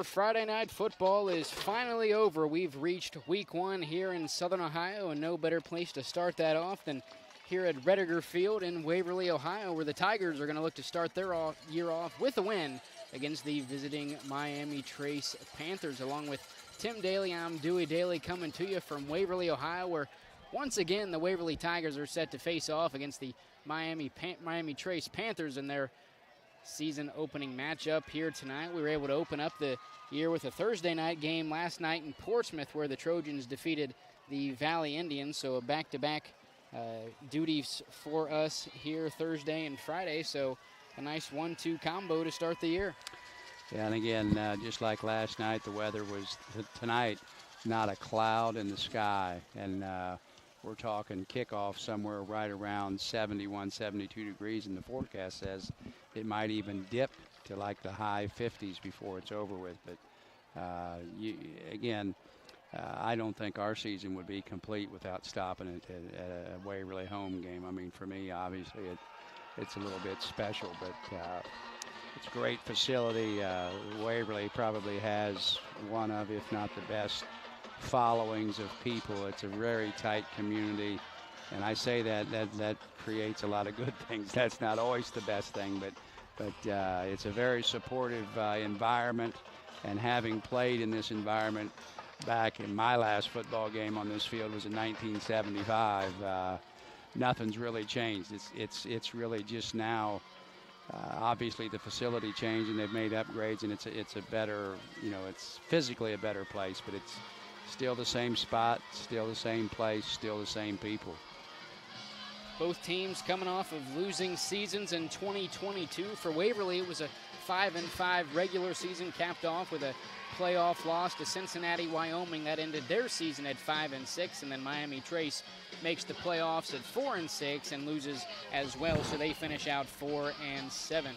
Friday night football is finally over. We've reached week 1 here in Southern Ohio, and no better place to start that off than here at Rediger Field in Waverly, Ohio, where the Tigers are going to look to start their year off with a win against the visiting Miami Trace Panthers. Along with Tim Daly, I'm Dewey Daly coming to you from Waverly, Ohio, where once again the Waverly Tigers are set to face off against the Miami Trace Panthers in their season opening matchup here tonight. We were able to open up the year with a Thursday night game last night in Portsmouth, where the Trojans defeated the Valley Indians. So a back-to-back duties for us here Thursday and Friday. So a nice 1-2 combo to start the year. Yeah, and again, just like last night, the weather was tonight not a cloud in the sky, and we're talking kickoff somewhere right around 71, 72 degrees, and the forecast says it might even dip to like the high 50s before it's over with. But I don't think our season would be complete without stopping it at a Waverly home game. I mean, for me, obviously, it's a little bit special, but it's a great facility. Waverly probably has one of, if not the best, followings of people. It's a very tight community, and I say that creates a lot of good things. That's not always the best thing, but it's a very supportive environment, and having played in this environment back in my last football game on this field was in 1975, nothing's really changed. It's really just now, obviously the facility changed and they've made upgrades, and it's a better, it's physically a better place, but it's still the same spot, still the same place, still the same people. Both teams coming off of losing seasons in 2022. For Waverly, it was a 5-5 regular season, capped off with a playoff loss to Cincinnati, Wyoming. That ended their season at 5-6, and then Miami Trace makes the playoffs at 4-6 and loses as well, so they finish out 4-7.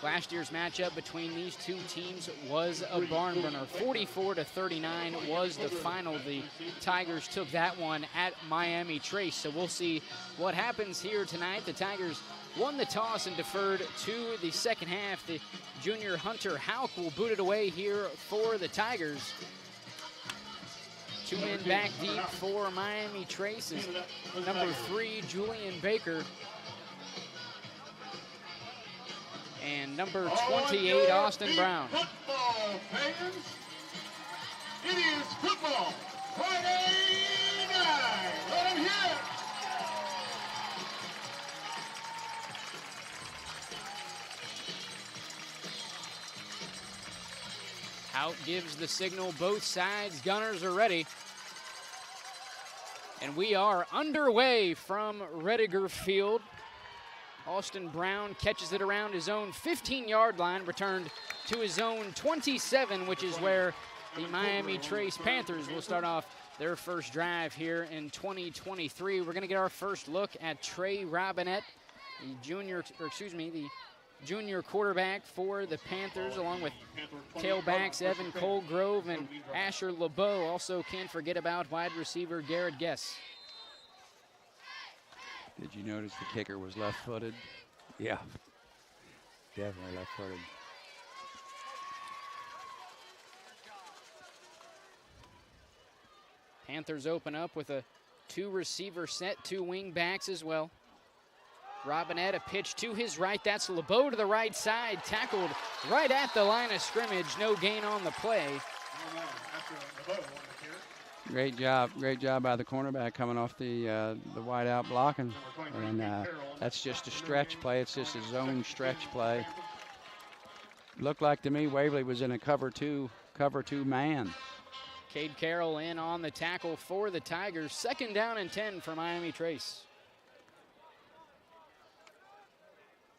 Last year's matchup between these two teams was a barn burner. 44-39 was the final. The Tigers took that one at Miami Trace, so we'll see what happens here tonight. The Tigers won the toss and deferred to the second half. The junior Hunter Hauk will boot it away here for the Tigers. 2 men back deep for Miami Trace is number 3, Julian Baker, and number 28, Austin Brown. Football fans, it is football Friday night. Let them hear it. Out gives the signal. Both sides, gunners are ready. And we are underway from Rediger Field. Austin Brown catches it around his own 15-yard line, returned to his own 27, which is where the Miami Trace Panthers will start off their first drive here in 2023. We're going to get our first look at Trey Robinette, the junior quarterback for the Panthers, along with tailbacks Evan Colgrove and Asher LeBeau. Also can't forget about wide receiver Garrett Guess. Did you notice the kicker was left-footed? Yeah, definitely left-footed. Panthers open up with a 2-receiver set, 2 wing backs as well. Robinette, a pitch to his right. That's LeBeau to the right side, tackled right at the line of scrimmage. No gain on the play. Great job by the cornerback coming off the wide out blocking, and that's just a stretch play. It's just a zone stretch play. Looked like to me Waverly was in a cover two man. Cade Carroll in on the tackle for the Tigers. 2nd down and 10 for Miami Trace.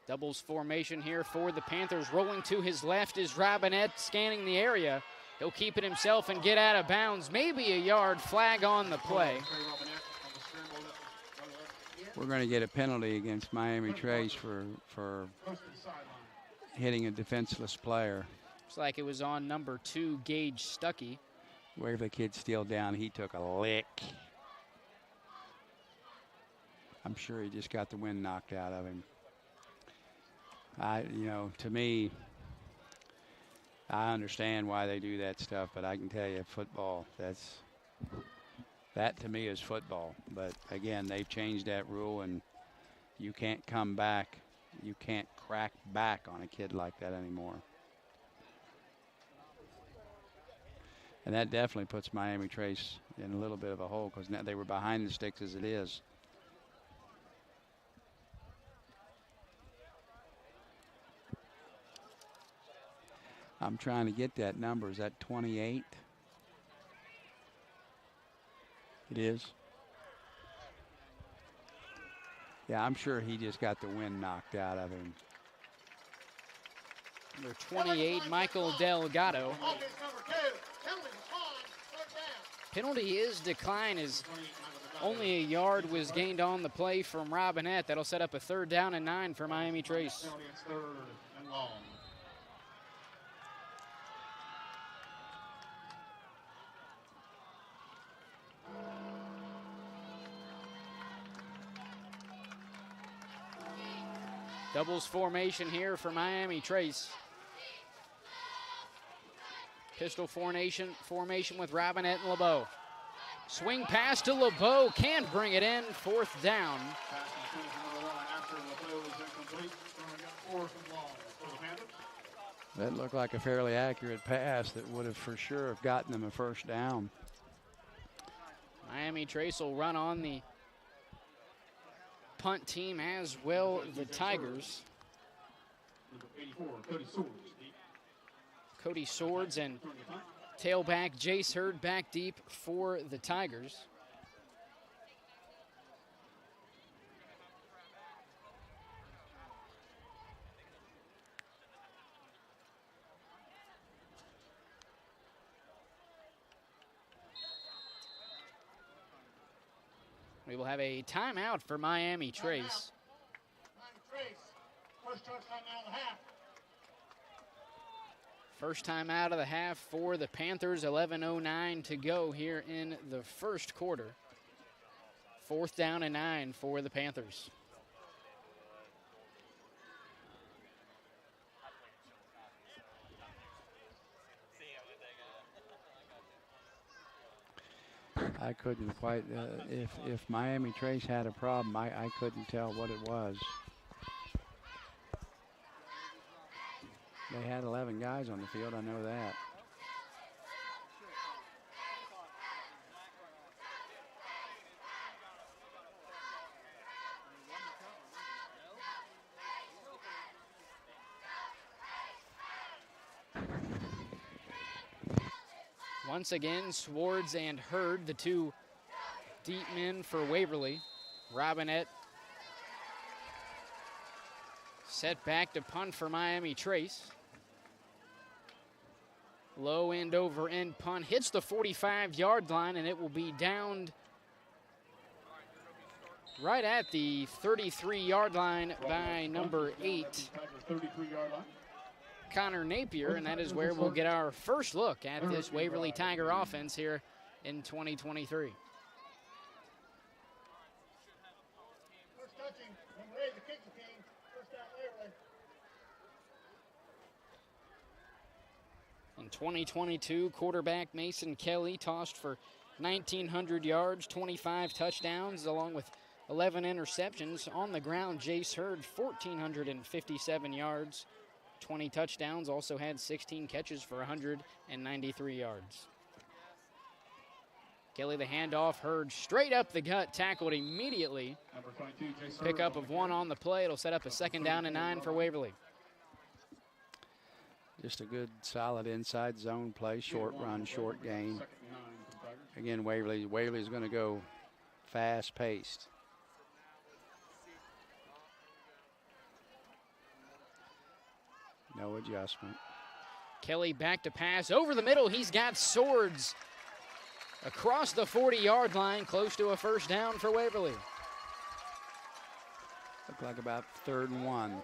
Doubles formation here for the Panthers. Rolling to his left is Robinette, scanning the area. He'll keep it himself and get out of bounds. Maybe a yard. Flag on the play. We're going to get a penalty against Miami Trace for hitting a defenseless player. Looks like it was on number 2, Gage Stuckey. Waverly kid still down. He took a lick. I'm sure he just got the wind knocked out of him. To me, I understand why they do that stuff, but I can tell you, football, that to me is football. But again, they've changed that rule, and you can't come back. You can't crack back on a kid like that anymore. And that definitely puts Miami Trace in a little bit of a hole because now they were behind the sticks as it is. I'm trying to get that number. Is that 28? It is. Yeah, I'm sure he just got the wind knocked out of him. Number 28, Michael Delgado. Penalty is declined as only a yard was gained on the play from Robinette. That'll set up a 3rd down and 9 for Miami Trace. Doubles formation here for Miami Trace. Pistol formation with Robinette and LeBeau. Swing pass to LeBeau, can't bring it in, 4th down. That looked like a fairly accurate pass that would have for sure have gotten them a 1st down. Miami Trace will run on the punt team as well the Tigers. Cody Swords and tailback Jace Hurd back deep for the Tigers. We will have a timeout for Miami Trace. First touchdown out of the half. First time out of the half for the Panthers, 11:09 to go here in the first quarter. 4th down and 9 for the Panthers. I couldn't quite, if Miami Trace had a problem, I couldn't tell what it was. They had 11 guys on the field, I know that. Once again, Swords and Hurd, the 2 deep men for Waverly. Robinette set back to punt for Miami Trace. Low end over end punt, hits the 45-yard line, and it will be downed right at the 33-yard line by number 8, Connor Napier, and that is where we'll get our first look at this Waverly Tiger offense here in 2023. First touching, number 8, the kicking team. First down, Waverly. In 2022, quarterback Mason Kelly tossed for 1,900 yards, 25 touchdowns, along with 11 interceptions. On the ground, Jace Hurd, 1,457 yards, 20 touchdowns, also had 16 catches for 193 yards. Kelly the handoff, Hurd straight up the gut, tackled immediately. Pickup of 1 on the play. It'll set up a 2nd down and 9 for Waverly. Just a good, solid inside zone play, short run, short gain. Again, Waverly's going to go fast-paced. No adjustment. Kelly back to pass over the middle. He's got Swords across the 40-yard line, close to a 1st down for Waverly. Looked like about 3rd and 1.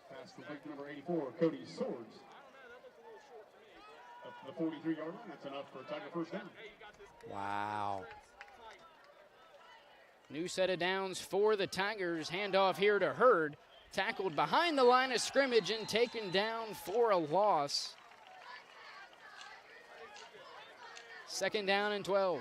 Pass complete to number 84, Cody Swords. Up to the 43-yard line. That's enough for a Tiger 1st down. Wow. New set of downs for the Tigers. Handoff here to Hurd. Tackled behind the line of scrimmage and taken down for a loss. 2nd down and 12.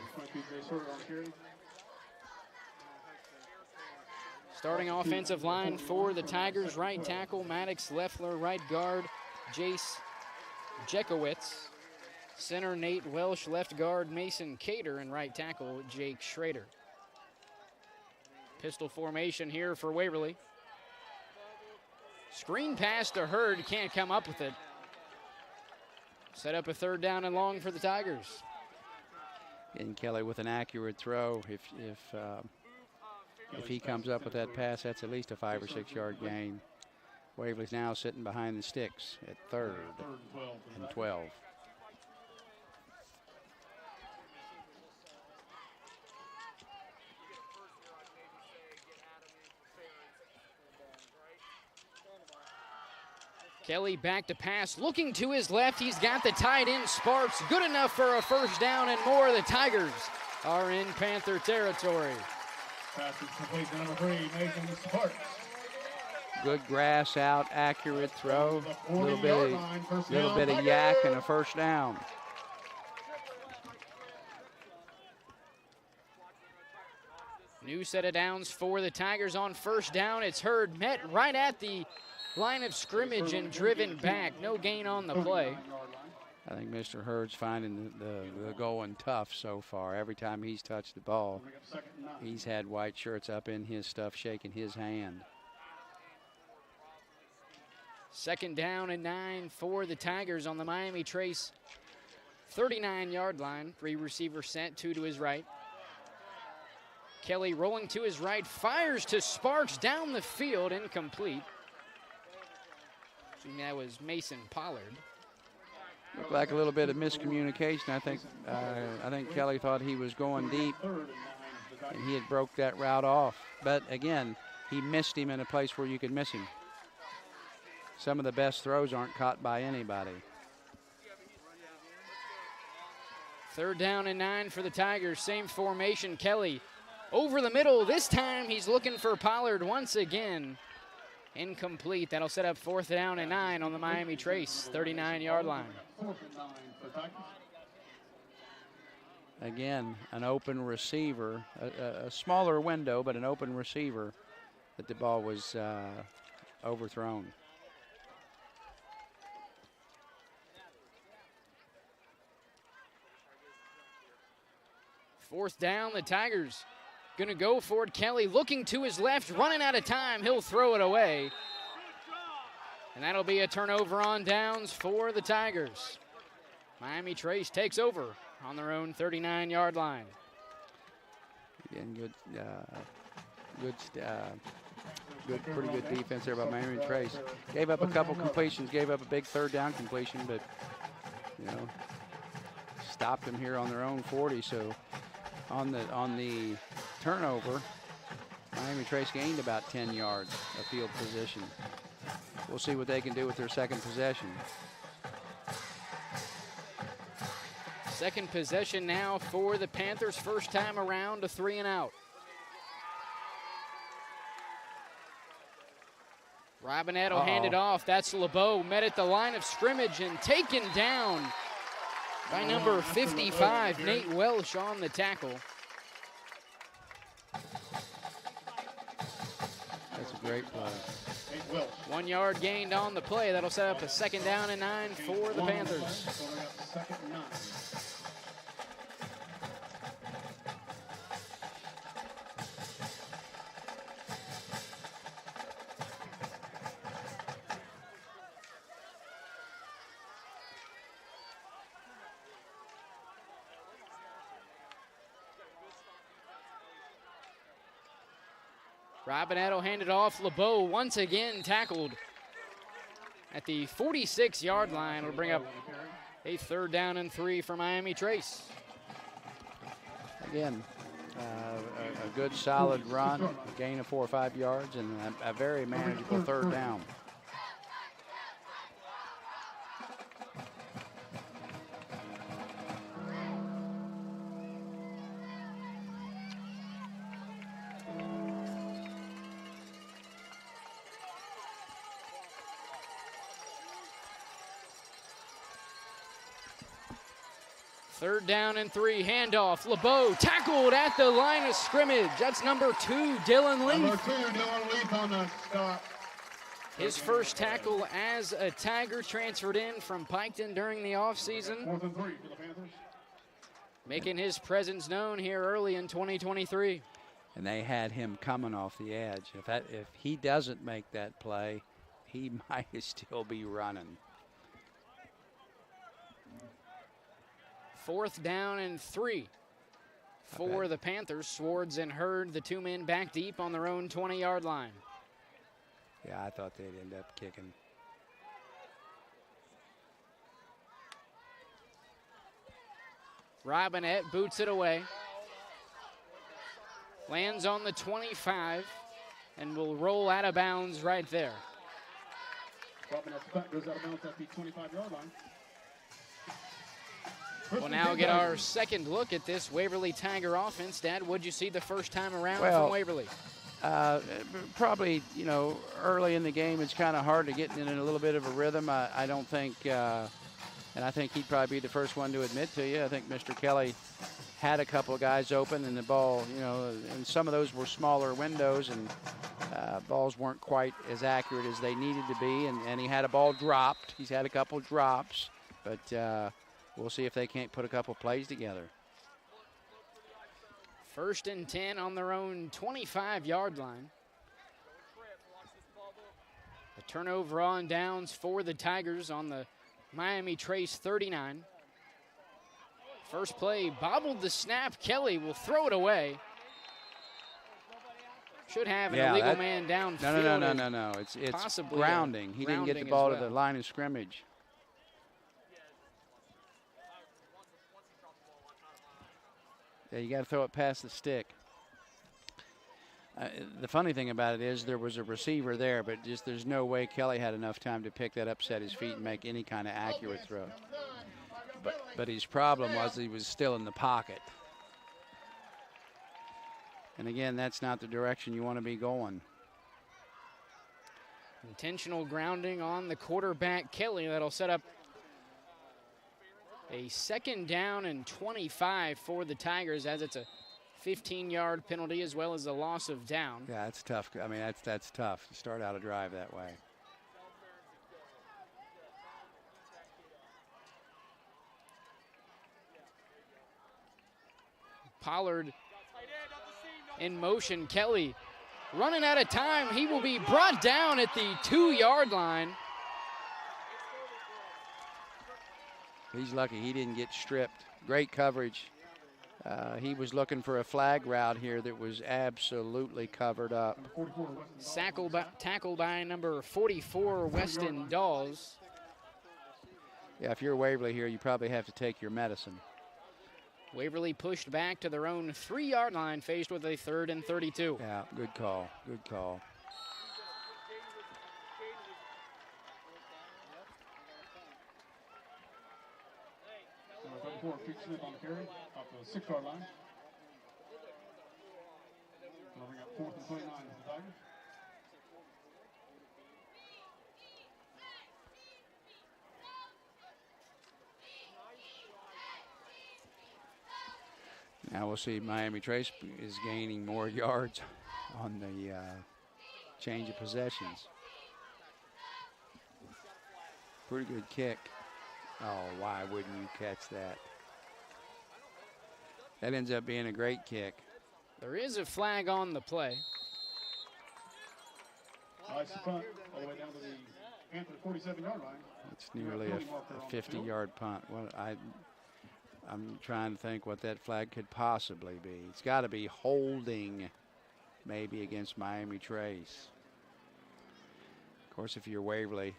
Starting offensive line for the Tigers, right tackle Maddox Leffler, right guard Jace Jekowitz, center Nate Welsh, left guard Mason Cater, and right tackle Jake Schrader. Pistol formation here for Waverly. Screen pass to Hurd, can't come up with it. Set up a 3rd down and long for the Tigers. And Kelly with an accurate throw. If he comes up with that pass, that's at least a 5 or 6 yard gain. Waverly's now sitting behind the sticks at 3rd and 12. Kelly back to pass, looking to his left. He's got the tight end Sparks. Good enough for a 1st down and more. The Tigers are in Panther territory. Pass is complete to number 3, Nathan Sparks. Good grass out, accurate throw. A little bit of yak and a 1st down. New set of downs for the Tigers on 1st down. It's Hurd, met right at the line of scrimmage and driven back. No gain on the play. I think Mr. Hurd's finding the going tough so far. Every time he's touched the ball, he's had white shirts up in his stuff, shaking his hand. 2nd down and 9 for the Tigers on the Miami Trace 39-yard line. 3 receiver set, 2 to his right. Kelly rolling to his right, fires to Sparks down the field, incomplete. I think that was Mason Pollard. Looked like a little bit of miscommunication. I think Kelly thought he was going deep, and he had broke that route off. But again, he missed him in a place where you could miss him. Some of the best throws aren't caught by anybody. 3rd down and 9 for the Tigers. Same formation. Kelly over the middle. This time he's looking for Pollard once again. Incomplete. That'll set up 4th down and 9 on the Miami Trace 39-yard line. Again, an open receiver, a smaller window, but an open receiver that the ball was overthrown. Fourth down, the Tigers going to go for it. Kelly looking to his left, running out of time. He'll throw it away. And that'll be a turnover on downs for the Tigers. Miami Trace takes over on their own 39-yard line. Again, pretty good defense there by Miami Trace. Gave up a couple completions, gave up a big 3rd down completion, but, stopped them here on their own 40. So on the turnover, Miami Trace gained about 10 yards of field position. We'll see what they can do with their 2nd possession. 2nd possession now for the Panthers. First time around, a 3 and out. Robinette will hand it off. That's LeBeau, met at the line of scrimmage and taken down by number 55, Nate Welsh on the tackle. That's a great play. 1 yard gained on the play. That'll set up a 2nd down and 9 for the Panthers. Robinette will hand it off. LeBeau once again tackled at the 46-yard line. Will bring up a 3rd down and 3 for Miami Trace. Again, a good solid run, a gain of 4 or 5 yards, and a very manageable 3rd down. 3rd down and 3, handoff. LeBeau tackled at the line of scrimmage. That's number 2, Dylan Leaf. Number 2, Dylan Leaf on the stop. His first tackle as a Tiger, transferred in from Piketon during the offseason. 4th and 3 for the Panthers. Making his presence known here early in 2023. And they had him coming off the edge. If he doesn't make that play, he might still be running. 4th down and 3 for the Panthers. Swartz and Hurd, the 2 men back deep on their own 20-yard line. Yeah, I thought they'd end up kicking. Robinette boots it away. Lands on the 25 and will roll out of bounds right there. Robinette goes out of bounds at the 25-yard line. We'll now get our second look at this Waverly Tiger offense. Dad, what'd you see the first time around from Waverly? Probably, early in the game, it's kind of hard to get in a little bit of a rhythm. I don't think, and I think he'd probably be the first one to admit to you, I think Mr. Kelly had a couple of guys open, and the ball, and some of those were smaller windows, and balls weren't quite as accurate as they needed to be, and he had a ball dropped. He's had a couple drops, but we'll see if they can't put a couple plays together. 1st and 10 on their own 25-yard line. A turnover on downs for the Tigers on the Miami Trace 39. First play, bobbled the snap. Kelly will throw it away. Should have an illegal man downfield. No. It's grounding. He didn't get the ball to the line of scrimmage. Yeah, you got to throw it past the stick. The funny thing about it is there was a receiver there, but just there's no way Kelly had enough time to pick that up, set his feet, and make any kind of accurate throw. But his problem was he was still in the pocket. And again, that's not the direction you want to be going. Intentional grounding on the quarterback, Kelly. That'll set up a 2nd down and 25 for the Tigers, as it's a 15-yard penalty as well as a loss of down. Yeah, that's tough. I mean, that's tough to start out a drive that way. Pollard in motion. Kelly running out of time. He will be brought down at the 2-yard line. He's lucky he didn't get stripped. Great coverage. He was looking for a flag route here that was absolutely covered up. Tackled by number 44, Weston Dawes. Yeah, if you're Waverly here, you probably have to take your medicine. Waverly pushed back to their own 3-yard line, faced with a 3rd and 32. Yeah, good call. Good call. Pete Smith on the carry, off the 6-yard line. We'll bring up 4th and 29 for the Tigers. Now we'll see Miami Trace is gaining more yards on the change of possessions. Pretty good kick. Oh, why wouldn't you catch that? That ends up being a great kick. There is a flag on the play. Nice punt all the way down to the Panther 47-yard line. It's nearly a 50-yard punt. Well, I'm trying to think what that flag could possibly be. It's got to be holding, maybe, against Miami Trace. Of course, if you're Waverly,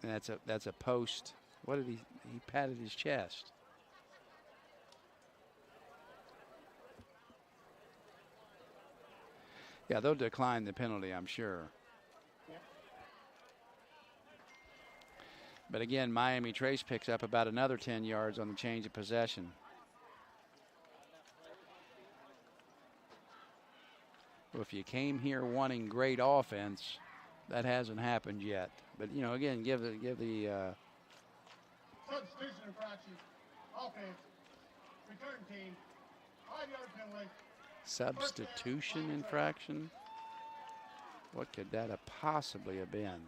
and that's a post. What did he patted his chest. Yeah, they'll decline the penalty, I'm sure. But again, Miami Trace picks up about another 10 yards on the change of possession. Well, if you came here wanting great offense, that hasn't happened yet. But, you know, again, give the Substitution infraction. Offense. Return team. 5-yard penalty. Substitution infraction? What could that have possibly have been?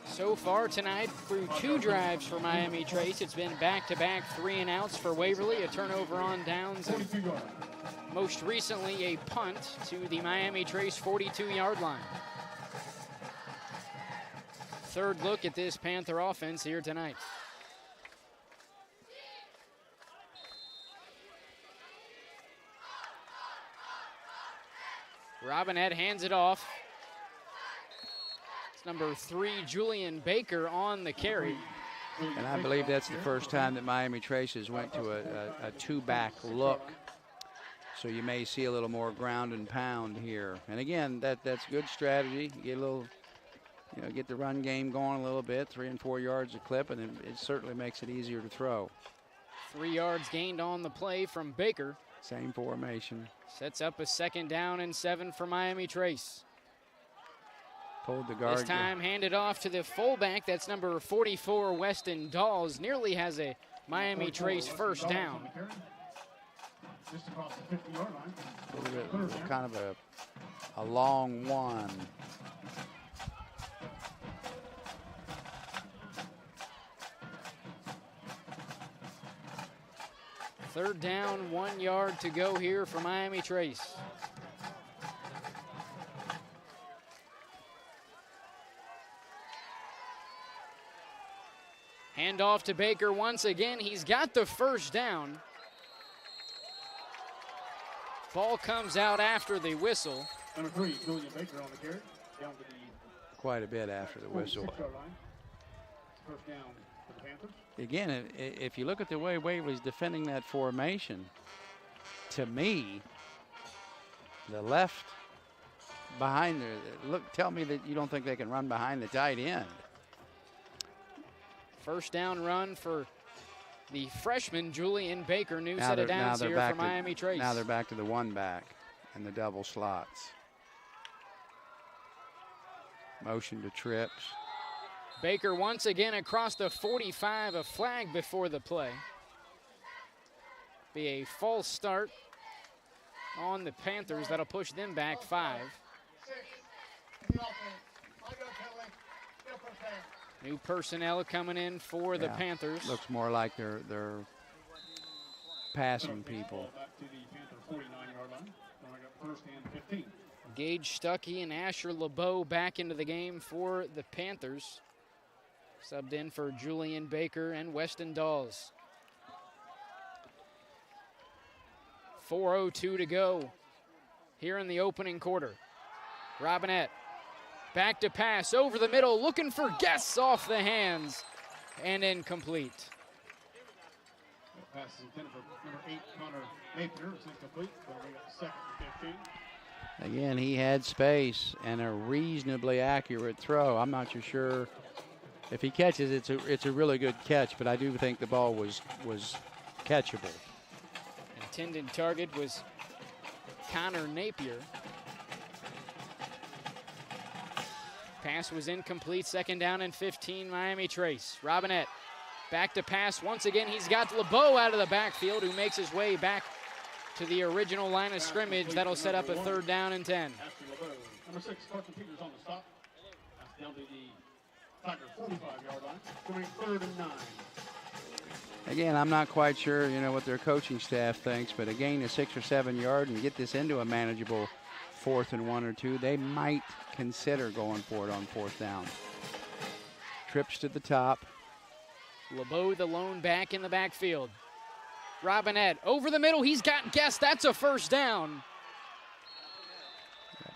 So far tonight, through 2 drives for Miami Trace, it's been back-to-back 3-and-outs for Waverly, a turnover on downs, and most recently a punt to the Miami Trace 42-yard line. Third look at this Panther offense here tonight. Robinette hands it off. It's number 3, Julian Baker, on the carry. And I believe that's the first time that Miami Traces went to a 2-back look. So you may see a little more ground and pound here. And again, that's good strategy. You get a little, get the run game going a little bit, 3 and 4 yards a clip, and it certainly makes it easier to throw. 3 yards gained on the play from Baker. Same formation. Sets up a 2nd down and 7 for Miami Trace. Pulled the guard. This time handed off to the fullback. That's number 44, Weston Dawes. Nearly has a Miami Trace first down. Just across the 50-yard line. A little bit, kind of a long one. Third down, 1 yard to go here for Miami Trace. Hand off to Baker once again. He's got the first down. Ball comes out after the whistle. Number 3, Julian Baker on the carry. Down to the Quite a bit after the whistle. 46-yard line. First down for the Panthers. Again, if you look at the way Waverly's defending that formation, to me, the left behind there, tell me that you don't think they can run behind the tight end. First down run for the freshman, Julian Baker. New set of downs here for Miami Trace. Now they're back to the 1-back and the double slots. Motion to trips. Baker once again across the 45, a flag before the play. Be a false start on the Panthers. That'll push them back 5. 6. The offense. 5-yard penalty. Still first down. New personnel coming in for the Panthers. Looks more like they're passing people. Back to the Panther 49-yard line. Going up first and 15. Gage Stuckey and Asher LeBeau back into the game for the Panthers. Subbed in for Julian Baker and Weston Dawes. 4:02 to go here in the opening quarter. Robinette back to pass over the middle, looking for Guests off the hands and incomplete. Pass is intended for number 8, Connor Napier. It's incomplete. Going to bring up 2nd and 15. Again, he had space and a reasonably accurate throw. I'm not too sure if he catches it. It's a really good catch, but I do think the ball was catchable. Intended target was Connor Napier. Pass was incomplete. 2nd down and 15, Miami Trace. Robinette back to pass once again. He's got LeBeau out of the backfield, who makes his way back to the original line of scrimmage. That'll set up a 3rd down and 10. Number 6, Carson Peters on the stop. That's down to the Tiger 45-yard line. Going 3rd and 9. Again, I'm not quite sure, what their coaching staff thinks, but a gain of 6 or 7 yards and get this into a manageable 4th and 1 or 2, they might consider going for it on 4th down. Trips to the top. LeBeau, the lone back in the backfield. Robinette over the middle. He's got Guest. That's a first down.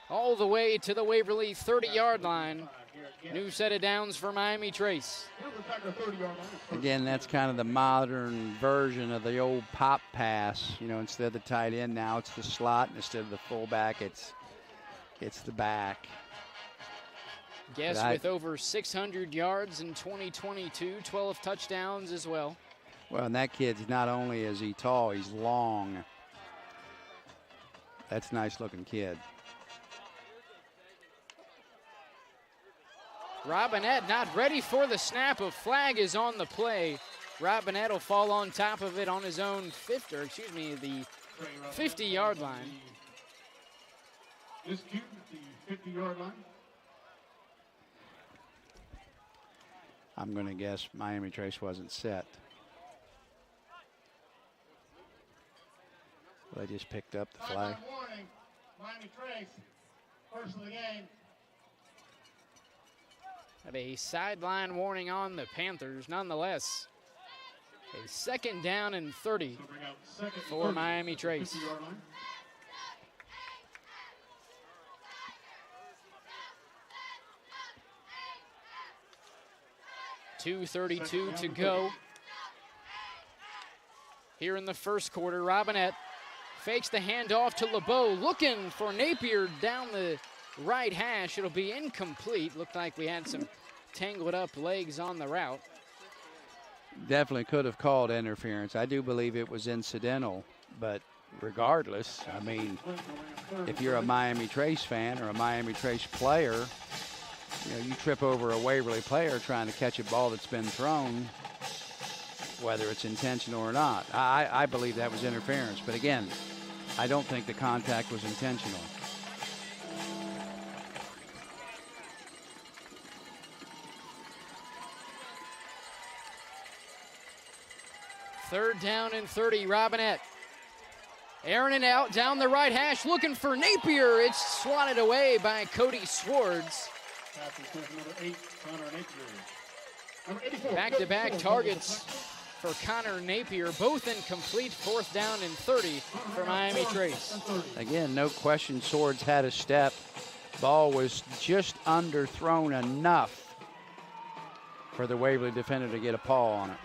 All the way to the Waverly 30-yard line. New set of downs for Miami Trace. Again, that's kind of the modern version of the old pop pass. Instead of the tight end now, it's the slot. Instead of the fullback, it's the back. Guest with over 600 yards in 2022, 12 touchdowns as well. Well, and that kid's not only is he tall, he's long. That's a nice-looking kid. Robinette not ready for the snap. A flag is on the play. Robinette will fall on top of it on his own the 50-yard line. This cute at the 50-yard line. I'm going to guess Miami Trace wasn't set. They just picked up the flag. Warning, Miami Trace, first of the game. Have a sideline warning on the Panthers. Nonetheless, a 2nd down and 30 for Miami Trace. 50-yard line. .232 to go here in the first quarter. Robinette fakes the handoff to LeBeau, looking for Napier down the right hash. It'll be incomplete. Looked like we had some tangled up legs on the route. Definitely could have called interference. I do believe it was incidental, but regardless, I mean, if you're a Miami Trace fan or a Miami Trace player, you know, you trip over a Waverly player trying to catch a ball that's been thrown, whether it's intentional or not. I believe that was interference, but again, I don't think the contact was intentional. Third down and 30, Robinette. Airing it out down the right hash, looking for Napier. It's swatted away by Cody Swords. Back-to-back targets for Connor Napier, both incomplete. 4th down and 30 for Miami Trace. Again, no question, Swords had a step. Ball was just underthrown enough for the Waverly defender to get a paw on it.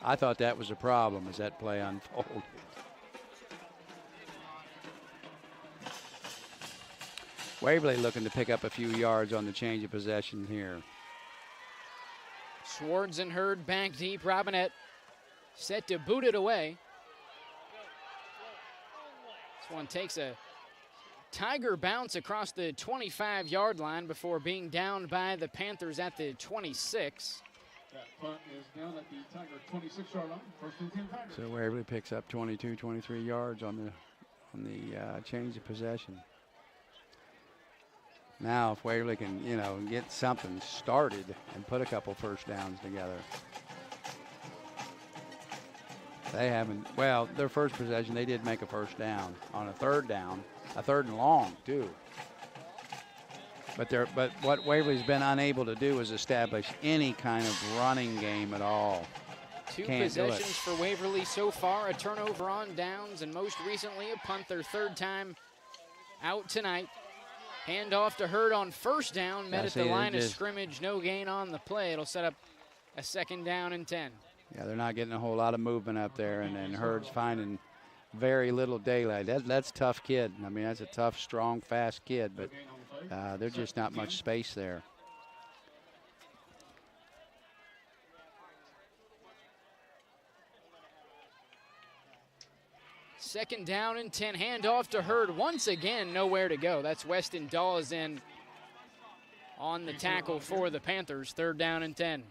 I thought that was a problem as that play unfolded. Waverly looking to pick up a few yards on the change of possession here. Swords and Hurd back deep. Robinette set to boot it away. This one takes a Tiger bounce across the 25-yard line before being downed by the Panthers at the 26. That punt is down at the Tiger 26-yard line. First and 10 Tigers. So Waverly picks up 22, 23 yards on the change of possession. Now, if Waverly can, you know, get something started and put a couple first downs together. They haven't, well, their first possession, they did make a first down on a 3rd down, a 3rd and long, too. But what Waverly's been unable to do is establish any kind of running game at all. Two possessions for Waverly so far, a turnover on downs, and most recently a punt, their 3rd time out tonight. Handoff to Hurd on 1st down, met at the line of scrimmage, no gain on the play. It'll set up a 2nd down and 10. Yeah, they're not getting a whole lot of movement up there, and then Hurd's finding very little daylight. That's a tough kid. I mean, that's a tough, strong, fast kid, but there's just not much space there. Second down and 10. Handoff to Hurd. Once again, nowhere to go. That's Weston Dawes in on the tackle for the Panthers. 3rd down and 10.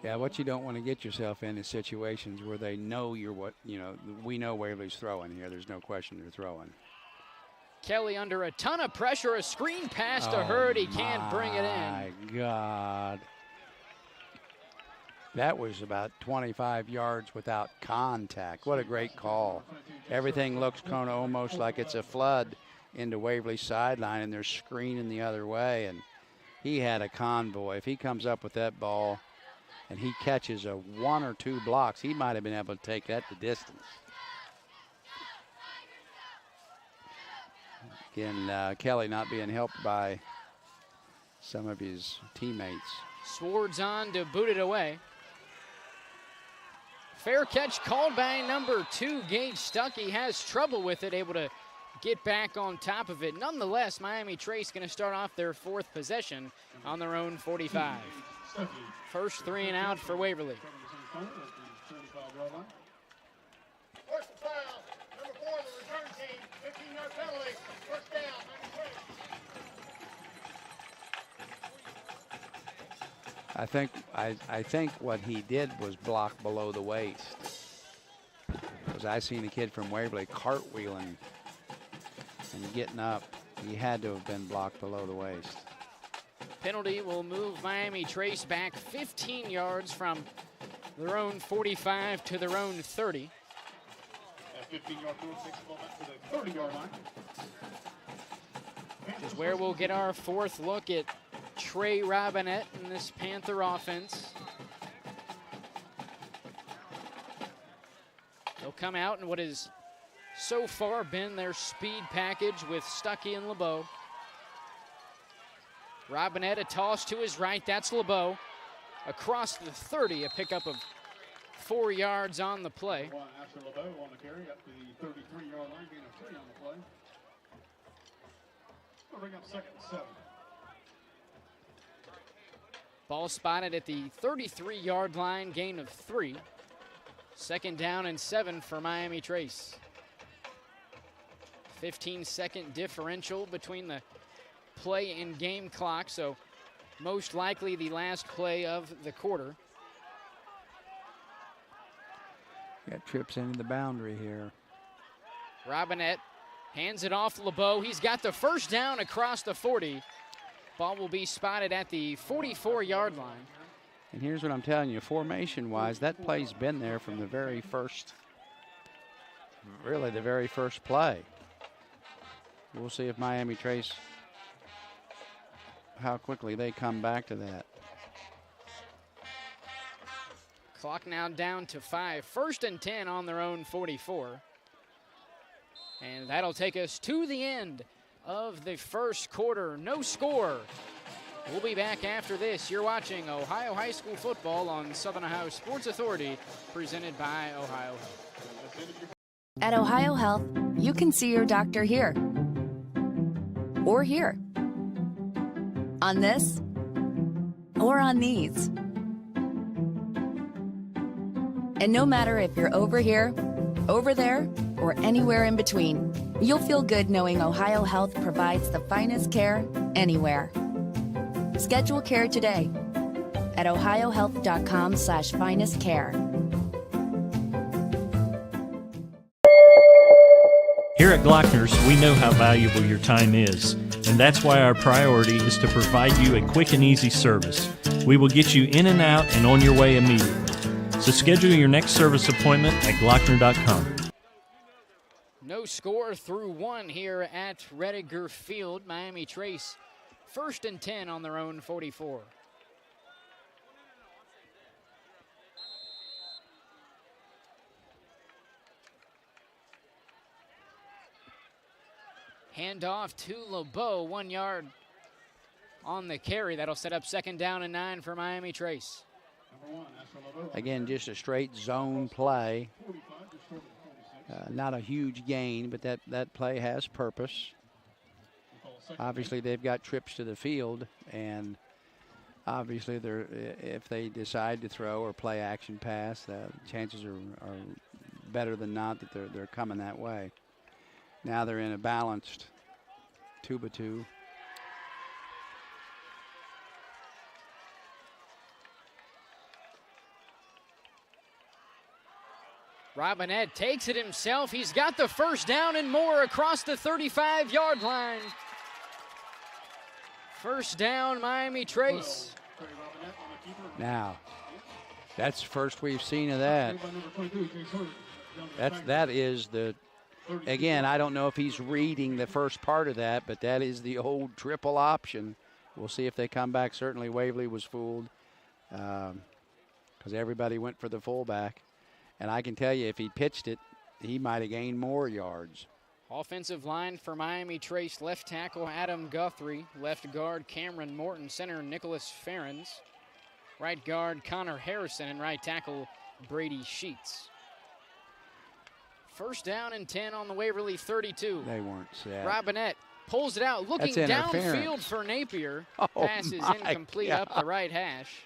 Yeah, what you don't want to get yourself in is situations where they know you're what, you know, we know Waverly's throwing here. There's no question they're throwing. Kelly under a ton of pressure, a screen pass to Hurd. He can't bring it in. My God. That was about 25 yards without contact. What a great call. Everything looks kind of almost like it's a flood into Waverly's sideline, and they're screening the other way. And he had a convoy. If he comes up with that ball and he catches a 1 or 2 blocks, he might have been able to take that the distance. Again, Kelly not being helped by some of his teammates. Swords on to boot it away. Fair catch called by number 2, Gage Stuckey. Has trouble with it, able to get back on top of it. Nonetheless, Miami Trace going to start off their 4th possession on their own 45. First 3 and out for Waverly. 35-yard line. First foul, number 4 on the return team, 15-yard penalty, first down, Miami Trace. I think what he did was block below the waist. Because I seen a kid from Waverly cartwheeling and getting up. He had to have been blocked below the waist. Penalty will move Miami Trace back 15 yards from their own 45 to their own 30. That 15-yard penalty takes the ball back to the 30-yard line. Which is where we'll get our fourth look at Trey Robinette in this Panther offense. They'll come out in what has so far been their speed package with Stuckey and LeBeau. Robinette, a toss to his right, that's LeBeau. Across the 30, a pickup of 4 yards on the play. After LeBeau on the carry up to the 33-yard line, being a 3 on the play. We'll bring up 2nd and 7. Ball spotted at the 33-yard line, gain of 3. 2nd down and 7 for Miami Trace. 15-second differential between the play and game clock, so most likely the last play of the quarter. Got trips into the boundary here. Robinette hands it off LeBeau. He's got the first down across the 40. Ball will be spotted at the 44-yard line. And here's what I'm telling you, formation-wise, that play's been there from the very first, really the very first play. We'll see if Miami Trace, how quickly they come back to that. Clock now down to 5. 1st and 10 on their own 44. And that'll take us to the end of the first quarter. No score. We'll be back after this. You're watching Ohio High School football on Southern Ohio Sports Authority, presented by Ohio Health. At Ohio Health, you can see your doctor here or here, on this or on these. And no matter if you're over here, over there, or anywhere in between, you'll feel good knowing Ohio Health provides the finest care anywhere. Schedule care today at ohiohealth.com/finestcare. Here at Glockner's, we know how valuable your time is, and that's why our priority is to provide you a quick and easy service. We will get you in and out and on your way immediately. So schedule your next service appointment at Glockner.com. No score through 1 here at Rediger Field. Miami Trace 1st and 10 on their own 44. Handoff to LeBeau, 1 yard on the carry. That'll set up 2nd down and 9 for Miami Trace. Again, just a straight zone play. Not a huge gain, but that play has purpose. Obviously, they've got trips to the field, and obviously, if they decide to throw or play action pass, chances are better than not that they're coming that way. Now they're in a balanced 2-by-2. Robinette takes it himself. He's got the first down and more across the 35-yard line. First down, Miami Trace. Now, that's the first we've seen of that. That is the, again, I don't know if he's reading the first part of that, but that is the old triple option. We'll see if they come back. Certainly Waverly was fooled because everybody went for the fullback. And I can tell you, if he pitched it, he might have gained more yards. Offensive line for Miami Trace, left tackle Adam Guthrie, left guard Cameron Morton, center Nicholas Ferens, right guard Connor Harrison, and right tackle Brady Sheets. First down and 10 on the Waverly 32. They weren't set. Robinette pulls it out, looking downfield for Napier. Pass is incomplete up the right hash.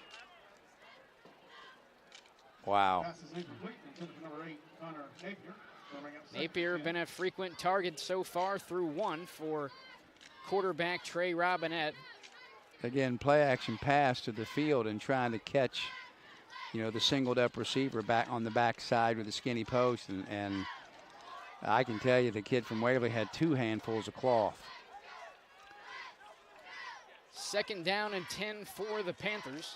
Wow. Number 8, Connor Napier. Napier been a frequent target so far through one for quarterback Trey Robinette. Again, play action pass to the field and trying to catch, you know, the singled up receiver back on the backside with the skinny post. And I can tell you the kid from Waverly had 2 handfuls of cloth. 2nd down and 10 for the Panthers.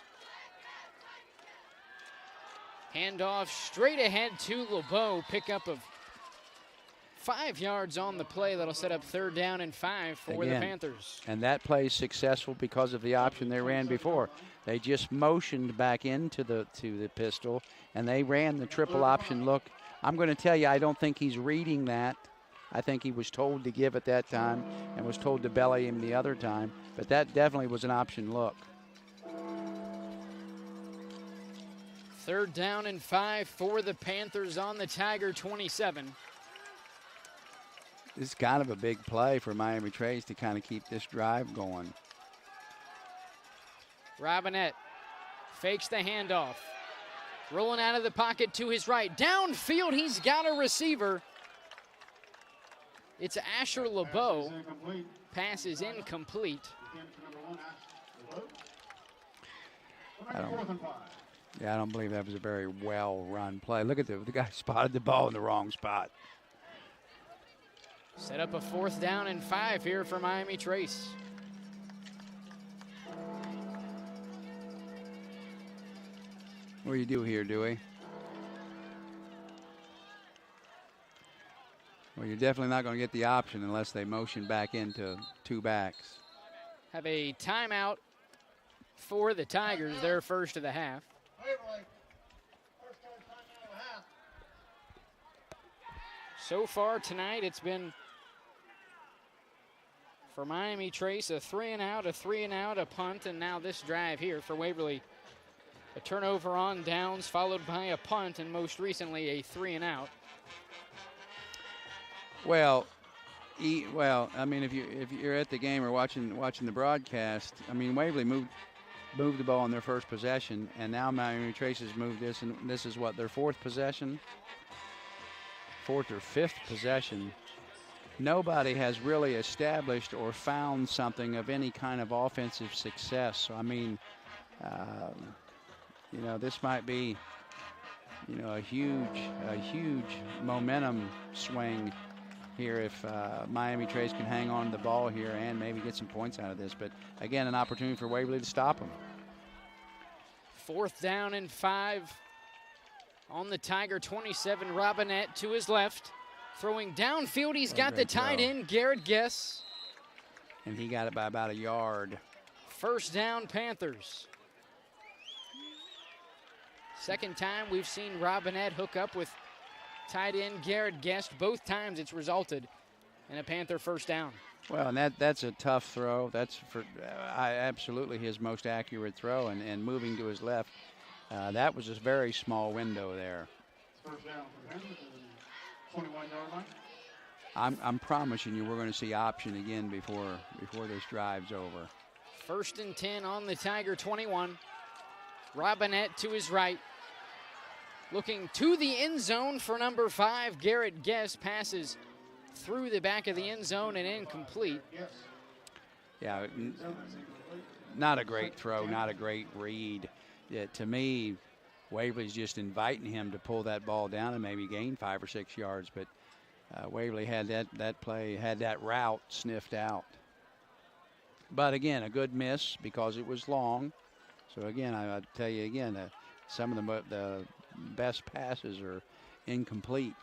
Handoff straight ahead to LeBeau. Pickup of 5 yards on the play. That'll set up 3rd down and 5 for the Panthers. And that play is successful because of the option they ran before. They just motioned back into the pistol, and they ran the triple option look. I'm going to tell you, I don't think he's reading that. I think he was told to give at that time and was told to belly him the other time. But that definitely was an option look. 3rd down and 5 for the Panthers on the Tiger 27. This is kind of a big play for Miami Trace to kind of keep this drive going. Robinette fakes the handoff. Rolling out of the pocket to his right. Downfield, he's got a receiver. It's Asher LeBeau. Pass is incomplete. I don't believe that was a very well-run play. Look at the guy spotted the ball in the wrong spot. Set up a 4th down and 5 here for Miami Trace. What do you do here, Dewey? Well, you're definitely not going to get the option unless they motion back into 2 backs. Have a timeout for the Tigers, their first of the half. So far tonight, it's been for Miami Trace a 3-and-out, a 3-and-out, a punt, and now this drive here for Waverly. A turnover on downs followed by a punt, and most recently a 3-and-out. Well, I mean, if you're at the game or watching the broadcast, I mean, Waverly moved the ball on their first possession, and now Miami Trace has moved this, and this is what, their 4th possession? 4th or 5th possession. Nobody has really established or found something of any kind of offensive success. So, I mean, you know, this might be, you know, a huge momentum swing here if Miami Trace can hang on to the ball here and maybe get some points out of this. But, again, an opportunity for Waverly to stop them. 4th down and 5 on the Tiger 27. Robinette to his left. Throwing downfield, he's got the tight end, Garrett Guess. And he got it by about a yard. 1st down, Panthers. 2nd time we've seen Robinette hook up with tight end Garrett Guest. Both times it's resulted in a Panther 1st down. Well, and that's a tough throw. That's for absolutely his most accurate throw, and moving to his left. That was a very small window there. 1st down for him, 21-yard line. I'm promising you we're going to see option again before this drive's over. 1st and 10 on the Tiger 21. Robinette to his right. Looking to the end zone for number 5, Garrett Guest. Passes through the back of the end zone and incomplete. Yeah, not a great throw, not a great read. To me, Waverly's just inviting him to pull that ball down and maybe gain 5 or 6 yards. But Waverly had that play, had that route sniffed out. But again, a good miss because it was long. So again, I tell you again, some of the best passes are incomplete.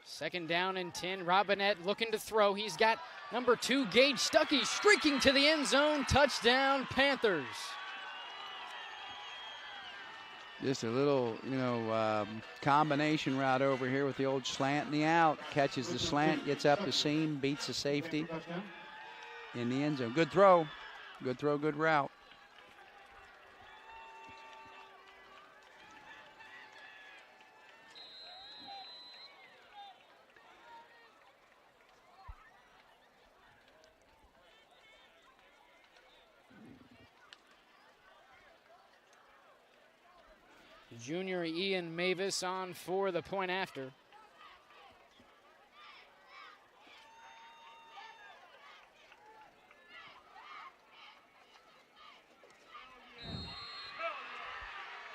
Second down and 10. Robinette looking to throw. He's got number 2, Gage Stuckey, streaking to the end zone. Touchdown, Panthers. Just a little, combination route over here with the old slant and the out. Catches the slant, gets up the seam, beats the safety in the end zone. Good throw, good route. Junior Ian Mavis on for the point after.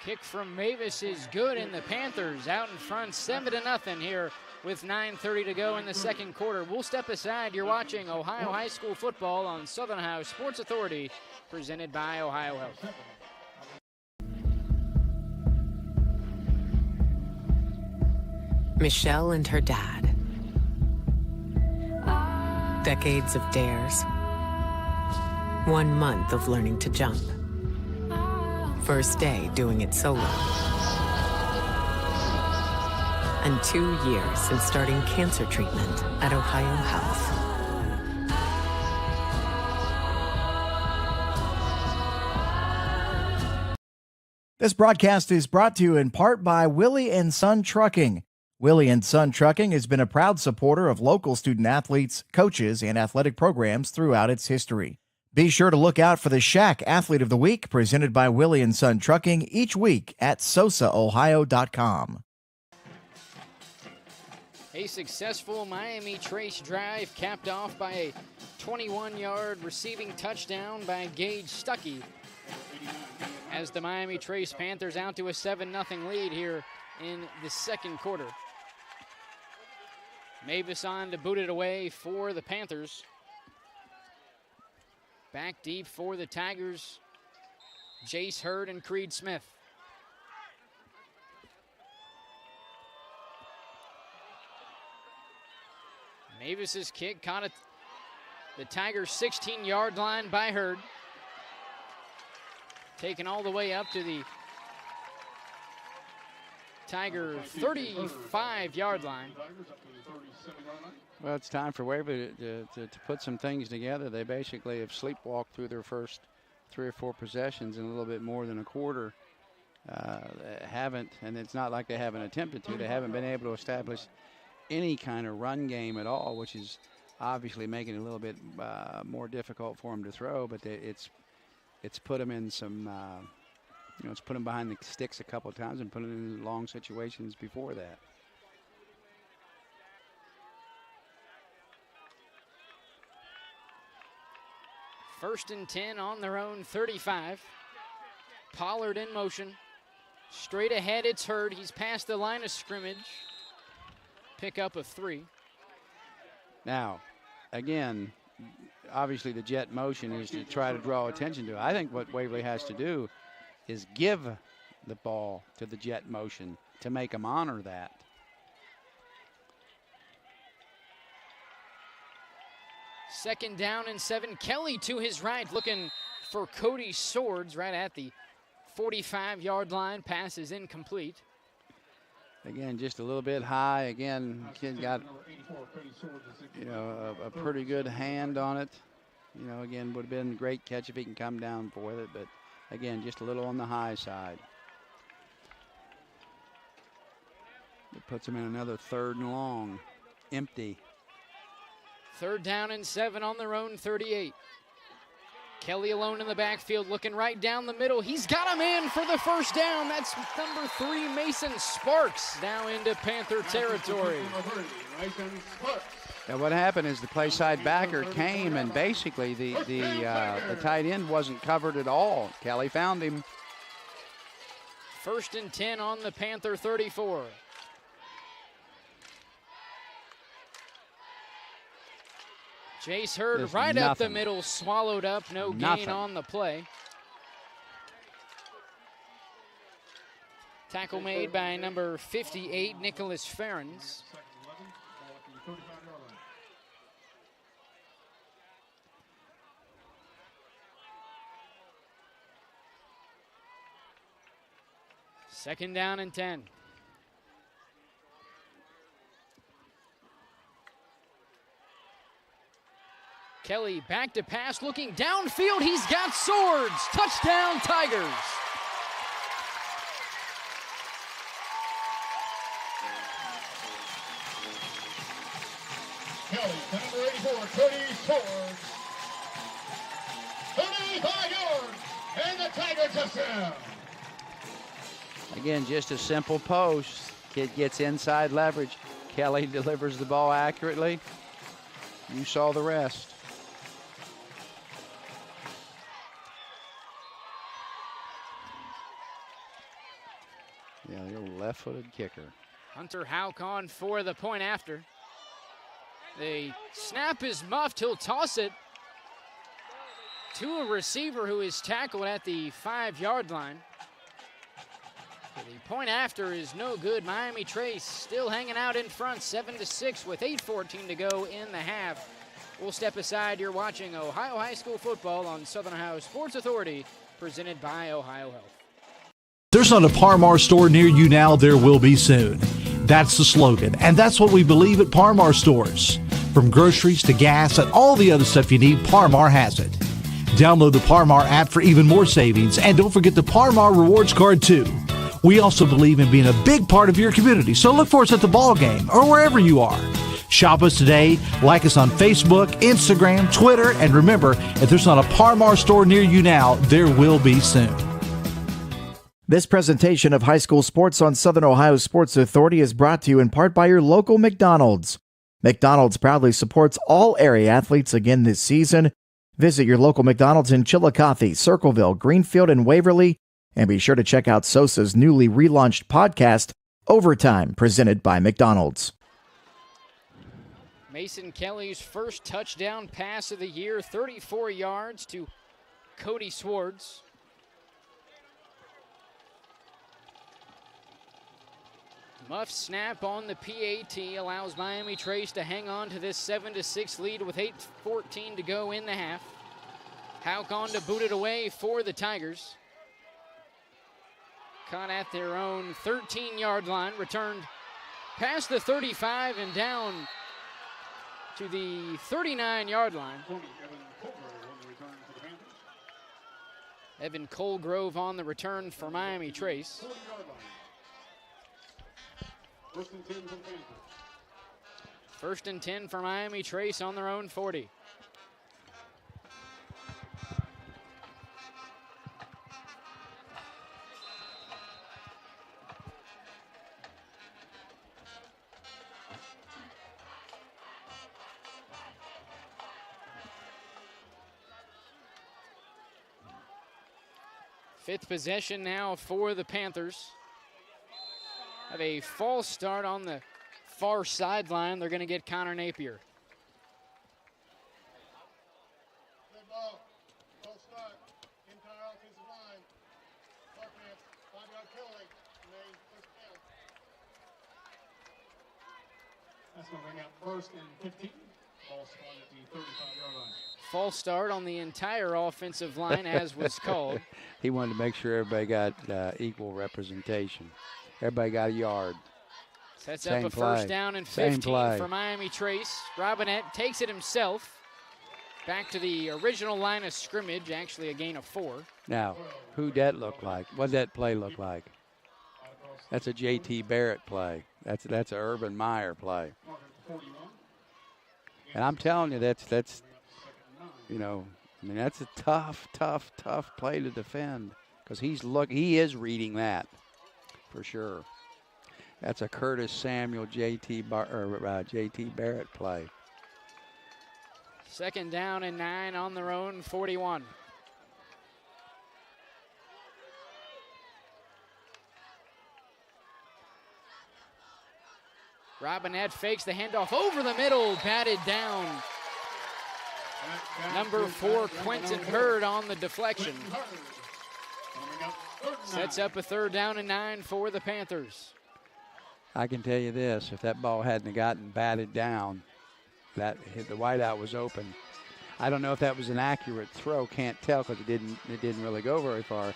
Kick from Mavis is good, and the Panthers out in front 7-0 here with 9:30 to go in the second quarter. We'll step aside. You're watching Ohio High School football on Southern Ohio Sports Authority, presented by Ohio Health. Michelle and her dad. Decades of dares. 1 month of learning to jump. First day doing it solo. And 2 years since starting cancer treatment at Ohio Health. This broadcast is brought to you in part by Willie & Son Trucking. Willie & Son Trucking has been a proud supporter of local student-athletes, coaches, and athletic programs throughout its history. Be sure to look out for the Shack Athlete of the Week, presented by Willie & Son Trucking, each week at SOSAOhio.com. A successful Miami Trace drive capped off by a 21-yard receiving touchdown by Gage Stuckey, as the Miami Trace Panthers out to a 7-0 lead here in the second quarter. Mavis on to boot it away for the Panthers. Back deep for the Tigers, Jace Hurd and Creed Smith. Mavis's kick caught at the Tigers' 16-yard line by Hurd. Taken all the way up to the Tiger 35-yard line. Well, it's time for Waverly to put some things together. They basically have sleepwalked through their first 3 or 4 possessions in a little bit more than a quarter. Haven't, and it's not like they haven't attempted to. They haven't been able to establish any kind of run game at all, which is obviously making it a little bit more difficult for them to throw. But it's put them in some, it's put them behind the sticks a couple of times and put them in long situations before that. First and 10 on their own 35. Pollard in motion. Straight ahead, it's Hurd. He's past the line of scrimmage. Pick up a 3. Now, again, obviously the jet motion is to try to draw attention to it. I think what Waverly has to do is give the ball to the jet motion to make them honor that. Second down and 7. Kelly to his right, looking for Cody Swords right at the 45-yard line. Pass is incomplete. Again, just a little bit high. Again, kid got, a pretty good hand on it. Again, would have been a great catch if he can come down for it. But, again, just a little on the high side. It puts him in another 3rd and long. Empty. 3rd down and 7 on their own 38. Kelly alone in the backfield, looking right down the middle. He's got him in for the first down. That's number 3, Mason Sparks, now into Panther territory. Now what happened is the play side backer came, and basically the tight end wasn't covered at all. Kelly found him. 1st and 10 on the Panther 34. Jace Hurd There's right nothing. up the middle, swallowed up, no gain on the play. Tackle made by number 58, Nicholas Ferens. Second down and 10. Kelly back to pass, looking downfield. He's got Swords. Touchdown, Tigers. Kelly, to number 84, Cody Swords. 35 yards, and the Tigers touchdown. Again, just a simple post. Kid gets inside leverage. Kelly delivers the ball accurately. You saw the rest. Yeah, the old left-footed kicker. Hunter Houck on for the point after. The snap is muffed. He'll toss it to a receiver who is tackled at the 5-yard line. So the point after is no good. Miami Trace still hanging out in front, 7-6 with 8:14 to go in the half. We'll step aside. You're watching Ohio High School football on Southern Ohio Sports Authority, presented by Ohio Health. There's not a Par-Mar store near you now, there will be soon. That's the slogan, and that's what we believe at Par-Mar stores. From groceries to gas and all the other stuff you need, Par-Mar has it. Download the Par-Mar app for even more savings, and don't forget the Par-Mar rewards card too. We also believe in being a big part of your community, so look for us at the ball game or wherever you are. Shop us today, like us on Facebook, Instagram, Twitter, and remember, if there's not a Par-Mar store near you now, there will be soon. This presentation of high school sports on Southern Ohio Sports Authority is brought to you in part by your local McDonald's. McDonald's proudly supports all area athletes again this season. Visit your local McDonald's in Chillicothe, Circleville, Greenfield, and Waverly. And be sure to check out SOSA's newly relaunched podcast, Overtime, presented by McDonald's. Mason Kelly's first touchdown pass of the year, 34 yards to Cody Swartz. Muff snap on the PAT allows Miami Trace to hang on to this 7-6 lead with 8:14 to go in the half. Houck on to boot it away for the Tigers. Caught at their own 13-yard line, returned past the 35 and down to the 39-yard line. Evan Colgrove on the return for Miami Trace. First and 10 for Miami Trace on their own 40. Fifth possession now for the Panthers. Have a false start on the far sideline. They're going to get Connor Napier. Good ball. False start. Entire offensive line. Offense. 5-yard penalty. May first down. That's going to bring out first and 15. False start at the 35-yard line. False start on the entire offensive line, as was called. He wanted to make sure everybody got equal representation. Everybody got a yard. Sets up a first down and 15 for Miami Trace. Robinette takes it himself. Back to the original line of scrimmage, actually a gain of 4. Now, who'd that look like? What'd that play look like? That's a J.T. Barrett play. That's an Urban Meyer play. And I'm telling you, that's you know, I mean, that's a tough play to defend because he is reading that. For sure. That's a Curtis Samuel J.T. Barrett play. Second down and 9 on their own 41. Robinette fakes the handoff over the middle, batted down. Number 4, Quentin Hurd on the deflection. Sets up a third down and 9 for the Panthers. I can tell you this, if that ball hadn't gotten batted down, the wideout was open. I don't know if that was an accurate throw, can't tell because it didn't really go very far,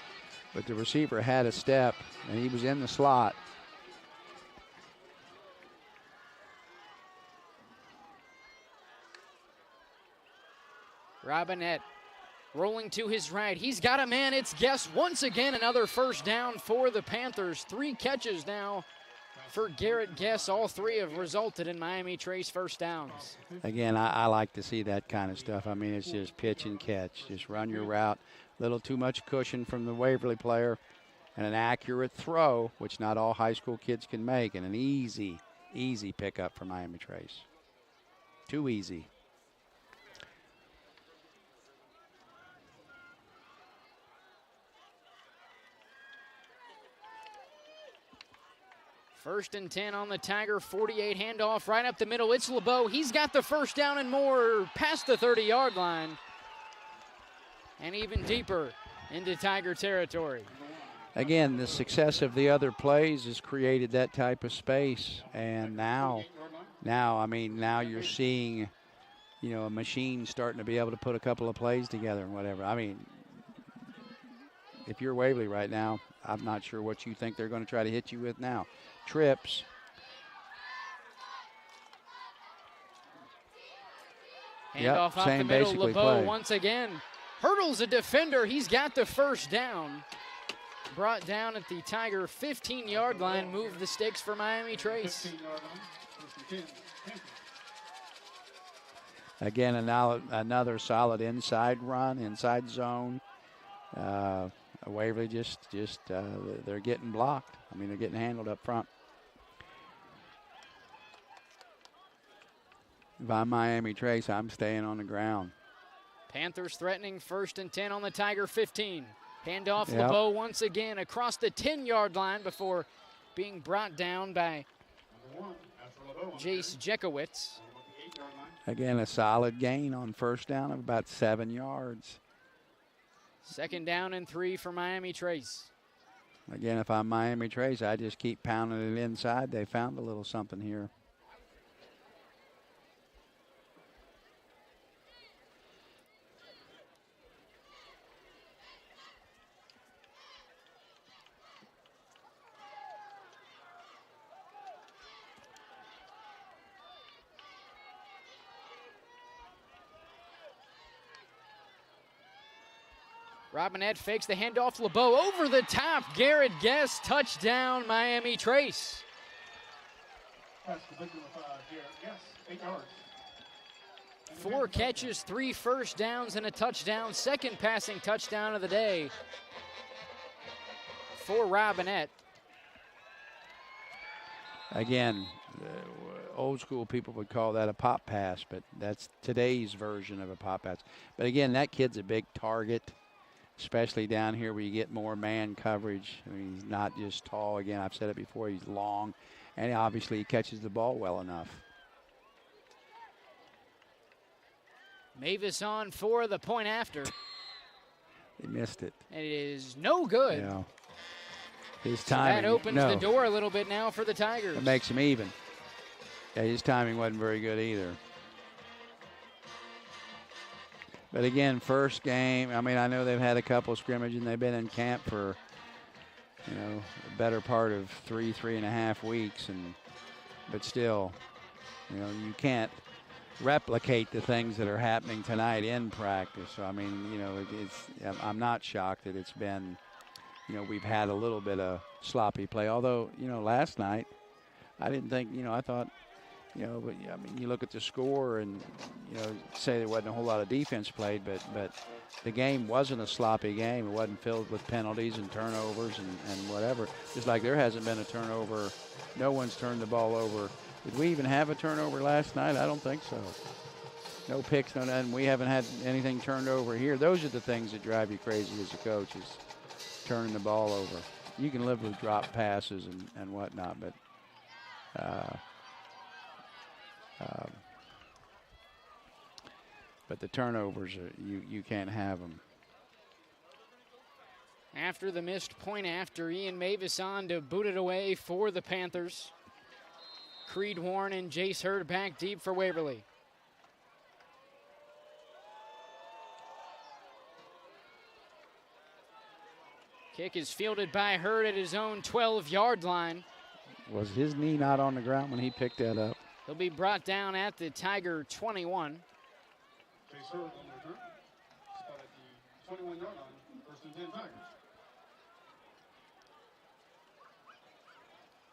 but the receiver had a step and he was in the slot. Robinette rolling to his right. He's got a man. It's Guess once again another first down for the Panthers. 3 catches now for Garrett Guess. All 3 have resulted in Miami Trace first downs. Again, I like to see that kind of stuff. I mean, it's just pitch and catch. Just run your route. A little too much cushion from the Waverly player. and an accurate throw, which not all high school kids can make, and an easy pickup for Miami Trace. Too easy. First and 10 on the Tiger 48, handoff right up the middle. It's LeBeau. He's got the first down and more past the 30-yard line and even deeper into Tiger territory. Again, the success of the other plays has created that type of space, and now you're seeing, a machine starting to be able to put a couple of plays together and whatever. I mean, if you're Waverly right now, I'm not sure what you think they're going to try to hit you with now. Trips. Handoff off the middle. LeBeau once again hurdles a defender. He's got the first down. Brought down at the Tiger 15-yard line. Moved the sticks for Miami Trace. Again, another solid inside run, inside zone. Waverly just they're getting blocked. I mean, they're getting handled up front. If I'm Miami Trace, I'm staying on the ground. Panthers threatening first and 10 on the Tiger 15. Handoff LeBeau once again across the 10-yard line before being brought down by Jace Jekowitz. Again, a solid gain on first down of about 7 yards. Second down and 3 for Miami Trace. Again, if I'm Miami Trace, I just keep pounding it inside. They found a little something here. Robinette fakes the handoff. LeBeau over the top. Garrett Guest, touchdown, Miami Trace. That's the big one, Garrett Guest, 8 yards. 4 catches, 3 first downs, and a touchdown. Second passing touchdown of the day for Robinette. Again, old school people would call that a pop pass, but that's today's version of a pop pass. But again, that kid's a big target, especially down here where you get more man coverage. I mean, he's not just tall. Again, I've said it before, he's long, and obviously he catches the ball well enough. Mavis on for the point after. He missed it. And it is no good. Yeah. His So timing. that opens the door a little bit now for the Tigers. It makes him even. Yeah, his timing wasn't very good either. But again, first game, I mean, I know they've had a couple scrimmage and they've been in camp for, the better part of 3.5 weeks. But still, you can't replicate the things that are happening tonight in practice. So, I mean, I'm not shocked that it's been, we've had a little bit of sloppy play. Although, last night, I didn't think, I thought, but I mean, you look at the score and, say there wasn't a whole lot of defense played, but the game wasn't a sloppy game. It wasn't filled with penalties and turnovers and whatever. Just like there hasn't been a turnover. No one's turned the ball over. Did we even have a turnover last night? I don't think so. No picks, no nothing. We haven't had anything turned over here. Those are the things that drive you crazy as a coach, is turning the ball over. You can live with drop passes and whatnot, but the turnovers, you can't have them. After the missed point after, Ian Mavis on to boot it away for the Panthers. Creed Warren and Jace Hurd back deep for Waverly. Kick is fielded by Hurd at his own 12-yard line. Was his knee not on the ground when he picked that up? He'll be brought down at the Tiger 21. Jace Hurd on the return. Spot at the 21-yard line. First and 10 Tigers.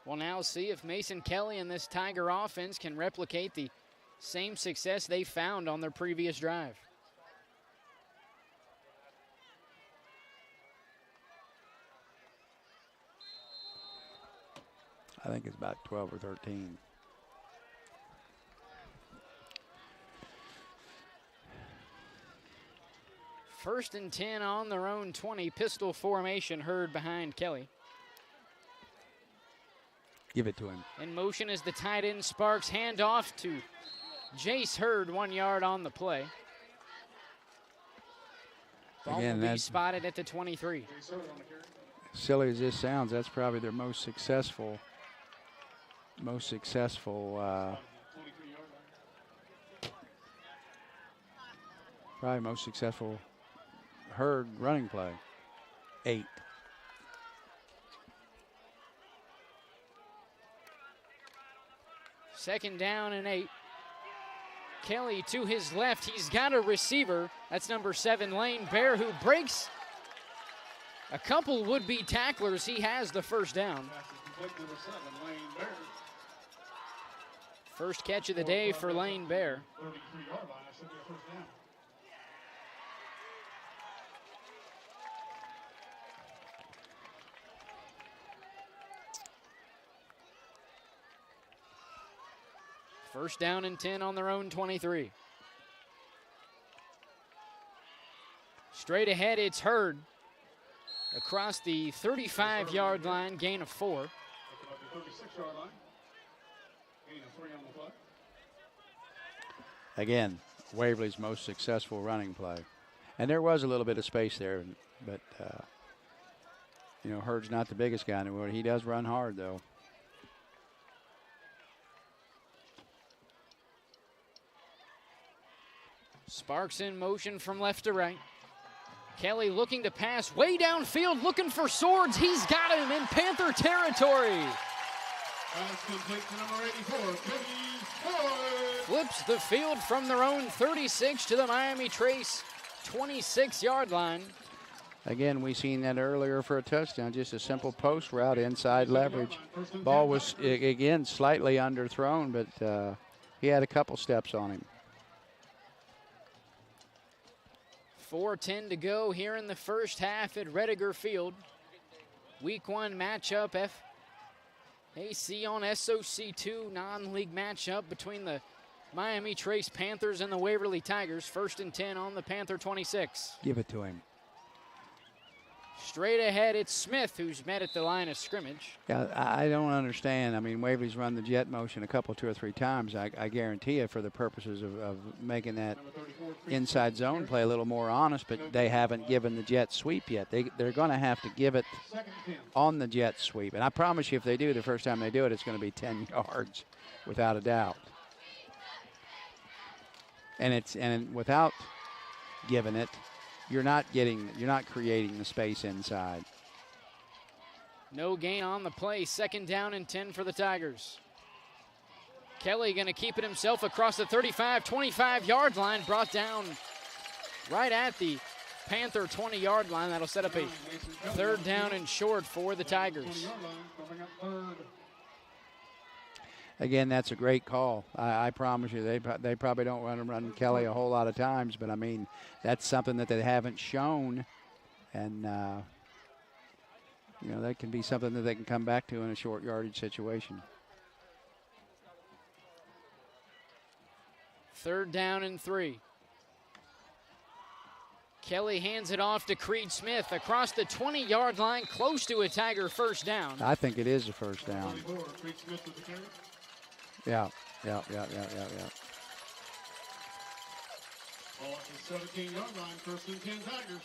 We'll now see if Mason Kelly and this Tiger offense can replicate the same success they found on their previous drive. I think it's about 12 or 13. First and 10 on their own 20. Pistol formation Hurd behind Kelly. Give it to him. In motion is the tight end Sparks. Handoff to Jace Hurd, 1 yard on the play. Ball Again, will be spotted at the 23. Silly as this sounds, that's probably their most successful Hurd running play. 8. Second down and 8. Kelly to his left. He's got a receiver. That's number 7, Lane Bear, who breaks a couple would-be tacklers. He has the first down. First catch of the day for Lane Bear. First down and 10 on their own 23. Straight ahead, it's Hurd. Across the 35-yard line, gain of 4. Again, Waverly's most successful running play. And there was a little bit of space there, but, you know, Hurd's not the biggest guy in the world. He does run hard, though. Sparks in motion from left to right. Kelly looking to pass way downfield, looking for Swords. He's got him in Panther territory. Pass complete to number 84, Cody Ford. Flips the field from their own 36 to the Miami Trace 26-yard line. Again, we seen that earlier for a touchdown, just a simple post route, inside leverage. Ball was, again, slightly underthrown, but he had a couple steps on him. 4:10 to go here in the first half at Rediger Field. Week 1 matchup, FAC on SOC 2, non-league matchup between the Miami Trace Panthers and the Waverly Tigers. First and 10 on the Panther 26. Give it to him. Straight ahead, it's Smith, who's met at the line of scrimmage. Yeah, I don't understand. I mean, Waverly's run the jet motion a couple, 2 or 3 times. I guarantee you, for the purposes of making that inside zone play a little more honest, but they haven't given the jet sweep yet. They're going to have to give it on the jet sweep. And I promise you, if they do, the first time they do it, it's going to be 10 yards, without a doubt. And without giving it, you're not creating the space inside. No gain on the play. Second down and 10 for the Tigers. Kelly going to keep it himself across the 35, 25-yard line, brought down right at the Panther 20-yard line. That'll set up a third down and short for the Tigers. Again, that's a great call. I promise you, they probably don't run Kelly a whole lot of times, but I mean, that's something that they haven't shown, and you know, that can be something that they can come back to in a short yardage situation. Third down and 3. Kelly hands it off to Creed Smith across the 20-yard line, close to a Tiger first down. I think it is a first down. Yeah. Ball at the 17-yard line, first and 10 Tigers.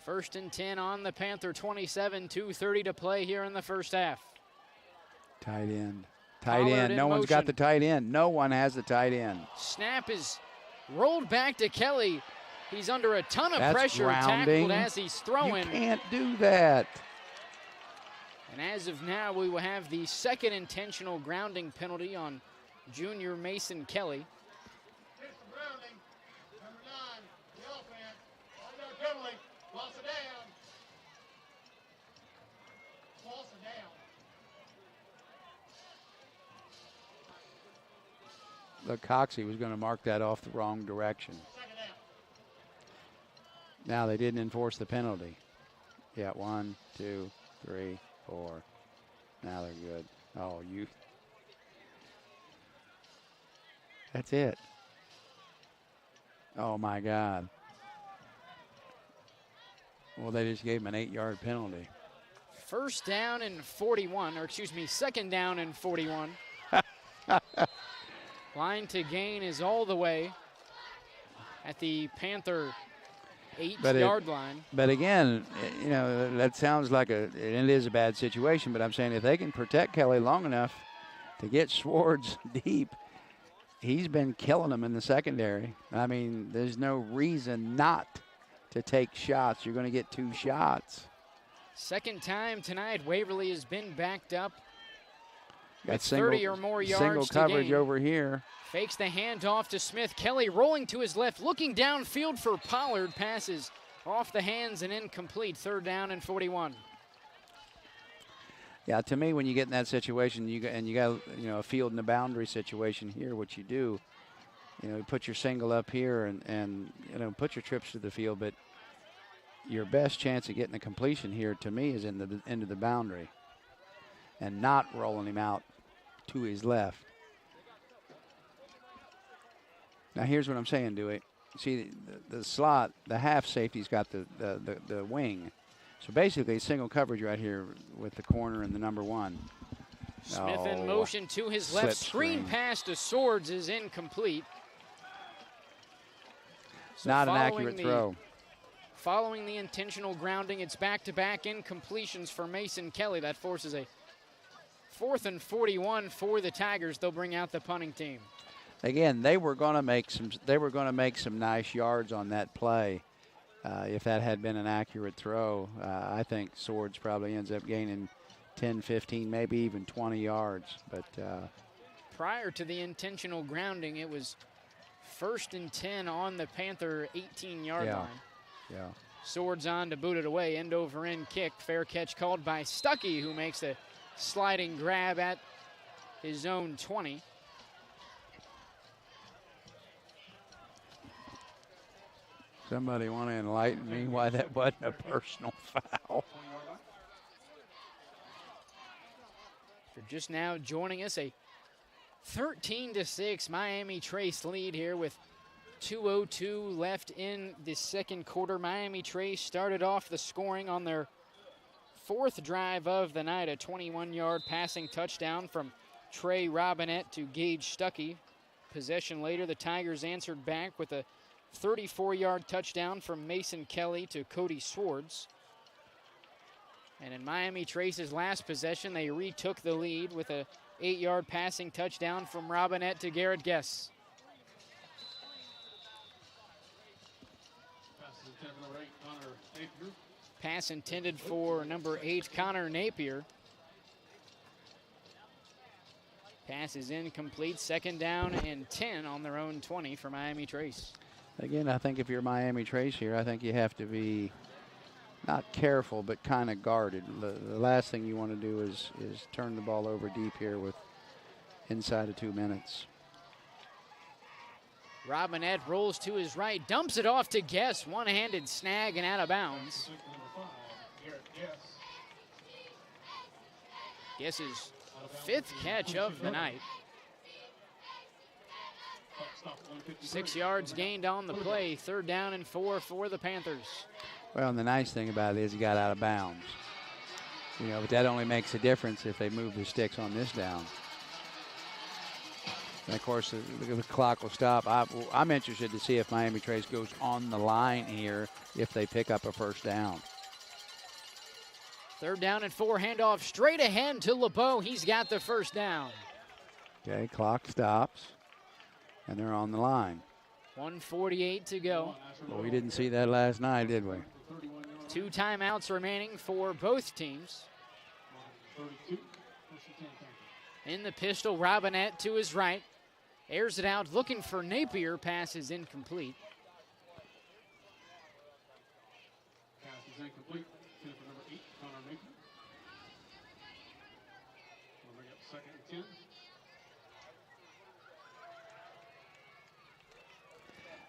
First and 10 on the Panther 27, 2:30 to play here in the first half. Tight end. No one's got the tight end. No one has the tight end. Snap is rolled back to Kelly. He's under a ton of pressure, grounding. tackled as he's throwing. You can't do that. And as of now, we will have the second intentional grounding penalty on junior Mason Kelly. Here's the grounding. Number 9, the offense. Under penalty. Loss it down. Loss it down. look, Coxie was going to mark that off the wrong direction. Now they didn't enforce the penalty. Yeah, 1, 2, 3, 4. Now they're good. Oh, you. That's it. Oh, my God. Well, they just gave him an 8-yard penalty. First down and 41, or excuse me, second down and 41. Line to gain is all the way at the Panther 8-yard line. But again, you know, that sounds like it is a bad situation, but I'm saying if they can protect Kelly long enough to get Swords deep, he's been killing them in the secondary. I mean, there's no reason not to take shots. You're going to get 2 shots. Second time tonight, Waverly has been backed up. Got with 30 or more yards single to coverage gain. over here. Fakes the handoff to Smith. Kelly rolling to his left, looking downfield for Pollard. Passes off the hands and incomplete. Third down and 41. Yeah, to me, when you get in that situation, you got a field and a boundary situation here. What you do, you put your single up here and put your trips to the field. But your best chance of getting a completion here, to me, is in the end of the boundary, and not rolling him out to his left. Now here's what I'm saying, Dewey. See the slot, the half safety's got the wing. So basically single coverage right here with the corner and the number 1. Smith in motion to his left. Screen pass to Swords is incomplete. So not an accurate throw. Following the intentional grounding, it's back-to-back incompletions for Mason Kelly. That forces a 4th and 41 for the Tigers. They'll bring out the punting team. Again, they were going to make some nice yards on that play. If that had been an accurate throw, I think Swords probably ends up gaining 10, 15, maybe even 20 yards. But prior to the intentional grounding, it was 1st and 10 on the Panther 18-yard line. Yeah. Swords on to boot it away. End over end kick. Fair catch called by Stuckey, who makes a sliding grab at his own 20. Somebody want to enlighten me why that wasn't a personal foul. If you're just now joining us, a 13-6 Miami Trace lead here with 2:02 left in the second quarter. Miami Trace started off the scoring on their 4th drive of the night, a 21-yard passing touchdown from Trey Robinette to Gage Stuckey. Possession later, the Tigers answered back with a 34-yard touchdown from Mason Kelly to Cody Swords. And in Miami Trace's last possession, they retook the lead with a 8-yard passing touchdown from Robinette to Garrett Guess. Pass intended for number 8, Connor Napier. Pass is incomplete. 2nd down and 10 on their own 20 for Miami Trace. Again, I think if you're Miami Trace here, I think you have to be not careful, but kind of guarded. The last thing you want to do is turn the ball over deep here with inside of 2 minutes. Robinette rolls to his right, dumps it off to Guess. One-handed snag and out of bounds. Guess's 5th catch of the night. 6 yards gained on the play. 3rd down and 4 for the Panthers. Well, and the nice thing about it is he got out of bounds. But that only makes a difference if they move the sticks on this down. And, of course, the clock will stop. I'm interested to see if Miami Trace goes on the line here if they pick up a 1st down. 3rd down and 4, handoff straight ahead to LeBeau. He's got the 1st down. Okay, clock stops, and they're on the line. 1:48 to go. Well, we didn't see that last night, did we? 2 timeouts remaining for both teams. In the pistol, Robinette to his right. Airs it out, looking for Napier. Pass is incomplete. Pass is incomplete. For number 8, Connor Napier. We'll bring up 2nd and 10.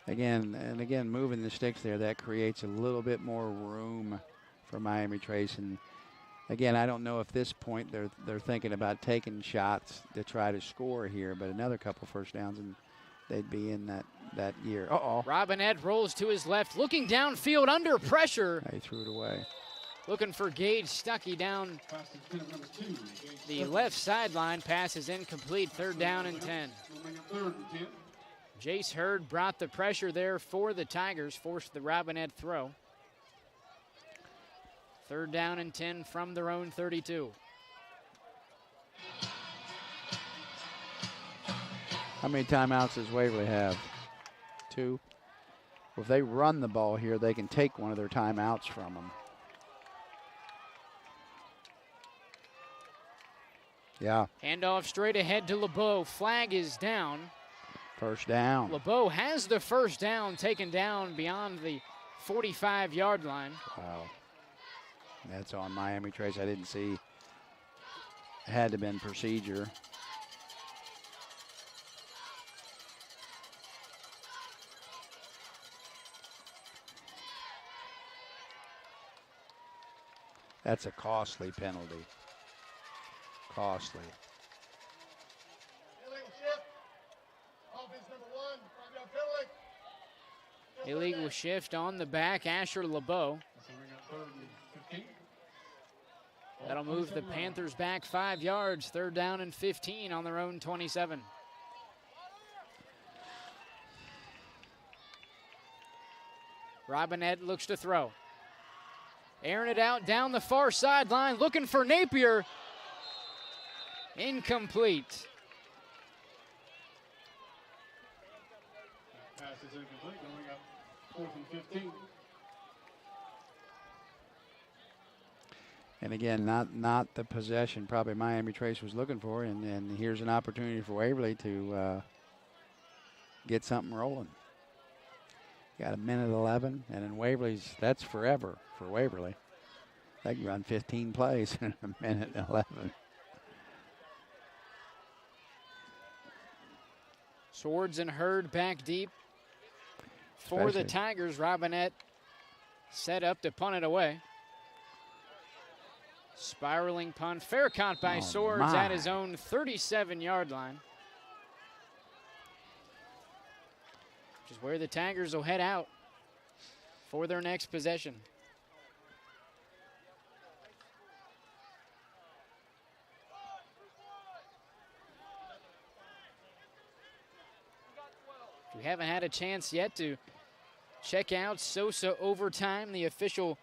Again, moving the sticks there, that creates a little bit more room for Miami Trace. And again, I don't know if this point they're thinking about taking shots to try to score here, but another couple first downs and they'd be in that year. Robinette rolls to his left, looking downfield under pressure. He threw it away. Looking for Gage Stuckey down the left sideline. Pass is incomplete. 3rd down and 10. Jace Hurd brought the pressure there for the Tigers, forced the Robinette throw. 3rd down and 10 from their own 32. How many timeouts does Waverly have? 2. Well, if they run the ball here, they can take one of their timeouts from them. Yeah. Handoff straight ahead to LeBeau. Flag is down. First down. LeBeau has the first down, taken down beyond the 45-yard line. Wow. That's on Miami Trace. I didn't see. Had to have been procedure. That's a costly penalty. Costly. Illegal shift on the back, Asher LeBeau. That'll move the Panthers back 5 yards. 3rd down and 15 on their own 27. Robinette looks to throw. Airing it out down the far sideline, looking for Napier. Incomplete. Pass is incomplete, going up 4th and 15. And again, not the possession probably Miami Trace was looking for, and here's an opportunity for Waverly to get something rolling. Got 1:11, and in Waverly's, that's forever for Waverly. They can run 15 plays in 1:11. Swords and Hurd back deep for the Tigers. Robinette set up to punt it away. Spiraling punt, fair caught by Swords at his own 37-yard line. Which is where the Tigers will head out for their next possession. If you haven't had a chance yet to check out SOSA Overtime, the official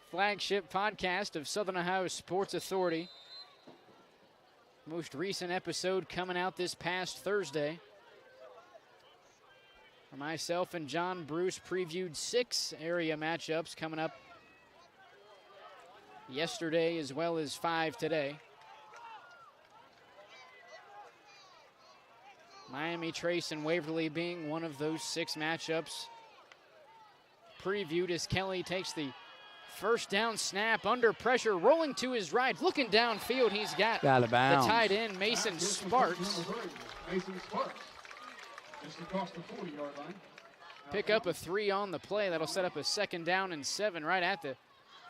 flagship podcast of Southern Ohio Sports Authority. Most recent episode coming out this past Thursday. Where myself and John Bruce previewed 6 area matchups coming up yesterday as well as 5 today. Miami Trace and Waverly being one of those 6 matchups previewed as Kelly takes the first down snap under pressure, rolling to his right, looking downfield. He's got out of the bounds. tight end, Mason Sparks. Mason Sparks. Just across the 40-yard line. Pick up a 3 on the play. That'll set up a 2nd down and 7 right at the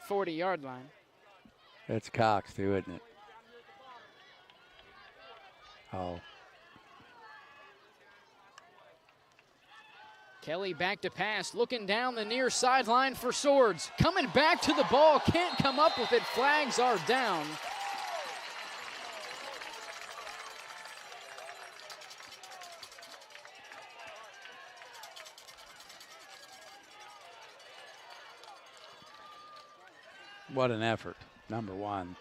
40-yard line. That's Cox, too, isn't it? Oh. Kelly back to pass, looking down the near sideline for Swords. Coming back to the ball, can't come up with it. Flags are down. What an effort, number 1.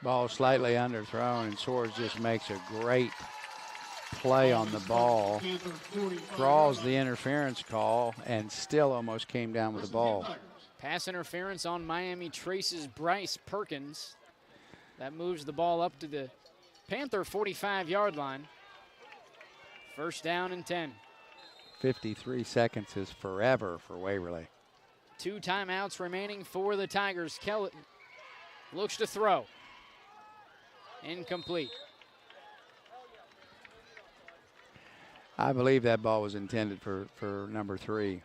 Ball slightly underthrown, and Swords just makes a great play on the ball, draws the interference call, and still almost came down with the ball. Pass interference on Miami Trace's Bryce Perkins. That moves the ball up to the Panther 45-yard line. 1st down and 10. 53 seconds is forever for Waverly. 2 timeouts remaining for the Tigers. Kelly looks to throw. Incomplete. I believe that ball was intended for number 3.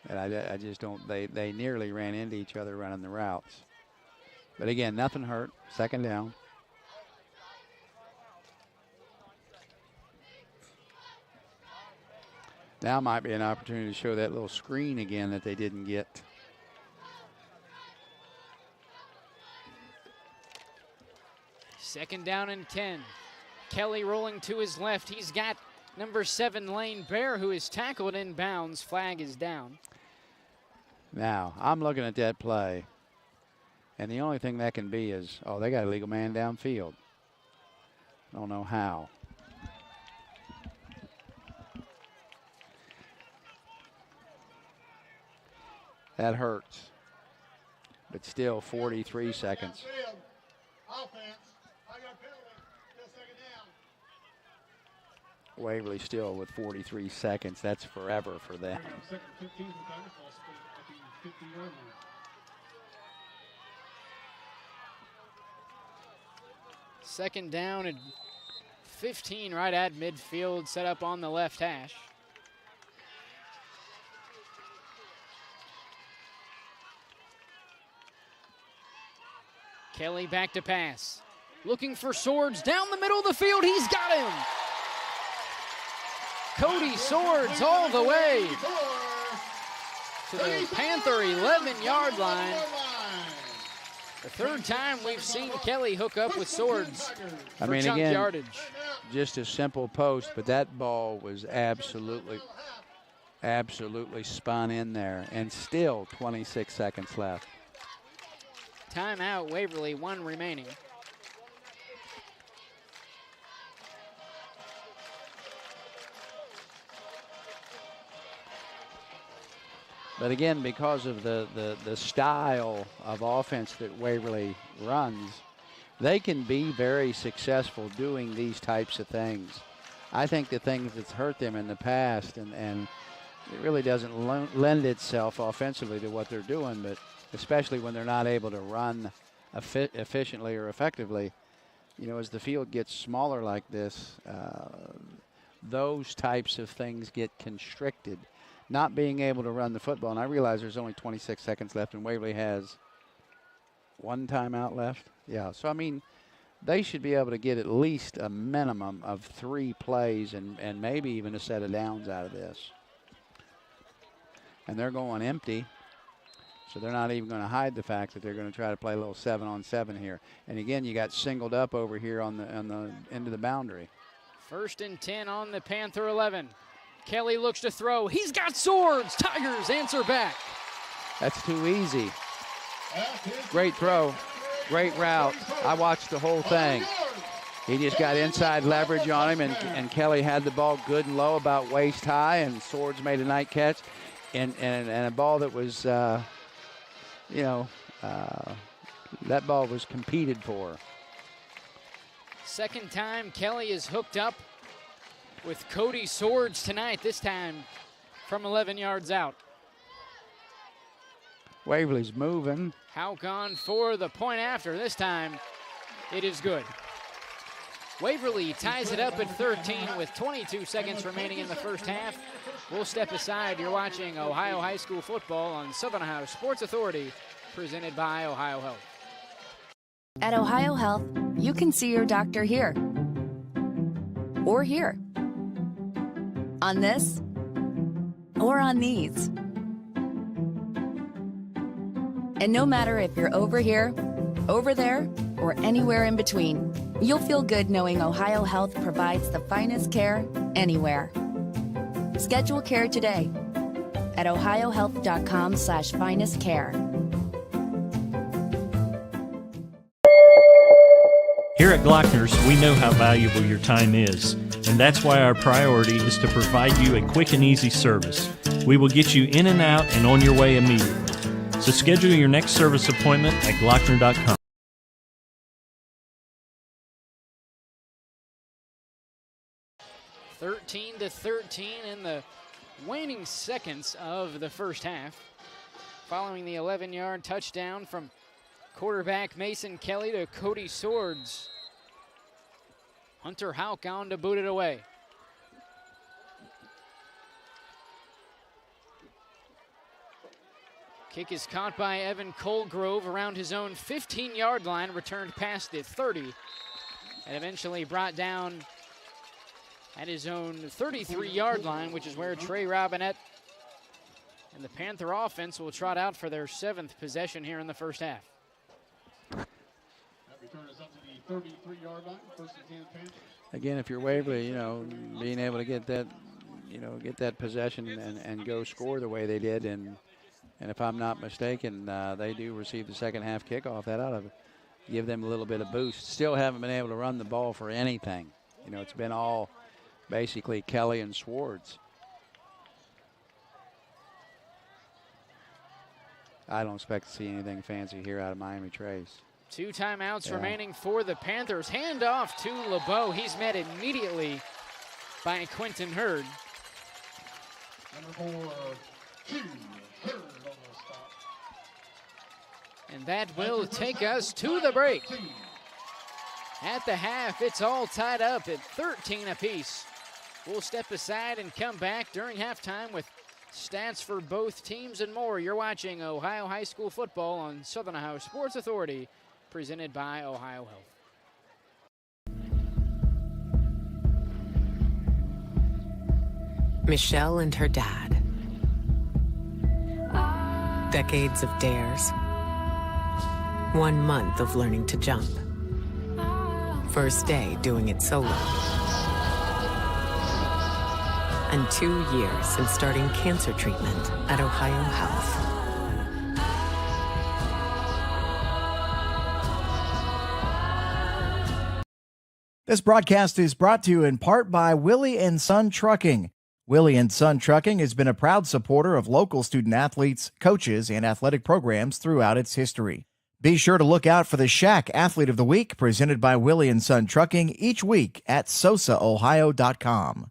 And I just don't, they nearly ran into each other running the routes. But again, nothing hurt. Second down. Now might be an opportunity to show that little screen again that they didn't get. Second down and 10. Kelly rolling to his left. He's got number 7, Lane Bear, who is tackled in bounds. Flag is down. Now, I'm looking at that play, and the only thing that can be is, oh, they got a legal man downfield. Don't know how. That hurts. But still 43 seconds. Waverly still with 43 seconds. That's forever for them. Second down and 15 right at midfield, set up on the left hash. Kelly back to pass. Looking for Swords down the middle of the field. He's got him. Cody Swords all the way to the Panther 11-yard line. The third time we've seen Kelly hook up with Swords for chunk yardage. Just a simple post, but that ball was absolutely spun in there, and still 26 seconds left. Timeout, Waverly, 1 remaining. But again, because of the style of offense that Waverly runs, they can be very successful doing these types of things. I think the things that's hurt them in the past, and it really doesn't lend itself offensively to what they're doing, but especially when they're not able to run efficiently or effectively, you know, as the field gets smaller like this, those types of things get constricted. Not being able to run the football, and I realize there's only 26 seconds left, and Waverly has 1 timeout left. Yeah, so I mean, they should be able to get at least a minimum of 3 plays and maybe even a set of downs out of this. And they're going empty, so they're not even going to hide the fact that they're going to try to play a little 7-on-7 here. And again, you got singled up over here on the end of the boundary. 1st and 10 on the Panther 11. Kelly looks to throw. He's got Swords. Tigers answer back. That's too easy. Great throw. Great route. I watched the whole thing. He just got inside leverage on him, and Kelly had the ball good and low, about waist high, and Swords made a nice catch. And a ball that was, that ball was competed for. Second time Kelly is hooked up with Cody Swords tonight, this time from 11 yards out. Waverly's moving. How gone for the point after. This time it is good. Waverly ties it up at 13 with 22 seconds remaining in the first half. We'll step aside. You're watching Ohio High School football on Southern Ohio Sports Authority, presented by Ohio Health. At Ohio Health, you can see your doctor here or here, on this or on these. And no matter if you're over here, over there, or anywhere in between, you'll feel good knowing Ohio Health provides the finest care anywhere. Schedule care today at ohiohealth.com/finestcare. Here at Glockner's, we know how valuable your time is, and that's why our priority is to provide you a quick and easy service. We will get you in and out and on your way immediately. So schedule your next service appointment at Glockner.com. (13 to 13) in the waning seconds of the first half. Following the 11-yard touchdown from quarterback Mason Kelly to Cody Swords. Hunter Houck on to boot it away. Kick is caught by Evan Colgrove around his own 15-yard line, returned past the 30, and eventually brought down at his own 33-yard line, which is where Trey Robinette and the Panther offense will trot out for their 7th possession here in the first half. That return is up to the 33-yard line, first and 10 Panthers. Again, if you're Waverly, being able to get that, get that possession and go score the way they did, and if I'm not mistaken, they do receive the second half kickoff. That ought to give them a little bit of boost. Still haven't been able to run the ball for anything. It's been all basically Kelly and Swartz. I don't expect to see anything fancy here out of Miami Trace. 2 timeouts remaining for the Panthers. Handoff to LeBeau. He's met immediately by Quentin Hurd. Number 2, Hurd on the stop. And that will take us to the break. At the half, it's all tied up at 13 apiece. We'll step aside and come back during halftime with stats for both teams and more. You're watching Ohio High School football on Southern Ohio Sports Authority, presented by Ohio Health. Michelle and her dad. Decades of dares. 1 month of learning to jump. First day doing it solo. And 2 years since starting cancer treatment at Ohio Health. This broadcast is brought to you in part by Willie and Son Trucking. Willie and Son Trucking has been a proud supporter of local student athletes, coaches, and athletic programs throughout its history. Be sure to look out for the Shack Athlete of the Week presented by Willie and Son Trucking each week at SOSAOhio.com.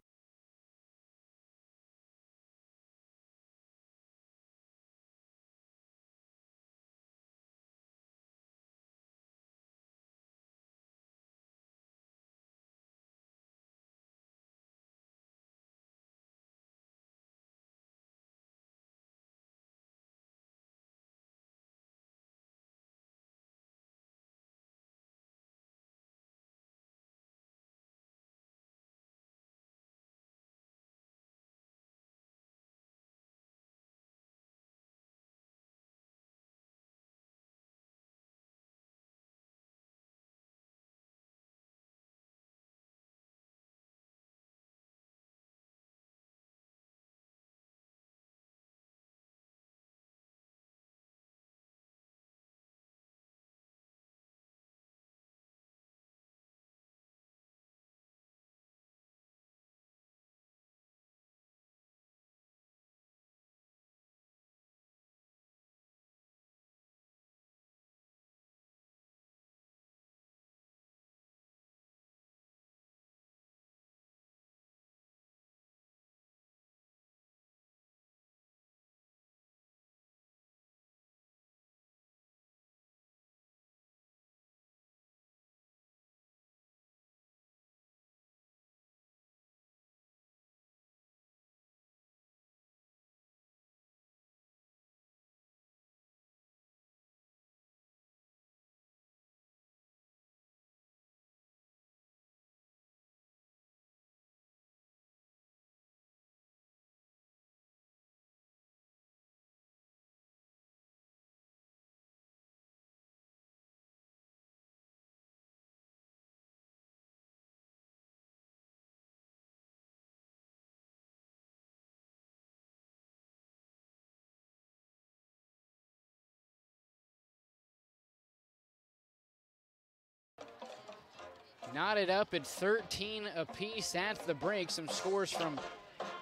Knotted up at 13 apiece at the break. Some scores from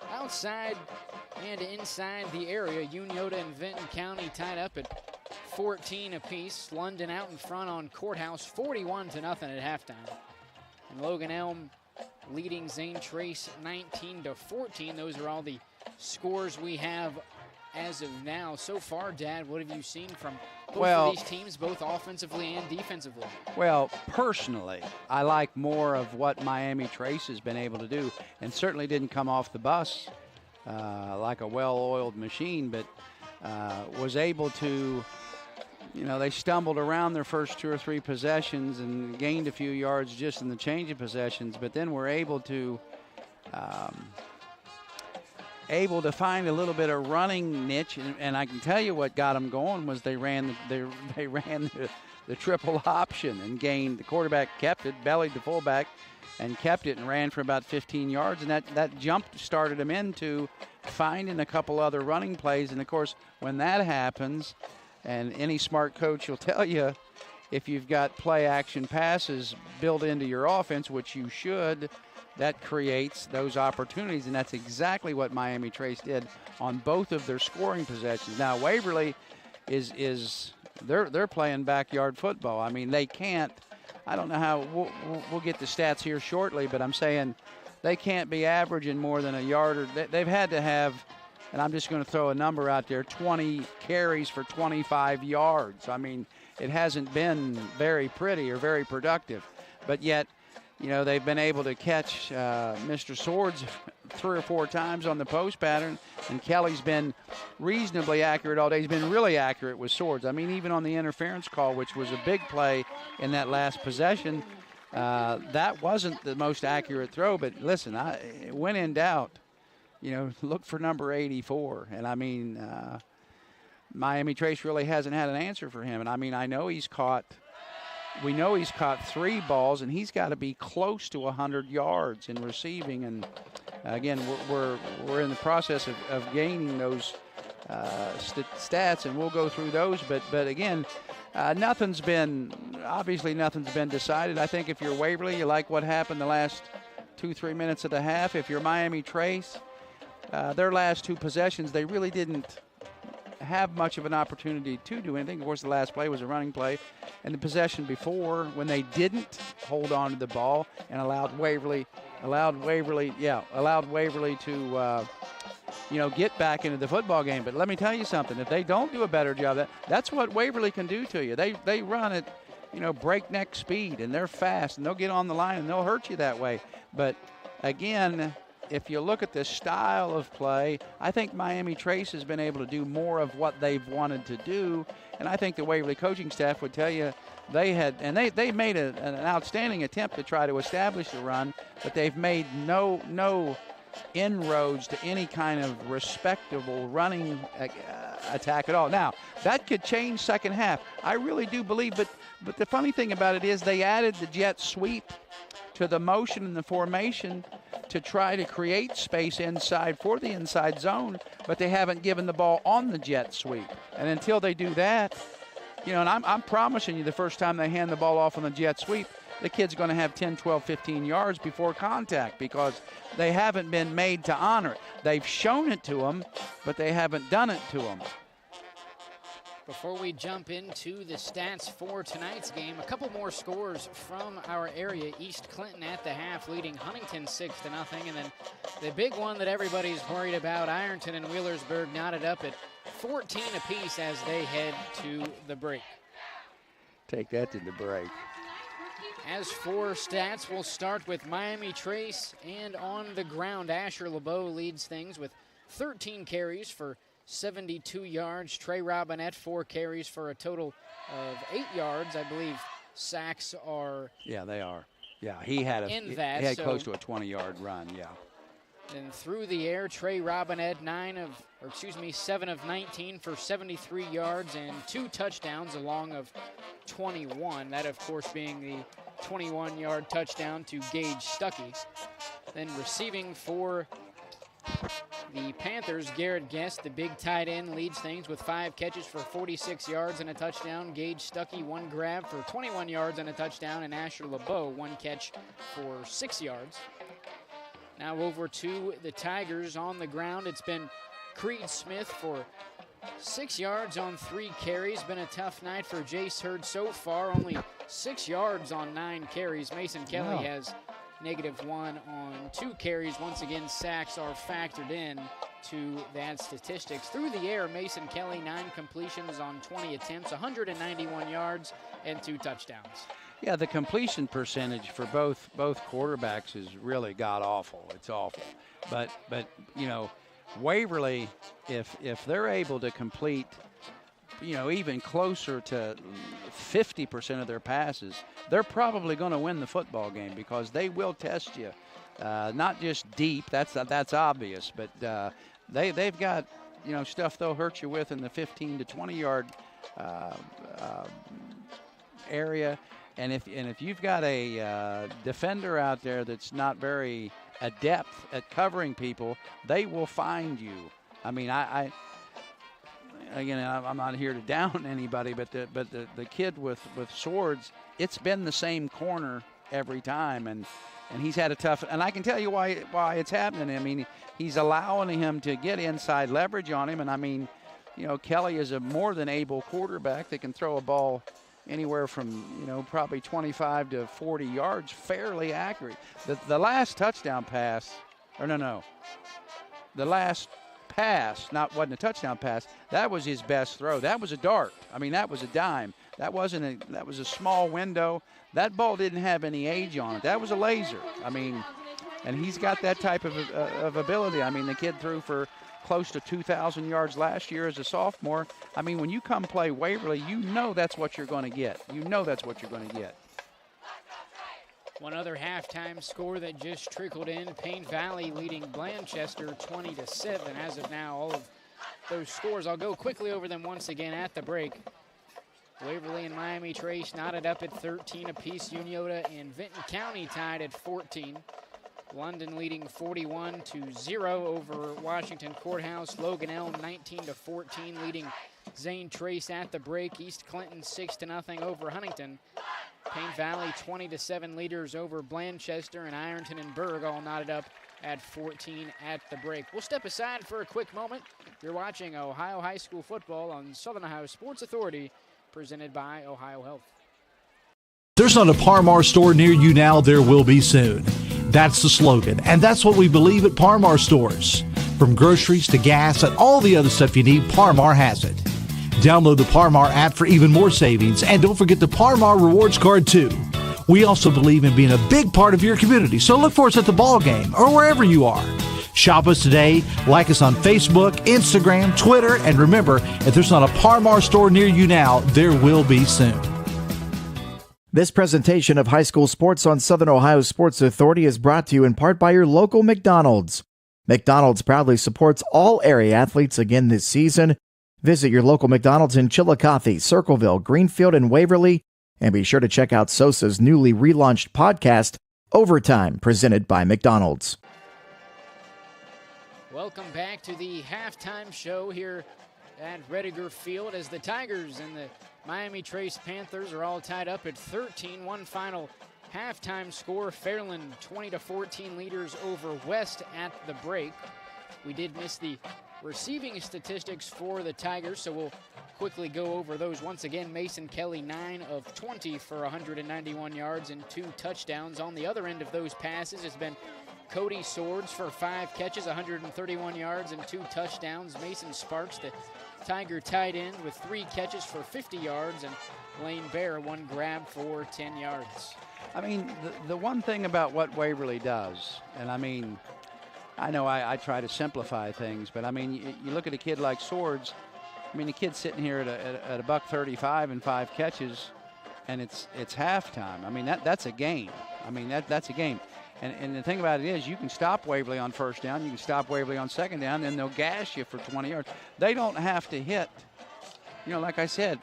outside and inside the area. Unyota and Vinton County tied up at 14 apiece. London out in front on Courthouse, 41-0 at halftime. And Logan Elm leading Zane Trace 19-14. Those are all the scores we have as of now. So far, Dad, what have you seen from both of these teams, both offensively and defensively? Well, personally, I like more of what Miami Trace has been able to do, and certainly didn't come off the bus like a well-oiled machine, but was able to, they stumbled around their first 2 or 3 possessions and gained a few yards just in the change of possessions, but then were able to find a little bit of running niche, and I can tell you what got them going was they ran the triple option and gained. The quarterback kept it, bellied the fullback, and kept it and ran for about 15 yards, and that jump started them into finding a couple other running plays. And of course, when that happens, and any smart coach will tell you, if you've got play action passes built into your offense, which you should, that creates those opportunities, and that's exactly what Miami Trace did on both of their scoring possessions. Now Waverly they're playing backyard football. I mean, they can't. I don't know how we'll get the stats here shortly, but I'm saying they can't be averaging more than a yard, or they've had to have, and I'm just going to throw a number out there, 20 carries for 25 yards. I mean, it hasn't been very pretty or very productive, but yet, they've been able to catch Mr. Swords 3 or 4 times on the post pattern, and Kelly's been reasonably accurate all day. He's been really accurate with Swords. I mean, even on the interference call, which was a big play in that last possession, that wasn't the most accurate throw. But listen, when in doubt, look for number 84. And I mean, Miami Trace really hasn't had an answer for him. And I mean, we know he's caught 3 balls, and he's got to be close to 100 yards in receiving. And again, we're in the process of gaining those stats, and we'll go through those. But again, nothing's been decided. I think if you're Waverly, you like what happened the last 2-3 minutes of the half. If you're Miami Trace, their last 2 possessions, they really didn't have much of an opportunity to do anything. Of course, the last play was a running play, and the possession before, when they didn't hold on to the ball and allowed Waverly to get back into the football game. But let me tell you something: if they don't do a better job, that's what Waverly can do to you. They run at breakneck speed, and they're fast, and they'll get on the line and they'll hurt you that way. But again, if you look at the style of play, I think Miami Trace has been able to do more of what they've wanted to do. And I think the Waverly coaching staff would tell you they made an outstanding attempt to try to establish the run, but they've made no inroads to any kind of respectable running attack at all. Now, that could change second half. I really do believe, but the funny thing about it is they added the jet sweep to the motion and the formation to try to create space inside for the inside zone, but they haven't given the ball on the jet sweep. And until they do that, and I'm promising you the first time they hand the ball off on the jet sweep, the kid's going to have 10, 12, 15 yards before contact because they haven't been made to honor it. They've shown it to them, but they haven't done it to them. Before we jump into the stats for tonight's game, a couple more scores from our area. East Clinton at the half leading Huntington 6-0. And then the big one that everybody's worried about, Ironton and Wheelersburg knotted up at 14 apiece as they head to the break. Take that to the break. As for stats, we'll start with Miami Trace, and on the ground, Asher LeBeau leads things with 13 carries for 72 yards. Trey Robinette, 4 carries for a total of 8 yards. I believe sacks are. Yeah, they are. Yeah, he had close to a 20-yard run. Yeah. And through the air, Trey Robinette, 7 of 19 for 73 yards and 2 touchdowns, along of 21. That, of course, being the 21-yard touchdown to Gage Stuckey. Then receiving for the Panthers, Garrett Guest, the big tight end, leads things with 5 catches for 46 yards and a touchdown. Gage Stuckey, 1 grab for 21 yards and a touchdown. And Asher LeBeau, 1 catch for 6 yards. Now over to the Tigers on the ground. It's been Creed Smith for 6 yards on 3 carries. Been a tough night for Jace Hurd so far. Only 6 yards on 9 carries. Mason Kelly has -1 on 2 carries. Once again, sacks are factored in to that statistics. Through the air, Mason Kelly, 9 completions on 20 attempts, 191 yards and 2 touchdowns. Yeah, the completion percentage for both quarterbacks is really god awful. It's awful. But Waverly, if they're able to complete, even closer to 50% of their passes, they're probably going to win the football game because they will test you, not just deep. That's obvious, but they've got stuff they'll hurt you with in the 15 to 20 yard area. And if you've got a defender out there that's not very adept at covering people, they will find you. I mean, I'm not here to down anybody, but the kid with Swords, it's been the same corner every time, and he's had a tough. And I can tell you why it's happening. I mean, he's allowing him to get inside leverage on him, and I mean, Kelly is a more than able quarterback that can throw a ball anywhere from probably 25 to 40 yards, fairly accurate. The last touchdown pass, the last pass wasn't a touchdown pass. That was his best throw. That was a dart. I mean, that was a dime. That was a small window. That ball didn't have any age on it. That was a laser. I mean, and he's got that type of ability. I mean, the kid threw for close to 2,000 yards last year as a sophomore. I mean, when you come play Waverly, that's what you're going to get. That's what you're going to get. One other halftime score that just trickled in, Payne Valley leading Blanchester 20-7. As of now, all of those scores, I'll go quickly over them once again at the break. Waverly and Miami Trace knotted up at 13 apiece. Uniota and Vinton County tied at 14. London leading 41-0 over Washington Courthouse. Logan Elm 19-14 leading Zane Trace at the break. East Clinton 6-0 over Huntington. Payne Valley 20-7 leaders over Blanchester, and Ironton and Berg all knotted up at 14 at the break. We'll step aside for a quick moment. You're watching Ohio High School football on Southern Ohio Sports Authority, presented by Ohio Health. There's not a Par-Mar store near you now, there will be soon. That's the slogan, and that's what we believe at Par-Mar stores. From groceries to gas and all the other stuff you need, Par-Mar has it. Download the Par-Mar app for even more savings, and don't forget the Par-Mar rewards card too. We also believe in being a big part of your community, so look for us at the ball game or wherever you are. Shop us today, like us on Facebook, Instagram, Twitter, and remember, if there's not a Par-Mar store near you now, there will be soon. This presentation of high school sports on Southern Ohio Sports Authority is brought to you in part by your local McDonald's. McDonald's proudly supports all area athletes again this season. Visit your local McDonald's in Chillicothe, Circleville, Greenfield, and Waverly, and be sure to check out SOSA's newly relaunched podcast, Overtime, presented by McDonald's. Welcome back to the halftime show here at Rediger Field as the Tigers and the Miami Trace Panthers are all tied up at 13. One final halftime score. Fairland 20-14 leaders over West at the break. We did miss the receiving statistics for the Tigers, so we'll quickly go over those once again. Mason Kelly 9 of 20 for 191 yards and 2 touchdowns. On the other end of those passes has been Cody Swords for 5 catches, 131 yards and 2 touchdowns. Mason Sparks, the Tiger tight end, with 3 catches for 50 yards, and Lane Bear 1 grab for 10 yards. I mean, the one thing about what Waverly does, and I mean, I know I try to simplify things, but I mean, you look at a kid like Swords. I mean, the kid's sitting here at a $135 and 5 catches, and it's halftime. I mean, that's a game. I mean, that's a game. And the thing about it is, you can stop Waverly on first down, you can stop Waverly on second down, and they'll gash you for 20 yards. They don't have to hit. Like I said,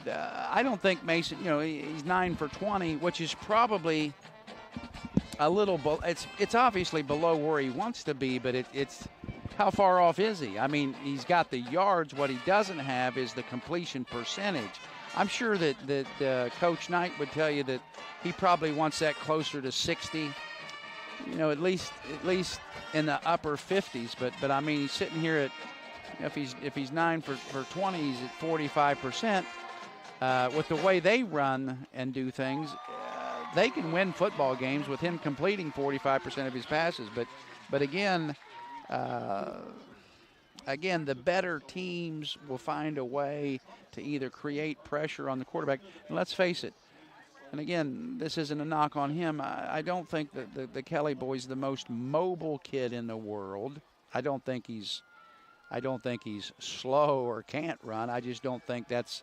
I don't think Mason. He's 9 for 20, which is probably a little. It's obviously below where he wants to be, but it's how far off is he? I mean, he's got the yards. What he doesn't have is the completion percentage. I'm sure that Coach Knight would tell you that he probably wants that closer to 60. At least in the upper 50s. But I mean, he's sitting here at if he's 9 for 20, he's at 45%. With the way they run and do things, they can win football games with him completing 45% of his passes. But again, the better teams will find a way to either create pressure on the quarterback. And let's face it. And again, this isn't a knock on him. I don't think that the Kelly boy's the most mobile kid in the world. I don't think he's slow or can't run. I just don't think that's,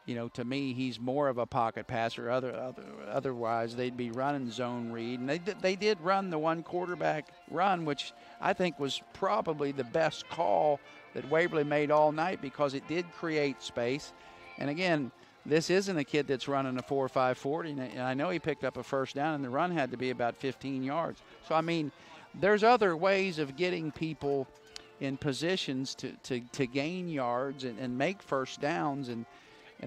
to me, he's more of a pocket passer. Otherwise, they'd be running zone read. And they did run the one quarterback run, which I think was probably the best call that Waverly made all night because it did create space. And again, this isn't a kid that's running a 4.5 40, and I know he picked up a first down, and the run had to be about 15 yards. So, I mean, there's other ways of getting people in positions to gain yards and make first downs, and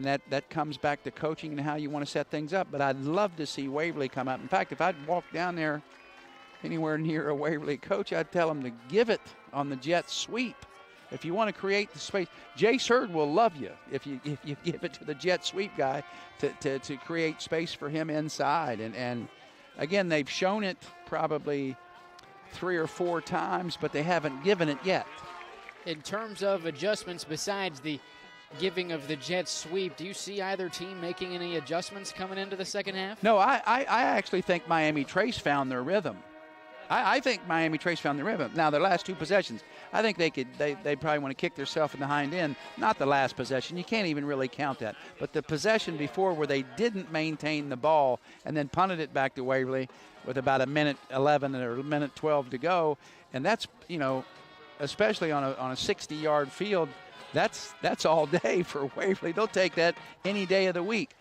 that comes back to coaching and how you want to set things up. But I'd love to see Waverly come out. In fact, if I'd walk down there anywhere near a Waverly coach, I'd tell them to give it on the jet sweep. If you want to create the space, Jay Surd will love you if you give it to the jet sweep guy to create space for him inside. And again, they've shown it probably 3 or 4 times, but they haven't given it yet. In terms of adjustments, besides the giving of the jet sweep, do you see either team making any adjustments coming into the second half? No, I actually think Miami Trace found their rhythm. I think Miami Trace found their rhythm. Now, their last 2 possessions, I think they probably want to kick themselves in the hind end. Not the last possession. You can't even really count that. But the possession before where they didn't maintain the ball and then punted it back to Waverly with about a minute 11 or a minute 12 to go. And that's, especially on a 60-yard field, that's all day for Waverly. They'll take that any day of the week.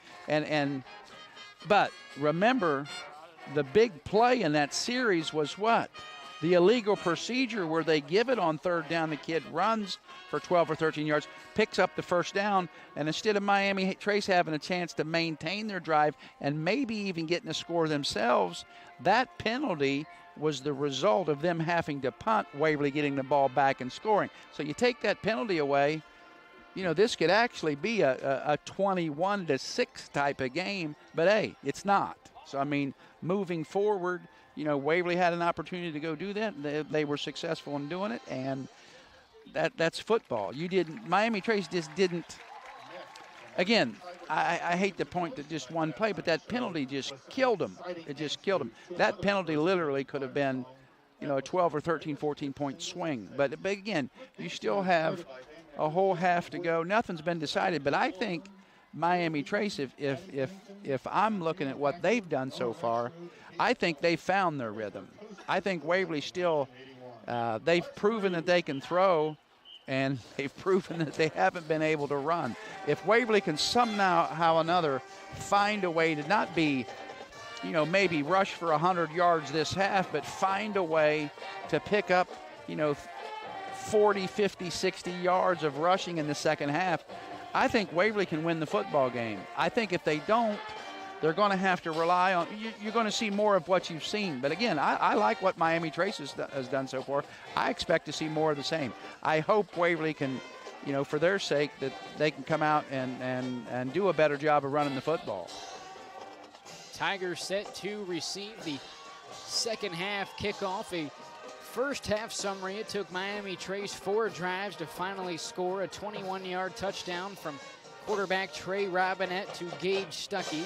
But remember, the big play in that series was what? The illegal procedure where they give it on 3rd down. The kid runs for 12 or 13 yards, picks up the first down, and instead of Miami Trace having a chance to maintain their drive and maybe even getting a score themselves, that penalty was the result of them having to punt, Waverly getting the ball back and scoring. So you take that penalty away, this could actually be a 21-6 type of game, but hey, it's not. So, I mean, moving forward, Waverly had an opportunity to go do that. They were successful in doing it, and that's football. Miami Trace just didn't. Again, I hate to point to just one play, but that penalty just killed them. It just killed them. That penalty literally could have been, a 12 or 13, 14-point swing. But again, you still have a whole half to go. Nothing's been decided, but I think Miami Trace, if I'm looking at what they've done so far, I think they found their rhythm. I think Waverly still, they've proven that they can throw, and they've proven that they haven't been able to run. If Waverly can somehow or another find a way to not be, maybe rush for 100 yards this half, but find a way to pick up, 40, 50, 60 yards of rushing in the second half, I think Waverly can win the football game. I think if they don't, they're going to have to rely on – you're going to see more of what you've seen. But, again, I like what Miami Trace has done so far. I expect to see more of the same. I hope Waverly can, for their sake, that they can come out and do a better job of running the football. Tigers set to receive the second half kickoff. A first half summary, it took Miami Trace 4 drives to finally score a 21-yard touchdown from quarterback Trey Robinette to Gage Stuckey.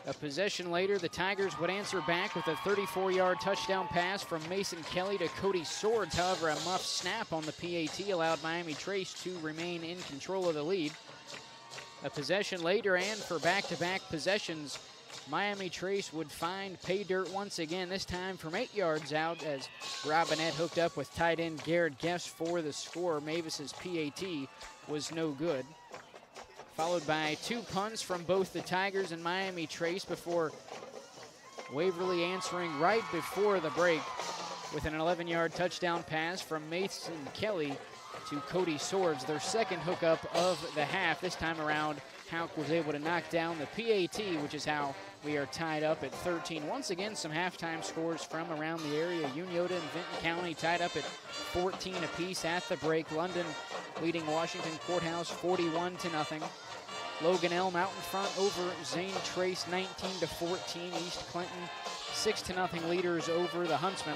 A possession later, the Tigers would answer back with a 34-yard touchdown pass from Mason Kelly to Cody Swords. However, a muff snap on the PAT allowed Miami Trace to remain in control of the lead. A possession later, and for back-to-back possessions, Miami Trace would find pay dirt once again, this time from 8 yards out as Robinette hooked up with tight end Garrett Guest for the score. Mavis's PAT was no good. Followed by 2 punts from both the Tigers and Miami Trace before Waverly answering right before the break with an 11-yard touchdown pass from Mason Kelly to Cody Swords, their second hookup of the half. This time around, Houck was able to knock down the PAT, which is how we are tied up at 13. Once again, some halftime scores from around the area. Unioda and Vinton County tied up at 14 apiece at the break. London leading Washington Courthouse 41-0. Logan Elm out in front over Zane Trace 19-14. East Clinton 6-0 leaders over the Huntsmen.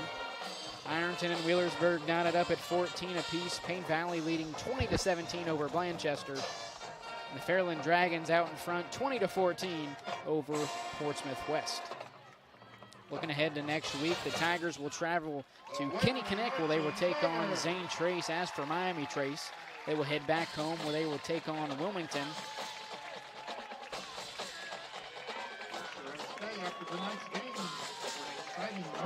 Ironton and Wheelersburg knotted up at 14 apiece. Payne Valley leading 20-17 over Blanchester. The Fairland Dragons out in front 20-14 over Portsmouth West. Looking ahead to next week, the Tigers will travel to Kenny Connect, where they will take on Zane Trace. As for Miami Trace, they will head back home, where they will take on Wilmington.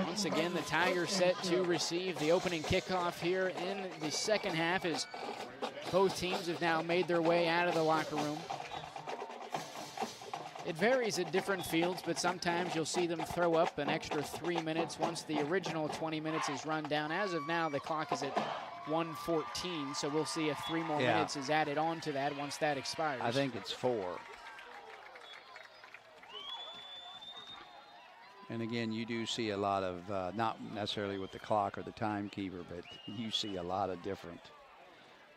Once again, the Tigers set to receive the opening kickoff here in the second half, as both teams have now made their way out of the locker room. It varies at different fields, but sometimes you'll see them throw up an extra 3 minutes once the original 20 minutes is run down. As of now, the clock is at 1:14, so we'll see if 3 more minutes is added on to that once that expires. I think it's 4. And again, you do see a lot of, not necessarily with the clock or the timekeeper, but you see a lot of different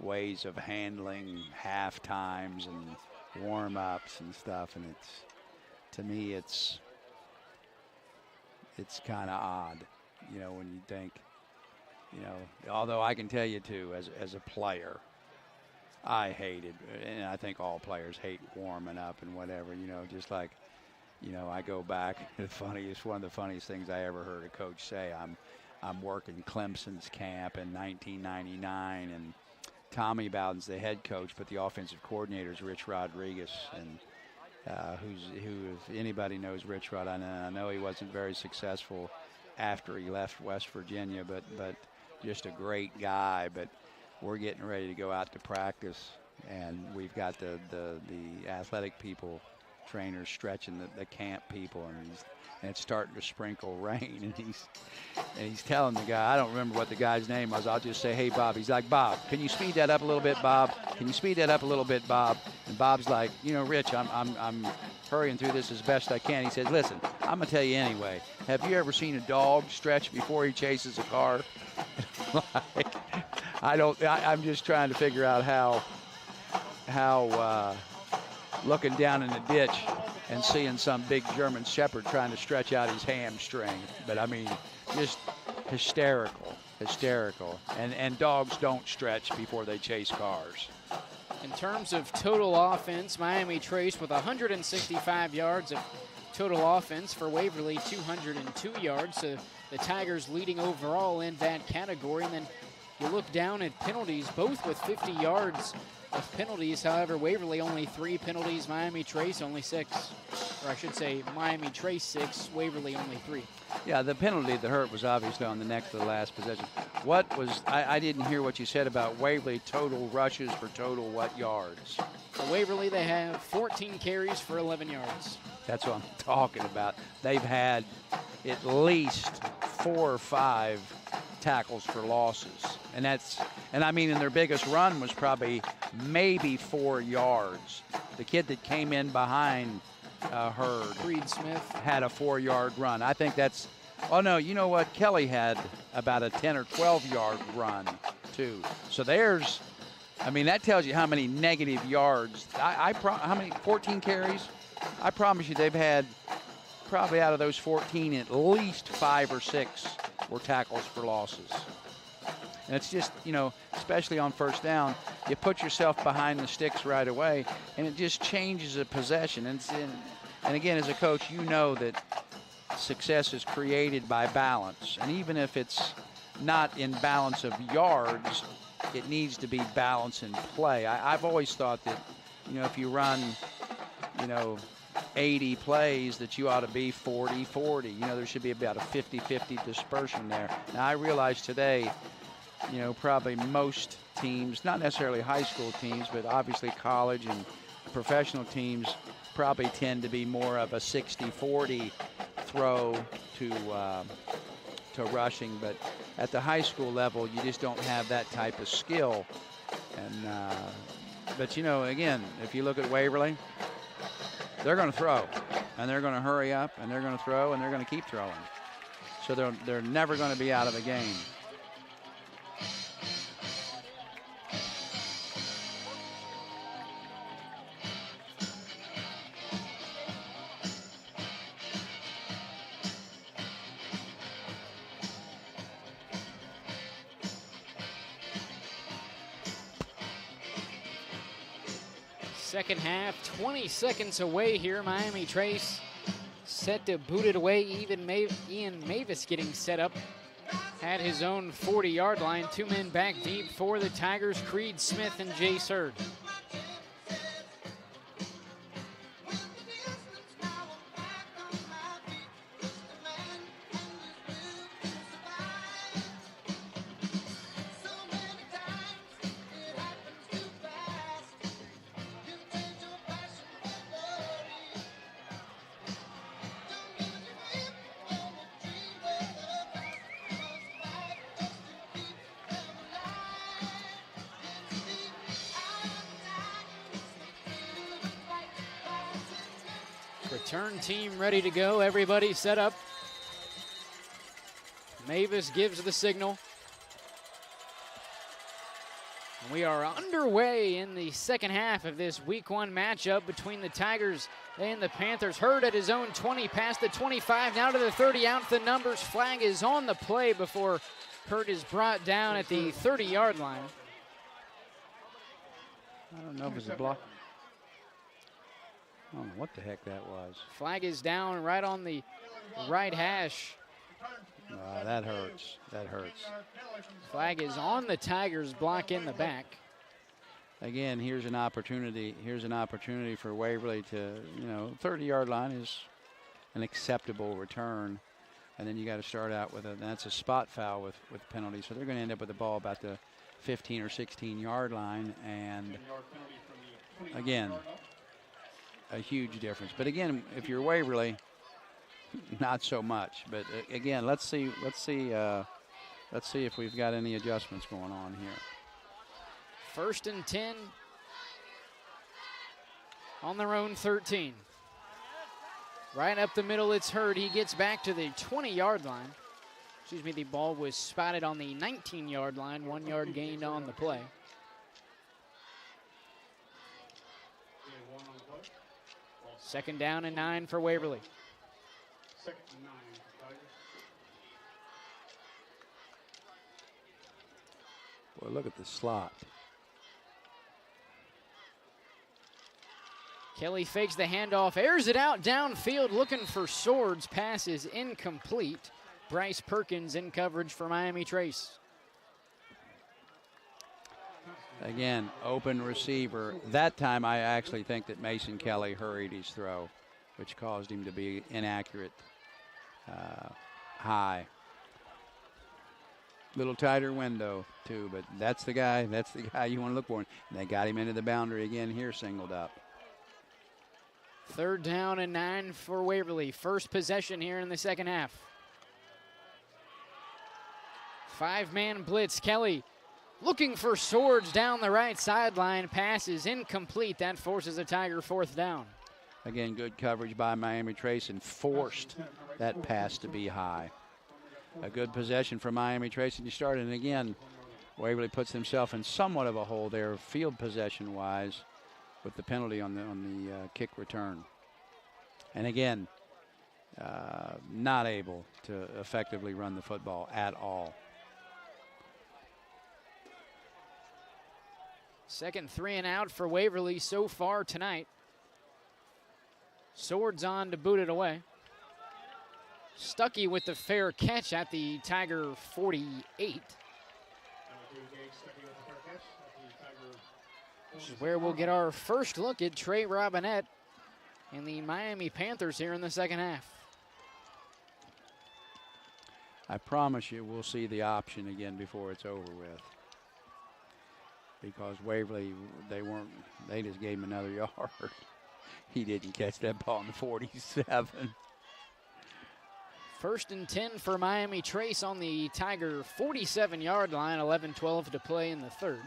ways of handling half times and warm-ups and stuff, and to me it's kind of odd, you know, when you think, you know, although I can tell you too, as a player, I hated, and I think all players hate warming up and whatever, you know, just like, you know, I go back, it's one of the funniest things I ever heard a coach say. I'm working Clemson's camp in 1999, and Tommy Bowden's the head coach, but the offensive coordinator is Rich Rodriguez, and who, if anybody knows Rich Rod, I know he wasn't very successful after he left West Virginia, but just a great guy. But we're getting ready to go out to practice, and we've got the athletic people, trainers stretching the camp people, and it's starting to sprinkle rain, and he's telling the guy, I don't remember what the guy's name was, I'll just say, hey Bob. He's like, Bob, can you speed that up a little bit, Bob? Can you speed that up a little bit, Bob? And Bob's like, you know, Rich, I'm hurrying through this as best I can. He says, listen, I'm gonna tell you anyway. Have you ever seen a dog stretch before he chases a car? Like, I'm just trying to figure out how looking down in the ditch and seeing some big German Shepherd trying to stretch out his hamstring. But I mean, just hysterical. And dogs don't stretch before they chase cars. In terms of total offense, Miami Trace with 165 yards of total offense. For Waverly, 202 yards. So the Tigers leading overall in that category. And then you look down at penalties, both with 50 yards of penalties. However, Waverly only 3 penalties, Miami Trace only 6. Or I should say Miami Trace 6, Waverly only 3. Yeah, the penalty that hurt was obviously on the next to the last possession. What was, I didn't hear what you said about Waverly total rushes for total what yards? For Waverly, they have 14 carries for 11 yards. That's what I'm talking about. They've had at least 4 or 5 tackles for losses. And I mean, their biggest run was probably maybe 4 yards. The kid that came in behind Hurd, Reed Smith, had a 4-yard run. I think that's, oh no, you know what? Kelly had about a 10 or 12-yard run too. So there's, I mean, that tells you how many negative yards. How many, 14 carries? I promise you they've had probably out of those 14, at least 5 or 6 were tackles for losses. And it's just, you know, especially on first down, you put yourself behind the sticks right away, and it just changes a possession. And again, as a coach, you know that success is created by balance. And even if it's not in balance of yards, it needs to be balance in play. I've always thought that, you know, if you run, you know, 80 plays, that you ought to be 40-40. You know, there should be about a 50-50 dispersion there. Now, I realize today, you know, probably most teams, not necessarily high school teams, but obviously college and professional teams probably tend to be more of a 60-40 throw to rushing. But at the high school level, you just don't have that type of skill. And but, you know, again, if you look at Waverly, they're going to throw, and they're going to hurry up, and they're going to throw, and they're going to keep throwing. So they're never going to be out of a game. Second half, 20 seconds away here. Miami Trace set to boot it away. Ian Mavis getting set up at his own 40-yard line. 2 men back deep for the Tigers, Creed Smith and Jace Hurd. Return team ready to go. Everybody set up. Mavis gives the signal. We are underway in the second half of this week 1 matchup between the Tigers and the Panthers. Hurd at his own 20, past the 25, now to the 30, out the numbers. Flag is on the play before Hurd is brought down at the 30-yard line. I don't know if it's a block. I don't know what the heck that was. Flag is down right on the right hash. That hurts. That hurts. Flag is on the Tigers, block in the back. Again, here's an opportunity. Here's an opportunity for Waverly to, 30-yard line is an acceptable return. And then you got to start out with that's a spot foul with penalty. So they're going to end up with the ball about the 15 or 16-yard line. And again, a huge difference. But again, if you're Waverly, not so much. But again, let's see if we've got any adjustments going on here. 1st and 10 on their own 13. Right up the middle, it's Hurd. He gets back to the 20-yard line. Excuse me, the ball was spotted on the 19-yard line. 1 yard gained on the play. Second down and 9 for Waverly. Boy, look at the slot. Kelly fakes the handoff, airs it out downfield, looking for Swords. Pass is incomplete. Bryce Perkins in coverage for Miami Trace. Again, open receiver. That time I actually think that Mason Kelly hurried his throw, which caused him to be inaccurate high. Little tighter window too, but that's the guy you want to look for. And they got him into the boundary again here, singled up. 3rd down and 9 for Waverly. First possession here in the second half. 5-man blitz. Kelly looking for Swords down the right sideline. Pass is incomplete. That forces a Tiger 4th down. Again, good coverage by Miami Trace and forced that pass to be high. A good possession for Miami Trace, and you started. And again, Waverly puts himself in somewhat of a hole there, field possession-wise, with the penalty on the kick return. And again, not able to effectively run the football at all. 2nd 3 and out for Waverly so far tonight. Swords on to boot it away. Stuckey with the fair catch at the Tiger 48. This is where we'll get our first look at Trey Robinette and the Miami Panthers here in the second half. I promise you we'll see the option again before it's over with. Because Waverly, they just gave him another yard. He didn't catch that ball in the 47. 1st and 10 for Miami Trace on the Tiger 47-yard line. 11-12 to play in the 3rd.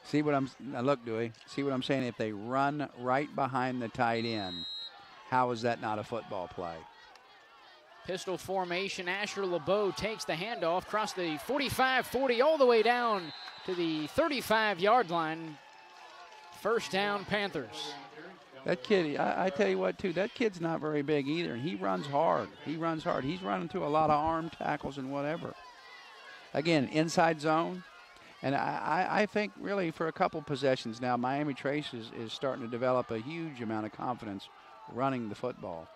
See what now look, Dewey. See what I'm saying? If they run right behind the tight end, how is that not a football play? Pistol formation. Asher LeBeau takes the handoff across the 45-40 all the way down to the 35-yard line. 1st down, Panthers. That kid, I tell you what, too, that kid's not very big either, and he runs hard. He runs hard. He's running through a lot of arm tackles and whatever. Again, inside zone. And I think really for a couple possessions now, Miami Trace is starting to develop a huge amount of confidence running the football.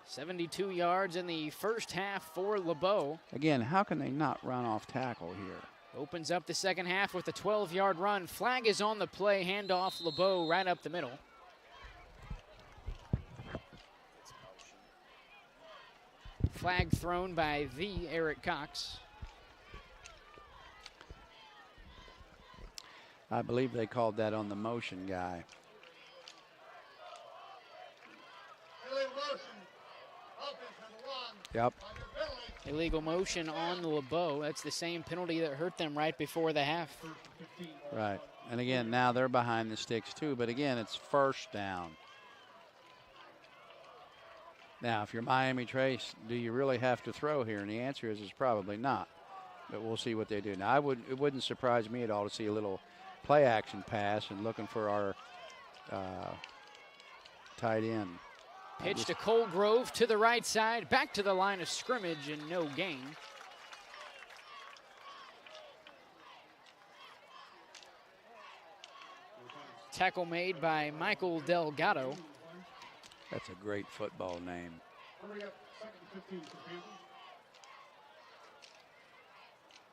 72 yards in the first half for LeBeau. Again, how can they not run off tackle here? Opens up the second half with a 12-yard run. Flag is on the play. Handoff LeBeau right up the middle. Flag thrown by the Eric Cox. I believe they called that on the motion guy. Yep. Illegal motion on LeBeau. That's the same penalty that hurt them right before the half. Right. And again, now they're behind the sticks too, but again, it's first down. Now, if you're Miami Trace, do you really have to throw here? And the answer is probably not. But we'll see what they do. Now, it wouldn't surprise me at all to see a little play action pass and looking for our tight end. Pitch to Colgrove to the right side, back to the line of scrimmage, and no gain. Tackle made by Michael Delgado. That's a great football name.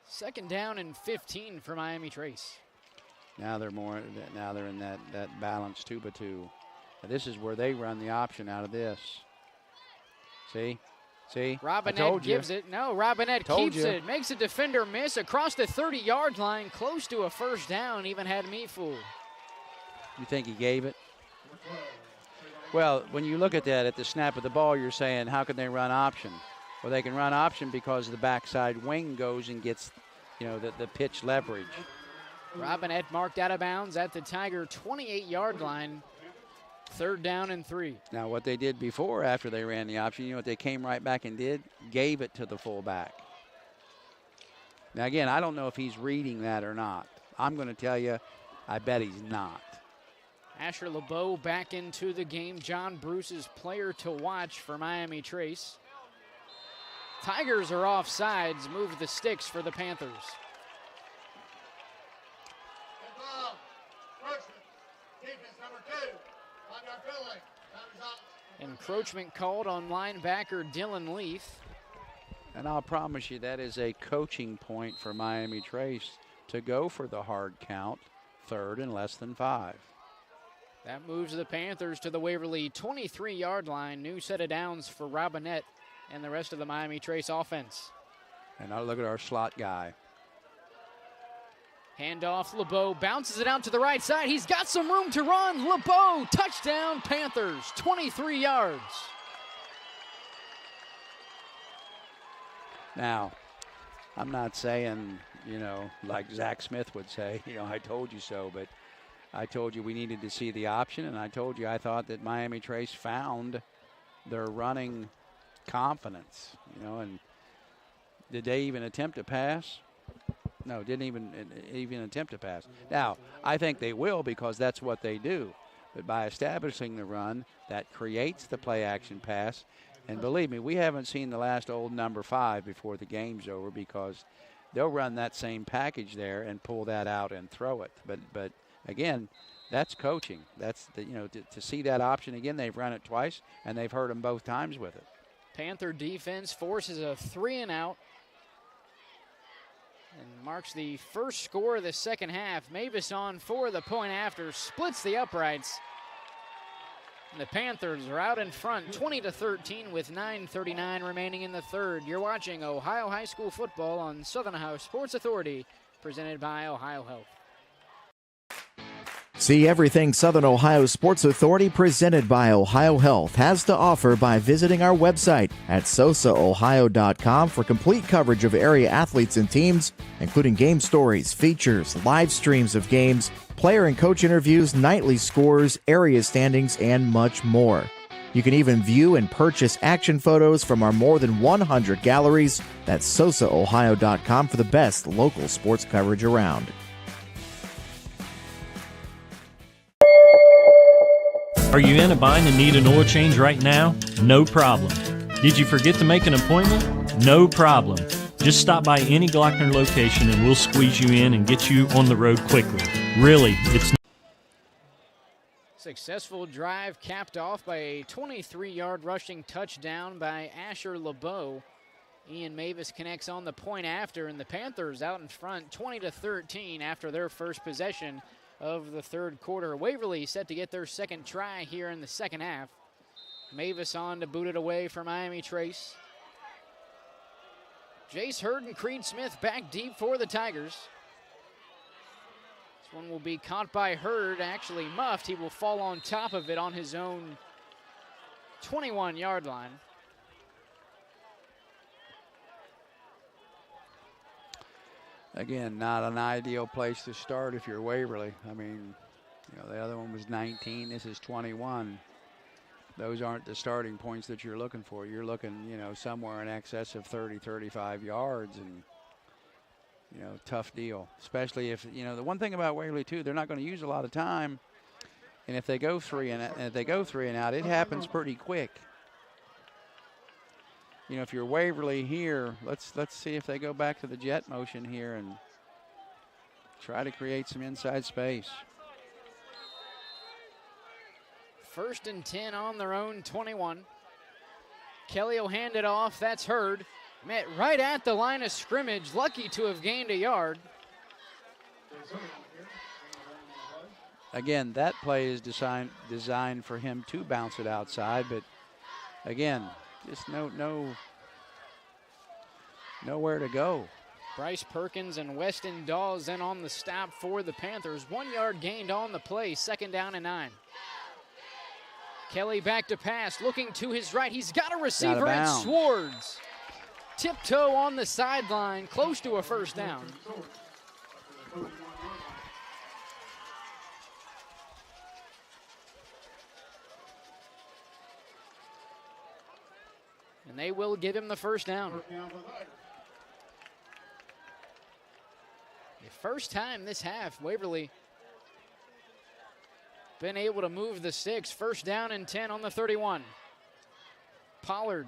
Second down and 15 for Miami Trace. Now they're in that balance 2-by-2. This is where they run the option out of this. See? Robinette gives it. No, Robinette keeps it. Makes a defender miss across the 30-yard line, close to a first down, even had me fooled. You think he gave it? Well, when you look at that at the snap of the ball, you're saying, how can they run option? Well, they can run option because the backside wing goes and gets, the pitch leverage. Robinette marked out of bounds at the Tiger 28-yard line. Third down and 3. Now, what they did before, after they ran the option, you know what they came right back and did? Gave it to the fullback. Now, again, I don't know if he's reading that or not. I'm going to tell you, I bet he's not. Asher LeBeau back into the game. John Bruce's player to watch for Miami Trace. Tigers are off sides, move the sticks for the Panthers. Encroachment called on linebacker Dylan Leaf. And I'll promise you that is a coaching point for Miami Trace to go for the hard count, third and less than 5. That moves the Panthers to the Waverly 23-yard line. New set of downs for Robinette and the rest of the Miami Trace offense. And now look at our slot guy. Handoff, LeBeau bounces it out to the right side. He's got some room to run. LeBeau, touchdown, Panthers, 23 yards. Now, I'm not saying, like Zach Smith would say, I told you so, but I told you we needed to see the option, and I told you I thought that Miami Trace found their running confidence, and did they even attempt to pass? No, didn't even attempt to pass. Now, I think they will because that's what they do. But by establishing the run, that creates the play-action pass. And believe me, we haven't seen the last old number 5 before the game's over because they'll run that same package there and pull that out and throw it. But again, that's coaching. That's to see that option again. They've run it twice and they've hurt them both times with it. Panther defense forces a 3-and-out. And marks the first score of the second half. Mavis on for the point after, splits the uprights. And the Panthers are out in front, 20-13 with 9:39 remaining in the third. You're watching Ohio High School football on Southern Ohio Sports Authority, presented by Ohio Health. See everything Southern Ohio Sports Authority presented by Ohio Health has to offer by visiting our website at SOSAOhio.com for complete coverage of area athletes and teams, including game stories, features, live streams of games, player and coach interviews, nightly scores, area standings, and much more. You can even view and purchase action photos from our more than 100 galleries. That's SOSAOhio.com for the best local sports coverage around. Are you in a bind and need an oil change right now? No problem. Did you forget to make an appointment? No problem. Just stop by any Glockner location and we'll squeeze you in and get you on the road quickly. Really, it's Successful drive capped off by a 23-yard rushing touchdown by Asher LeBeau. Ian Mavis connects on the point after, and the Panthers out in front 20-13 after their first possession of the third quarter. Waverly set to get their second try here in the second half. Mavis on to boot it away for Miami Trace. Jace Hurd and Creed Smith back deep for the Tigers. This one will be caught by Hurd, actually muffed. He will fall on top of it on his own 21-yard line. Again, not an ideal place to start if you're Waverly. I mean, you know, the other one was 19. This is 21. Those aren't the starting points that you're looking for. You're looking, you know, somewhere in excess of 30, 35 yards, and, you know, tough deal. Especially if, you know, the one thing about Waverly too, they're not going to use a lot of time, and if they go three and out, it happens pretty quick. You know, if you're Waverly here, let's see if they go back to the jet motion here and try to create some inside space. 1st and 10 on their own 21. Kelly will hand it off. That's Hurd. Met right at the line of scrimmage. Lucky to have gained a yard. Again, that play is designed for him to bounce it outside, but again, just nowhere to go. Bryce Perkins and Weston Dawes in on the stop for the Panthers. 1 yard gained on the play, 2nd down and 9. Kelly back to pass, looking to his right. He's got a receiver, it's Swords. Tiptoe on the sideline, close to a first down. And they will give him the first down. The first time this half, Waverly been able to move the sticks. 1st down and 10 on the 31. Pollard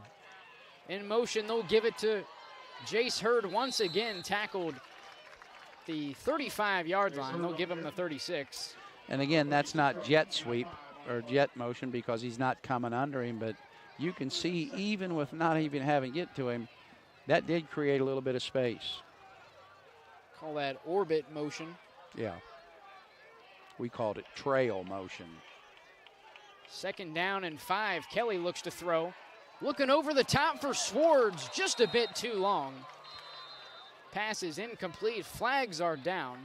in motion. They'll give it to Jace Hurd, once again tackled the 35-yard line. They'll give him the 36. And again, that's not jet sweep or jet motion because he's not coming under him, but you can see even with not even having it to him, that did create a little bit of space. Call that orbit motion. Yeah. We called it trail motion. 2nd down and 5. Kelly looks to throw. Looking over the top for Swords, just a bit too long. Pass is incomplete. Flags are down.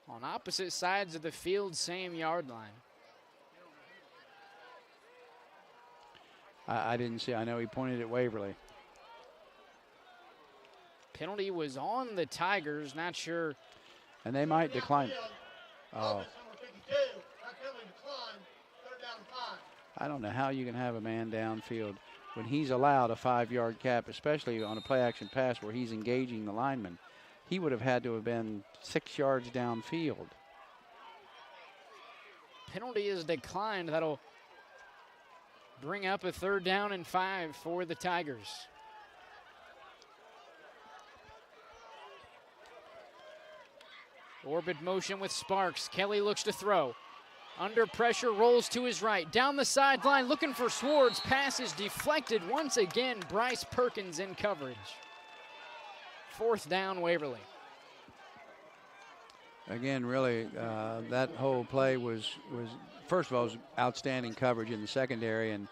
On opposite sides of the field, same yard line. I didn't see. I know he pointed at Waverly. Penalty was on the Tigers, not sure. And they might decline. Oh. I don't know how you can have a man downfield when he's allowed a 5-yard cap, especially on a play-action pass where he's engaging the lineman. He would have had to have been 6 yards downfield. Penalty is declined. That'll bring up a 3rd down and 5 for the Tigers. Orbit motion with Sparks. Kelly looks to throw. Under pressure, rolls to his right. Down the sideline, looking for Swords. Pass is deflected once again. Bryce Perkins in coverage. 4th down, Waverly. Again, really, that whole play was first of all, it was outstanding coverage in the secondary, and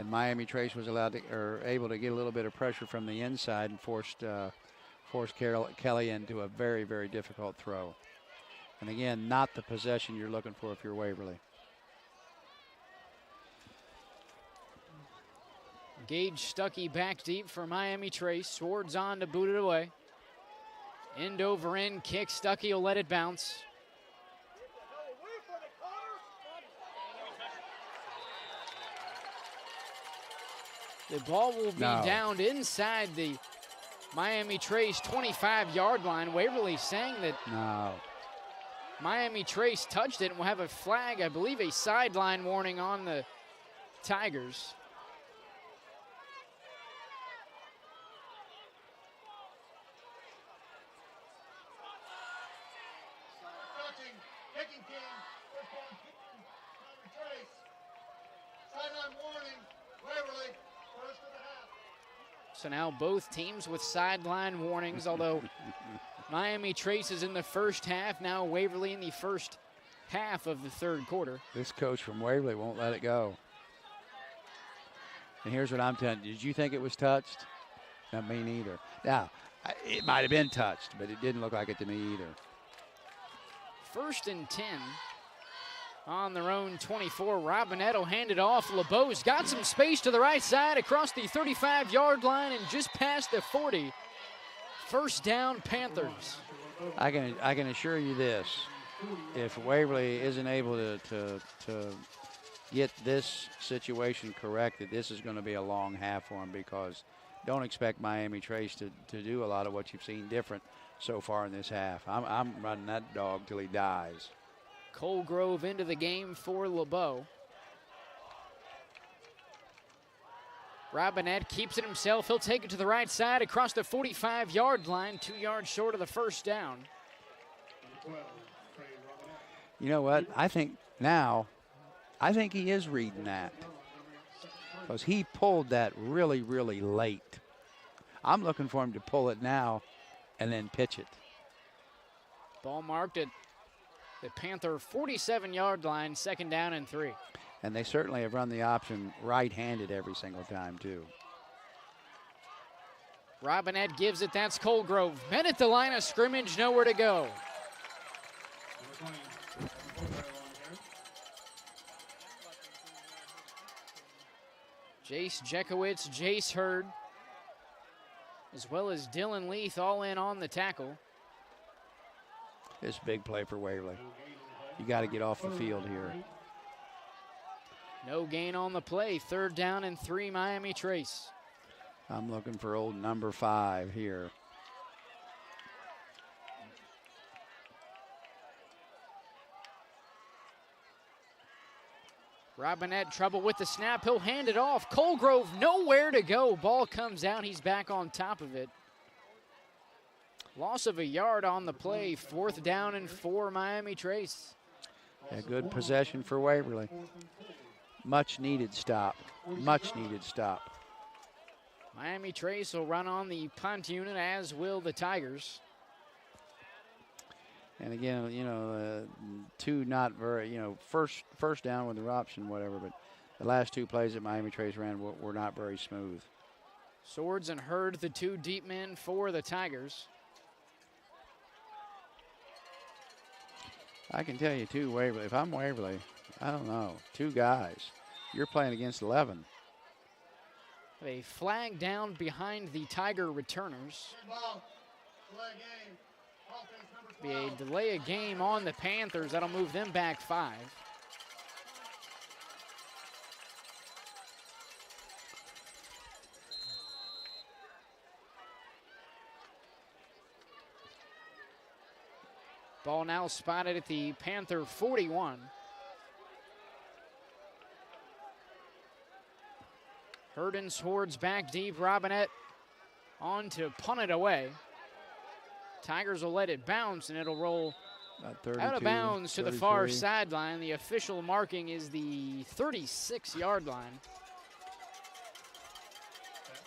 Miami Trace was able to get a little bit of pressure from the inside and forced Kelly into a very, very difficult throw. And again, not the possession you're looking for if you're Waverly. Gage Stuckey back deep for Miami Trace. Swords on to boot it away. End over end kick. Stuckey will let it bounce. The ball will be downed inside the Miami Trace 25-yard line. Waverly saying that Miami Trace touched it and will have a flag, I believe a sideline warning on the Tigers. warning. Kicking team. First ball kicking. Miami Trace. Sideline warning. Waverly. First of the half. So now both teams with sideline warnings, although Miami Trace is in the first half, now Waverly in the first half of the third quarter. This coach from Waverly won't let it go. And here's what I'm telling you. Did you think it was touched? Not me neither. Now, it might have been touched, but it didn't look like it to me either. 1st and 10 on their own 24. Robinette will hand it off. LeBeau's got some space to the right side across the 35-yard line and just past the 40. First down, Panthers. I can assure you this. If Waverly isn't able to get this situation corrected, this is going to be a long half for them, because don't expect Miami Trace to do a lot of what you've seen different so far in this half. I'm running that dog till he dies. Colgrove into the game for LeBeau. Robinette keeps it himself. He'll take it to the right side across the 45-yard line, 2 yards short of the first down. You know what? I think he is reading that, because he pulled that really, really late. I'm looking for him to pull it now and then pitch it. Ball marked at the Panther 47-yard line, 2nd down and 3. And they certainly have run the option right-handed every single time, too. Robinette gives it. That's Colgrove. Men at the line of scrimmage, nowhere to go. Jace Jekowitz, Jace Hurd, as well as Dylan Leith all in on the tackle. It's a big play for Waverly. You got to get off the field here. No gain on the play. 3rd down and 3, Miami Trace. I'm looking for old number 5 here. Robinette trouble with the snap. He'll hand it off. Colgrove nowhere to go. Ball comes out. He's back on top of it. Loss of a yard on the play. 4th down and 4, Miami Trace. A good possession for Waverly. Much needed stop. Much needed stop. Miami Trace will run on the punt unit, as will the Tigers. And again, you know, 2 not very, you know, first down with the option, whatever, but the last 2 plays that Miami Trace ran were not very smooth. Swords and Hurd, the 2 deep men for the Tigers. I can tell you, too, Waverly, if I'm Waverly, I don't know, 2 guys. You're playing against 11. A flag down behind the Tiger returners. Be a delay of game on the Panthers. That'll move them back 5. Ball now spotted at the Panther 41. Hurd Swords back deep. Robinette on to punt it away. Tigers will let it bounce, and it'll roll out of bounds to the far sideline. The official marking is the 36-yard line.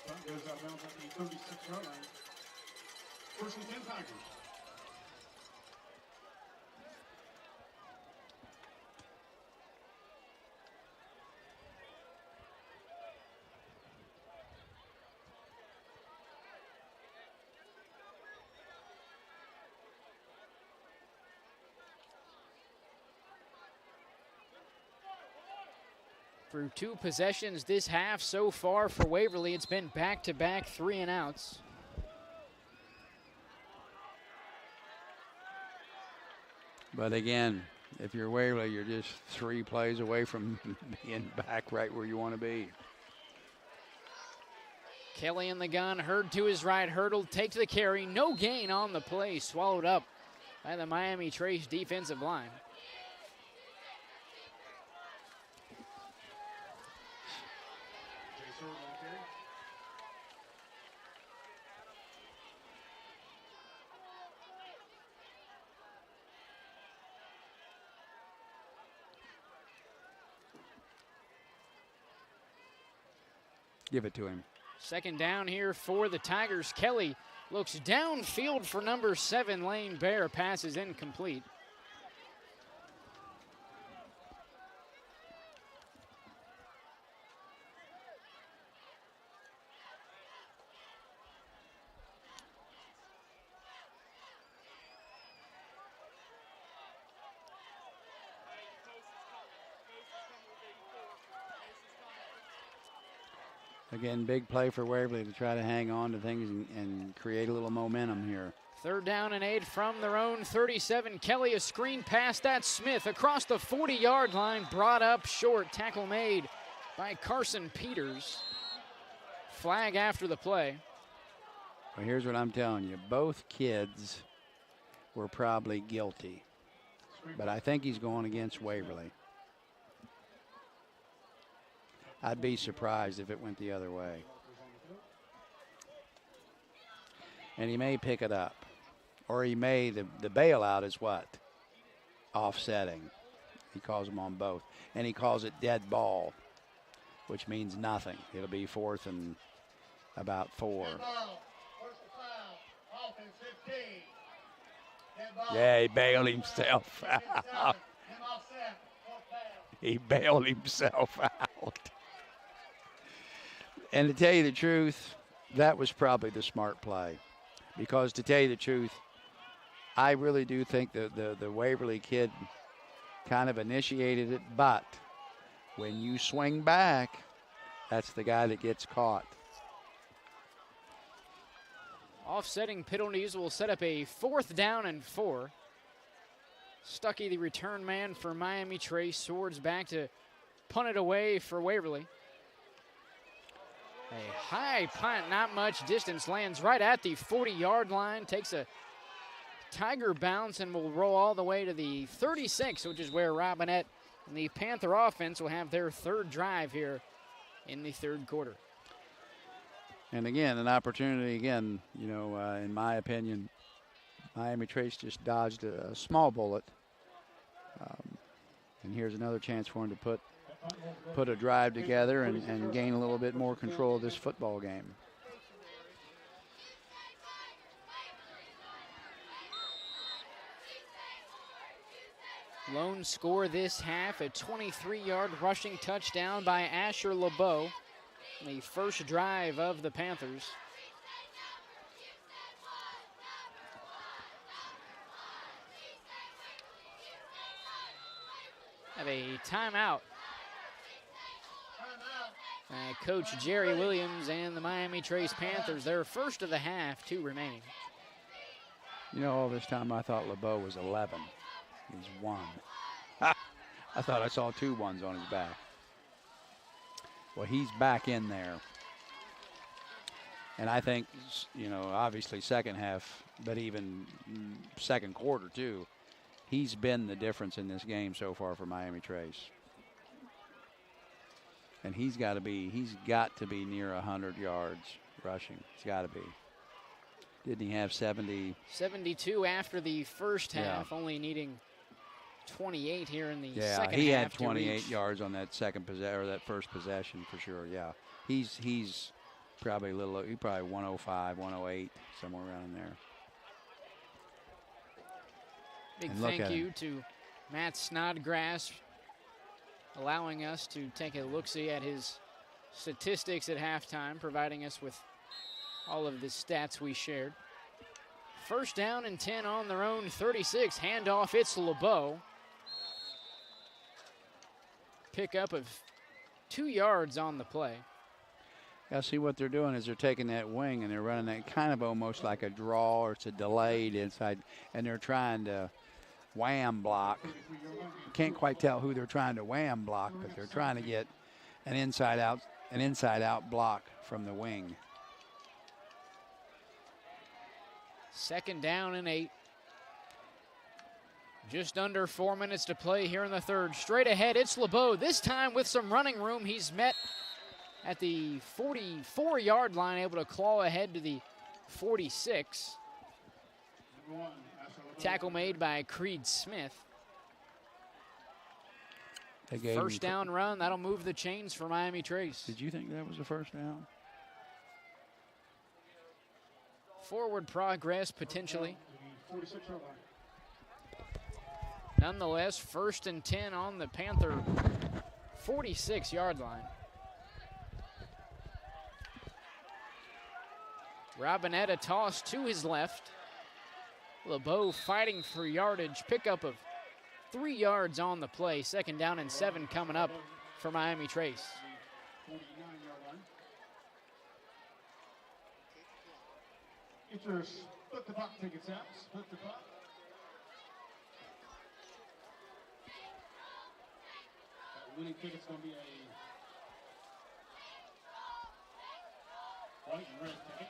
That punt goes out of bounds at the 36-yard line. 1st and 10 Tigers. Through 2 possessions this half so far for Waverly, it's been back-to-back 3-and-outs. But again, if you're Waverly, you're just 3 plays away from being back right where you want to be. Kelly in the gun, Hurd to his right, Hurdle takes the carry, no gain on the play, swallowed up by the Miami Trace defensive line. Give it to him. Second down here for the Tigers. Kelly looks downfield for number 7, Lane Bear. Pass is incomplete. Again, big play for Waverly to try to hang on to things and create a little momentum here. Third down and 8 from their own 37. Kelly, a screen pass. That's Smith across the 40-yard line. Brought up short. Tackle made by Carson Peters. Flag after the play. Well, here's what I'm telling you. Both kids were probably guilty. But I think he's going against Waverly. I'd be surprised if it went the other way. And he may pick it up. Or he may, the bailout is what? Offsetting. He calls them on both. And he calls it dead ball, which means nothing. It'll be 4th and about 4. Yeah, he bailed himself out. He bailed himself out. And to tell you the truth, that was probably the smart play. Because to tell you the truth, I really do think the Waverly kid kind of initiated it. But when you swing back, that's the guy that gets caught. Offsetting penalties will set up a 4th down and 4. Stuckey, the return man for Miami Trace, swords back to punt it away for Waverly. A high punt, not much distance, lands right at the 40-yard line, takes a Tiger bounce and will roll all the way to the 36, which is where Robinette and the Panther offense will have their 3rd drive here in the 3rd quarter. And again, an opportunity, again, you know, in my opinion, Miami Trace just dodged a small bullet. And here's another chance for him to put a drive together and gain a little bit more control of this football game. Lone score this half, a 23-yard rushing touchdown by Asher LeBeau. The first drive of the Panthers. Have a timeout. Coach Jerry Williams and the Miami Trace Panthers, their first of the half, 2 remaining. You know, all this time I thought LeBeau was 11. He's 1. I thought I saw 2 ones on his back. Well, he's back in there. And I think, you know, obviously second half, but even second quarter too, he's been the difference in this game so far for Miami Trace. And he's got to be near 100 yards rushing. He's got to be. Didn't he have 70? 72 after the first half, only needing 28 here in the second half. Yeah, he had 28 yards on that first possession for sure. Yeah, he's probably he probably 105, 108, somewhere around in there. Big thank you to Matt Snodgrass, allowing us to take a look-see at his statistics at halftime, providing us with all of the stats we shared. First down and 10 on their own 36. Handoff, it's LeBeau. Pickup of 2 yards on the play. Yeah, see what they're doing is they're taking that wing and they're running that kind of almost like a draw, or it's a delayed inside, and they're trying to wham block. Can't quite tell who they're trying to wham block, but they're trying to get an inside out block from the wing. Second down and 8. Just under 4 minutes to play here in the third. Straight ahead, it's LeBeau. This time with some running room. He's met at the 44-yard line, able to claw ahead to the 46. Tackle made by Creed Smith. First down run, that'll move the chains for Miami Trace. Did you think that was a first down? Forward progress, potentially. Nonetheless, 1st and 10 on the Panther 46-yard line. Robinette toss to his left. LeBeau fighting for yardage, pickup of 3 yards on the play. 2nd down and 7 coming up for Miami Trace. Get your split the puck tickets out. Split the puck. That winning ticket's going to be a white and red ticket.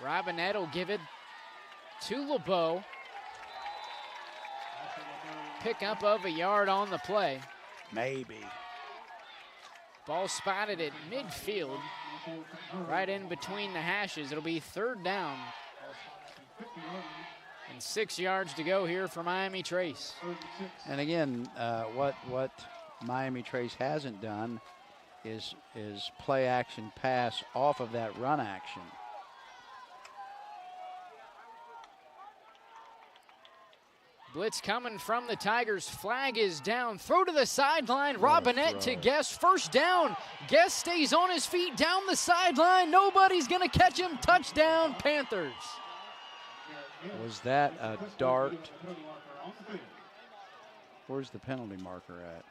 Robinette will give it to LeBeau. Pickup of a yard on the play. Maybe. Ball spotted at midfield, right in between the hashes. It'll be 3rd down. And 6 yards to go here for Miami Trace. And again, what Miami Trace hasn't done is play action pass off of that run action. Blitz coming from the Tigers. Flag is down. Throw to the sideline. Robinette to Guess. 1st down. Guess stays on his feet down the sideline. Nobody's going to catch him. Touchdown, Panthers. Was that a dart? Where's the penalty marker at?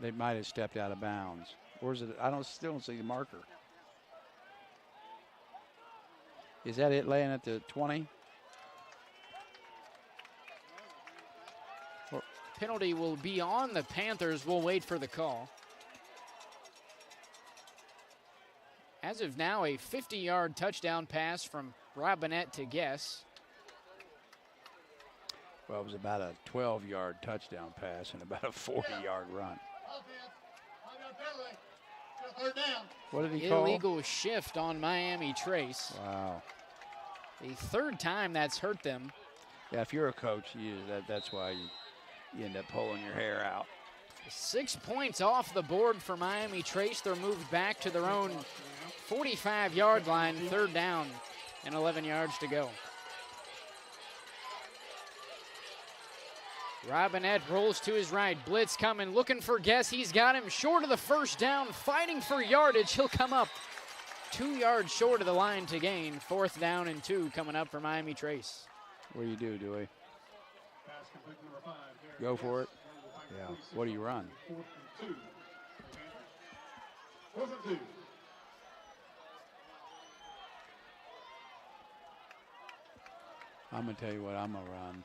They might have stepped out of bounds. Where's it? I still don't see the marker. Is that it laying at the 20? Penalty will be on the Panthers. We'll wait for the call. As of now, a 50-yard touchdown pass from Robinette to Guess. Well, it was about a 12-yard touchdown pass and about a 40-yard run. What did he call? Illegal shift on Miami Trace. Wow. The 3rd time that's hurt them. Yeah, if you're a coach, that's why you end up pulling your hair out. 6 points off the board for Miami Trace. They're moved back to their own 45-yard line, 3rd down and 11 yards to go. Robinette rolls to his right. Blitz coming, looking for Guess. He's got him short of the 1st down, fighting for yardage. He'll come up 2 yards short of the line to gain. 4th down and 2 coming up for Miami Trace. What do you do, Dewey? Go for it? Yeah. What do you run? 4th and 2. I'm going to tell you what I'm going to run.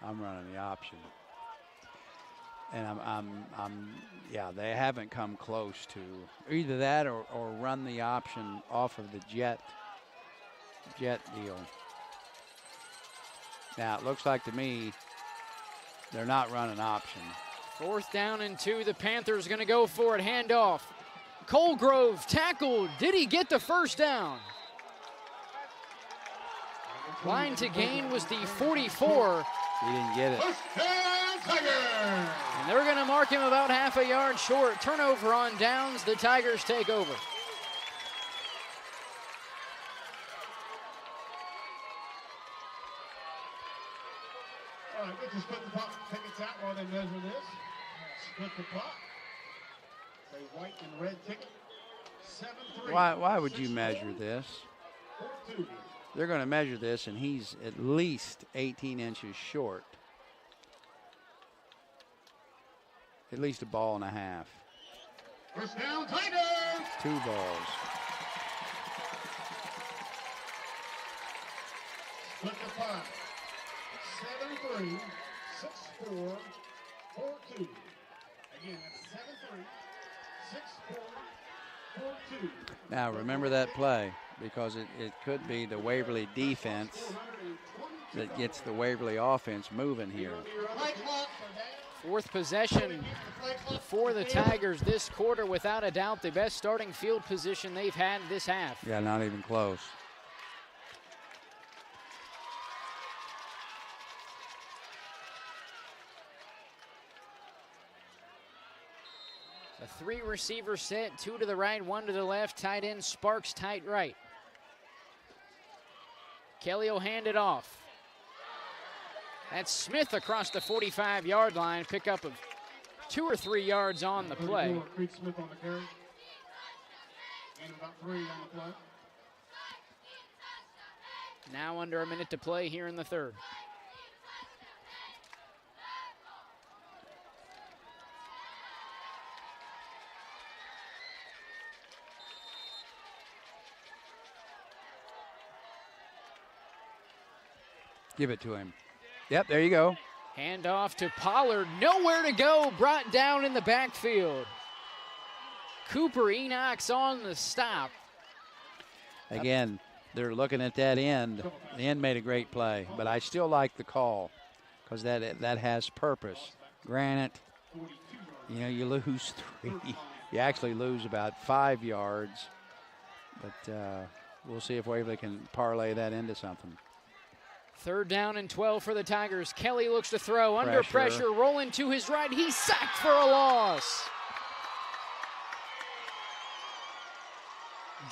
I'm running the option. And yeah, they haven't come close to either that or run the option off of the jet deal. Now, it looks like to me they're not running option. 4th down and 2. The Panthers going to go for it. Handoff. Colgrove tackled. Did he get the 1st down? Line to gain was the 44. He didn't get it. And they're going to mark him about half a yard short. Turnover on downs. The Tigers take over. All right, get your split the puck tickets out while they measure this. Split the puck. Say white and red ticket. 7-3. Why would you measure this? 4-2. They're going to measure this, and he's at least 18 inches short. At least a ball and a half. 1st down, Tigers! 2 balls. Split the puck. 7-3, 6-4, 4-2. Again, that's 7-3, 6-4, 4-2. Now, remember that play, because it could be the Waverly defense that gets the Waverly offense moving here. 4th possession for the Tigers this quarter, without a doubt the best starting field position they've had this half. Yeah, not even close. 3 receiver set, 2 to the right, 1 to the left. Tight end Sparks, tight right. Kelly will hand it off. That's Smith across the 45-yard line. Pickup of 2 or 3 yards on the play. Creed Smith on the carry. And about 3 on the play. Now under a minute to play here in the third. Give it to him. Yep, there you go. Hand off to Pollard. Nowhere to go. Brought down in the backfield. Cooper Enoch's on the stop. Again, they're looking at that end. The end made a great play, but I still like the call because that has purpose. Granted, you know, you lose 3. You actually lose about 5 yards, but we'll see if Waverly can parlay that into something. 3rd down and 12 for the Tigers. Kelly looks to throw. Under pressure, rolling to his right. He's sacked for a loss.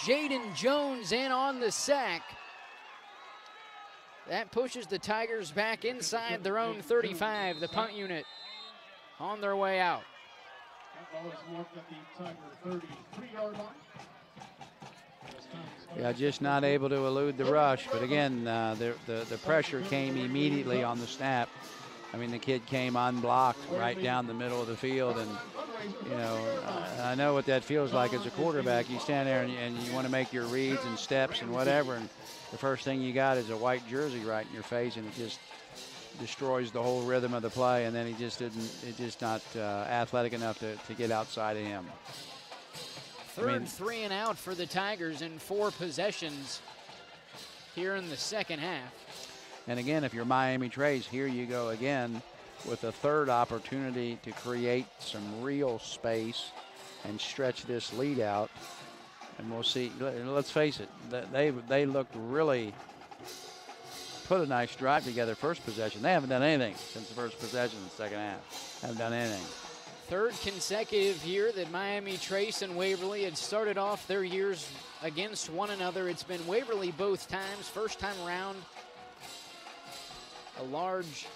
Jaden Jones in on the sack. That pushes the Tigers back inside their own 35. The punt unit on their way out. That ball is marked at the Tiger 33-yard line. Yeah, just not able to elude the rush. But again, the pressure came immediately on the snap. I mean, the kid came unblocked right down the middle of the field. And, you know, I know what that feels like as a quarterback. You stand there and you want to make your reads and steps and whatever. And the first thing you got is a white jersey right in your face. And it just destroys the whole rhythm of the play. And then he's just not athletic enough to get outside of him. Third 3 and out for the Tigers in 4 possessions here in the second half. And again, if you're Miami Trace, here you go again with a 3rd opportunity to create some real space and stretch this lead out. And we'll see. Let's face it, they looked really put a nice drive together first possession. They haven't done anything since the first possession in the second half. Haven't done anything. 3rd consecutive year that Miami Trace and Waverly had started off their years against one another. It's been Waverly both times. First time around, a large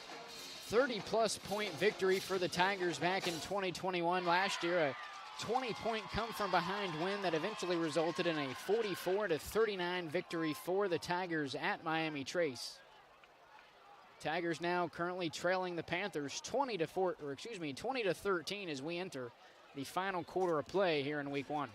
30-plus point victory for the Tigers back in 2021. Last year, a 20-point come-from-behind win that eventually resulted in a 44-39 victory for the Tigers at Miami Trace. Tigers now currently trailing the Panthers 20-13 as we enter the final quarter of play here in week 1.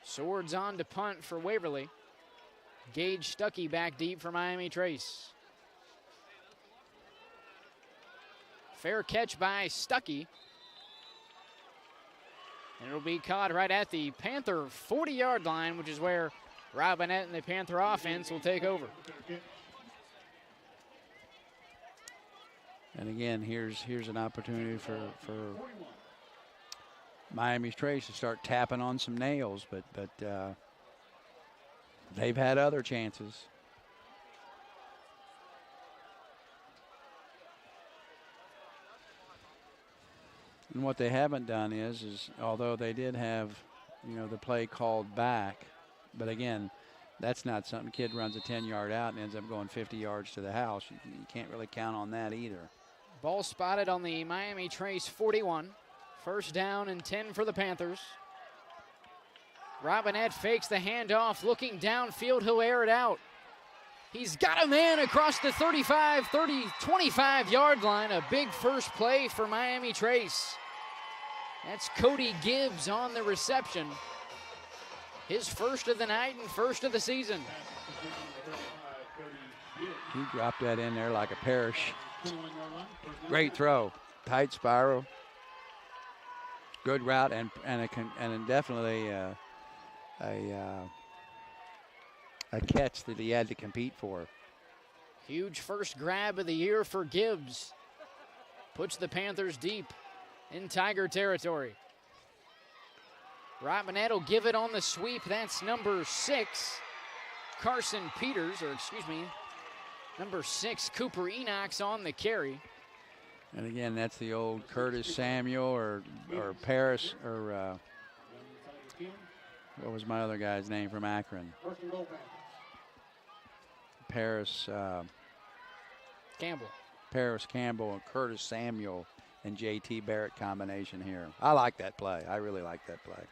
Swords on to punt for Waverly. Gage Stuckey back deep for Miami Trace. Fair catch by Stuckey. And it'll be caught right at the Panther 40-yard line, which is where Robinette and the Panther offense will take over. And again, here's an opportunity for Miami Trace to start tapping on some nails, but they've had other chances. And what they haven't done is although they did have, the play called back, but again, that's not something. Kid runs a 10-yard out and ends up going 50 yards to the house. You can't really count on that either. Ball spotted on the Miami Trace 41. 1st down and 10 for the Panthers. Robinette fakes the handoff, looking downfield. He'll air it out. He's got a man across the 25-yard line. A big first play for Miami Trace. That's Cody Gibbs on the reception. His first of the night and first of the season. He dropped that in there like a parachute. Great throw. Tight spiral. Good route and definitely a catch that he had to compete for. Huge first grab of the year for Gibbs. Puts the Panthers deep in Tiger territory. Robinette will give it on the sweep. That's number 6, Carson Peters, Number 6, Cooper Enox on the carry. And again, that's the old Curtis Samuel or Paris or what was my other guy's name from Akron? Paris Campbell. Paris Campbell and Curtis Samuel and J.T. Barrett combination here. I like that play. I really like that play.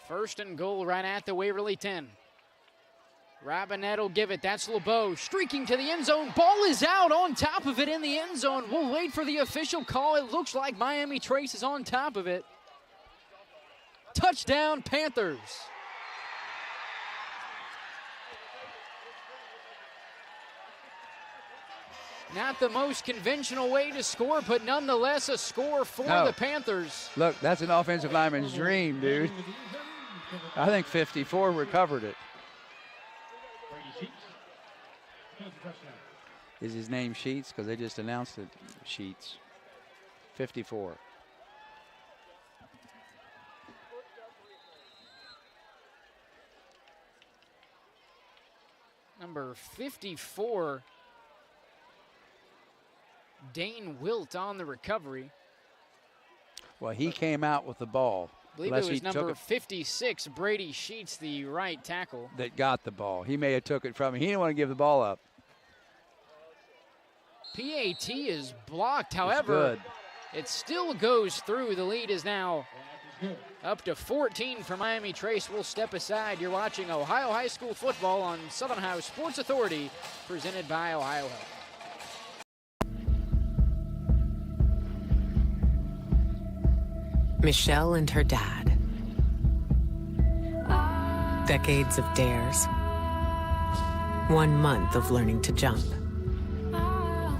First and goal right at the Waverly 10. Robinette will give it. That's LeBeau streaking to the end zone. Ball is out on top of it in the end zone. We'll wait for the official call. It looks like Miami Trace is on top of it. Touchdown, Panthers. Not the most conventional way to score, but nonetheless a score for the Panthers. Look, that's an offensive lineman's dream, dude. I think 54 recovered it. Is his name Sheets? Because they just announced it, Sheets. 54. Number 54, Dane Wilt on the recovery. Well, he came out with the ball. I believe it was number 56, Brady Sheets, the right tackle. That got the ball. He may have took it from him. He didn't want to give the ball up. PAT is blocked, however, it still goes through. The lead is now up to 14 for Miami Trace. We'll step aside. You're watching Ohio High School football on Southern Ohio Sports Authority, presented by Ohio Health. Michelle and her dad. Decades of dares. 1 month of learning to jump.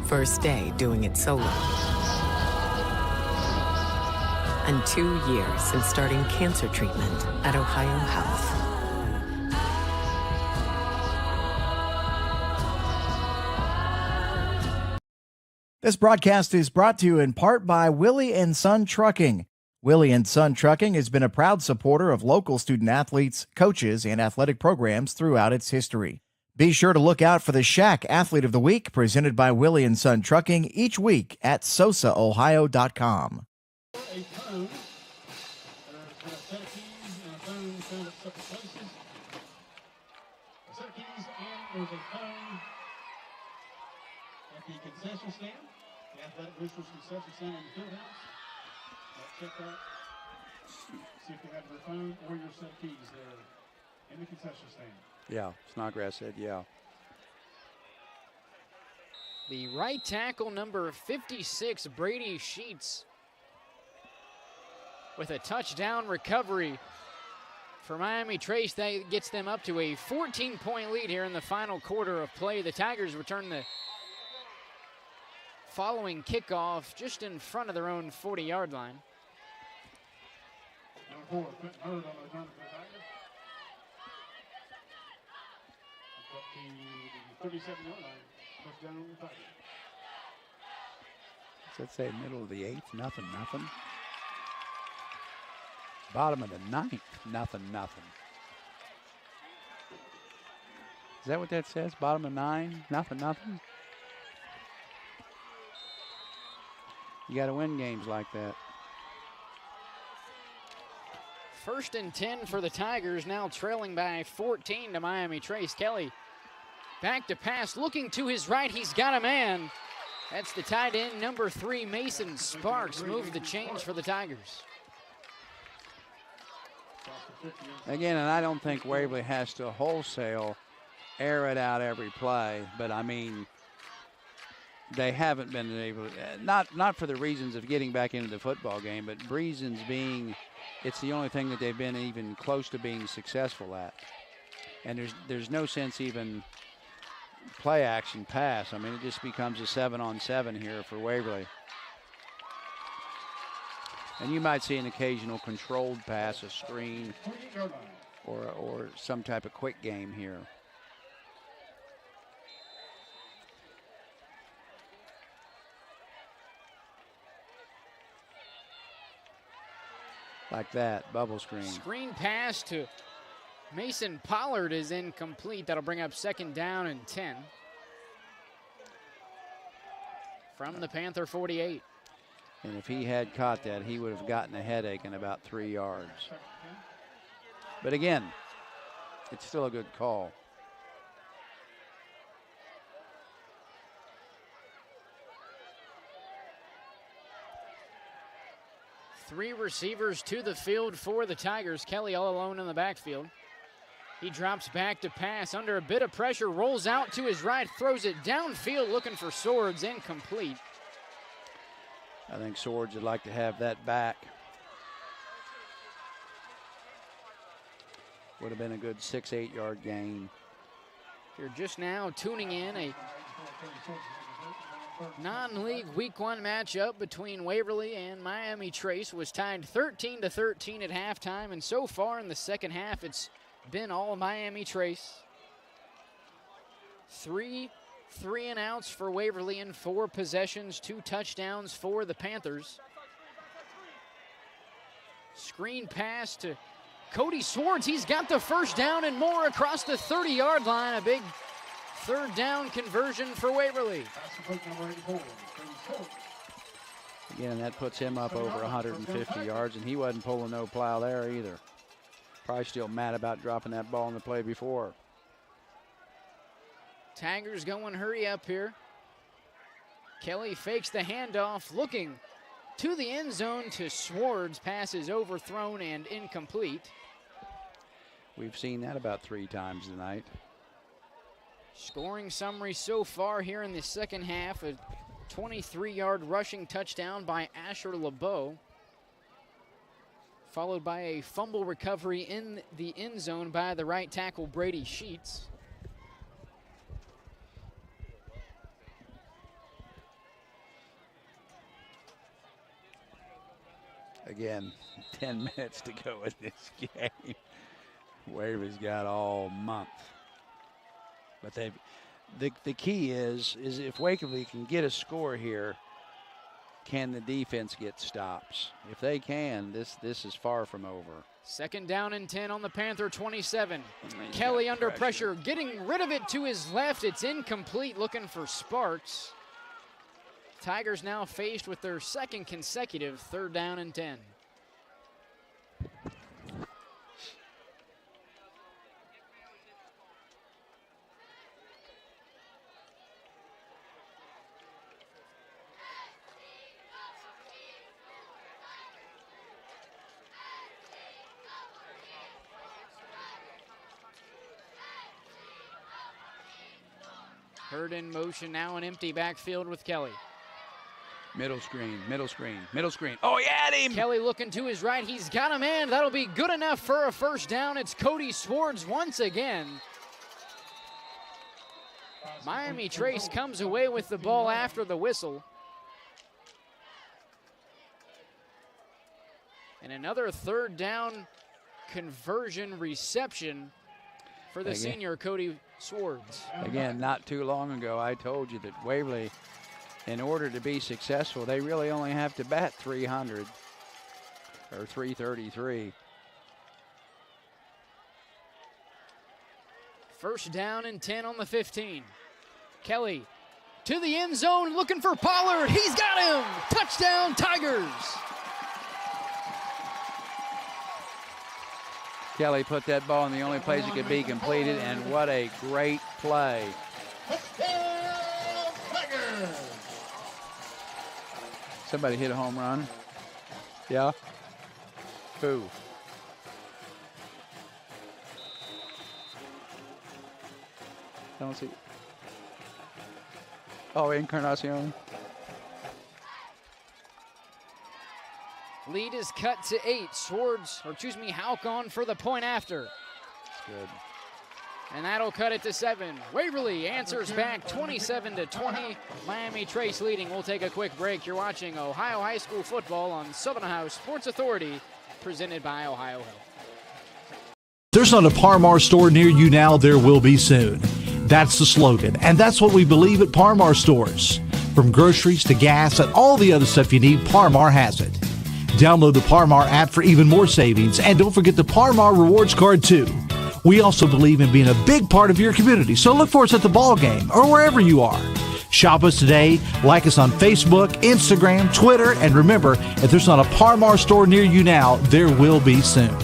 First day doing it solo. And 2 years since starting cancer treatment at Ohio Health. This broadcast is brought to you in part by Willie and Son Trucking. Willie and Son Trucking has been a proud supporter of local student athletes, coaches, and athletic programs throughout its history. Be sure to look out for the Shack Athlete of the Week presented by Willie and Son Trucking each week at SOSAOhio.com. A phone. There's a set of keys and a phone found at separate places. A set of keys and there's a phone at the concession stand. The Athletic Boosters concession stand in the field house. Check that. See if you have your phone or your set of keys there in the concession stand. Yeah, Snodgrass said yeah. The right tackle, number 56, Brady Sheets, with a touchdown recovery for Miami Trace. That gets them up to a 14-point lead here in the final quarter of play. The Tigers return the following kickoff just in front of their own 40-yard line. Number 4, Quentin Hurd on the return for the Tigers. Up to the 37-yard line. Touchdown on the Tigers. Does that say middle of the 8th? Nothing. Bottom of the 9th? Nothing. Is that what that says? Bottom of 9? Nothing. You got to win games like that. First and 10 for the Tigers, now trailing by 14 to Miami Trace. Kelly back to pass, looking to his right. He's got a man. That's the tight end, number 3, Mason Sparks, moved the chains for the Tigers. Again, and I don't think Waverly has to wholesale air it out every play, but I mean, they haven't been able to, not for the reasons of getting back into the football game, but reasons being it's the only thing that they've been even close to being successful at. And there's no sense even play action pass. I mean, it just becomes a 7-on-7 here for Waverly. And you might see an occasional controlled pass, a screen, or some type of quick game here. Like that, bubble screen. Screen pass to Mason Pollard is incomplete. That'll bring up 2nd down and 10. From the Panther 48. And if he had caught that, he would have gotten a headache in about 3 yards. But again, it's still a good call. Three receivers to the field for the Tigers. Kelly all alone in the backfield. He drops back to pass under a bit of pressure, rolls out to his right, throws it downfield looking for Swords, incomplete. I think Swords would like to have that back. Would have been a good 6-8 yard gain. You're just now tuning in, a non-league Week 1 matchup between Waverly and Miami Trace was tied 13-13 at halftime, and so far in the second half, it's been all Miami Trace. 3 and outs for Waverly in 4 possessions, 2 touchdowns for the Panthers. Screen pass to Cody Swords. He's got the first down and more across the 30-yard line. A big 3rd down conversion for Waverly. Again, that puts him up over 150 yards, and he wasn't pulling no plow there either. Probably still mad about dropping that ball in the play before. Tigers going hurry up here. Kelly fakes the handoff, looking to the end zone to Swords. Pass is overthrown and incomplete. We've seen that about 3 times tonight. Scoring summary so far here in the second half, a 23-yard rushing touchdown by Asher LeBeau, followed by a fumble recovery in the end zone by the right tackle Brady Sheets. Again, 10 minutes to go in this game. Waverly's got all month. But the key is if Waverly can get a score here, can the defense get stops? If they can, this is far from over. 2nd down and 10 on the Panther 27. Kelly under pressure, getting rid of it to his left. It's incomplete, looking for Sparks. Tigers now faced with their 2nd consecutive 3rd down and 10. Hurd in motion, now an empty backfield with Kelly. Middle screen, middle screen, middle screen. Oh, he had him! Kelly looking to his right. He's got a man. That'll be good enough for a 1st down. It's Cody Swords once again. Miami Trace comes away with the ball after the whistle. And another 3rd down conversion reception for the senior Cody Swords. Again, not too long ago, I told you that Waverly, in order to be successful, they really only have to bat 300 or 333. 1st down and 10 on the 15. Kelly to the end zone looking for Pollard. He's got him. Touchdown Tigers. Kelly put that ball in the only place it could be completed, and what a great play. Somebody hit a home run. Yeah? Who? Don't see. Oh, Encarnacion. Lead is cut to 8. Swords, or excuse me, Hauk on for the point after. That's good. And that'll cut it to 7. Waverly answers back 27-20. Miami Trace leading. We'll take a quick break. You're watching Ohio High School football on Southern Ohio Sports Authority, presented by Ohio Health. There's not a Parmar store near you now. There will be soon. That's the slogan, and that's what we believe at Parmar stores. From groceries to gas and all the other stuff you need, Parmar has it. Download the Parmar app for even more savings, and don't forget the Parmar Rewards Card too. We also believe in being a big part of your community, so look for us at the ball game or wherever you are. Shop us today, like us on Facebook, Instagram, Twitter, and remember, if there's not a Par Mar store near you now, there will be soon.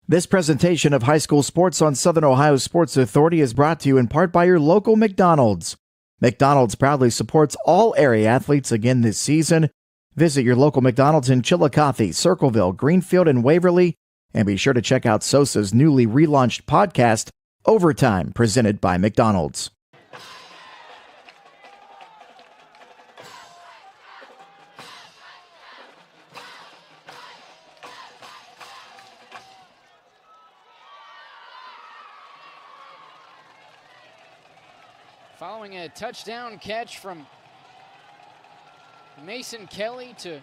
This presentation of high school sports on Southern Ohio Sports Authority is brought to you in part by your local McDonald's. McDonald's proudly supports all area athletes again this season. Visit your local McDonald's in Chillicothe, Circleville, Greenfield, and Waverly, and be sure to check out SOSA's newly relaunched podcast, Overtime, presented by McDonald's. Following a touchdown catch from Mason Kelly to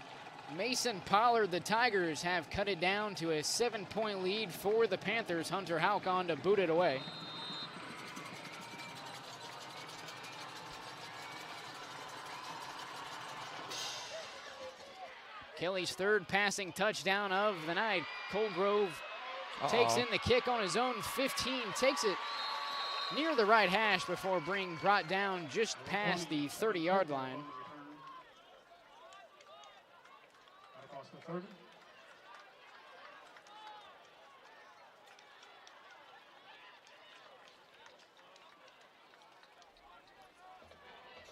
Mason Pollard, the Tigers have cut it down to a 7-point lead for the Panthers. Hunter Houck on to boot it away. Kelly's third passing touchdown of the night. Colgrove takes in the kick on his own 15, takes it near the right hash before being brought down just past the 30-yard line. Across the 30.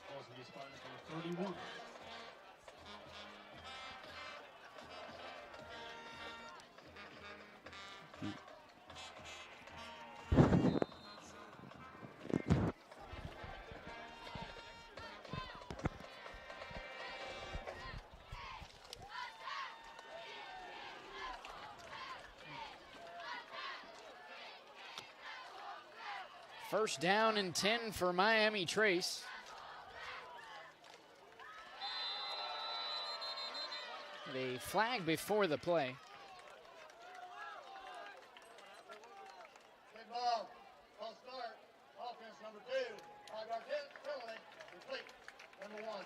Ball's gonna be spotted for 31. First down and 10 for Miami Trace. A flag before the play. Big ball. False start. Offense number 2. 5-yard penalty. Complete. Number 1.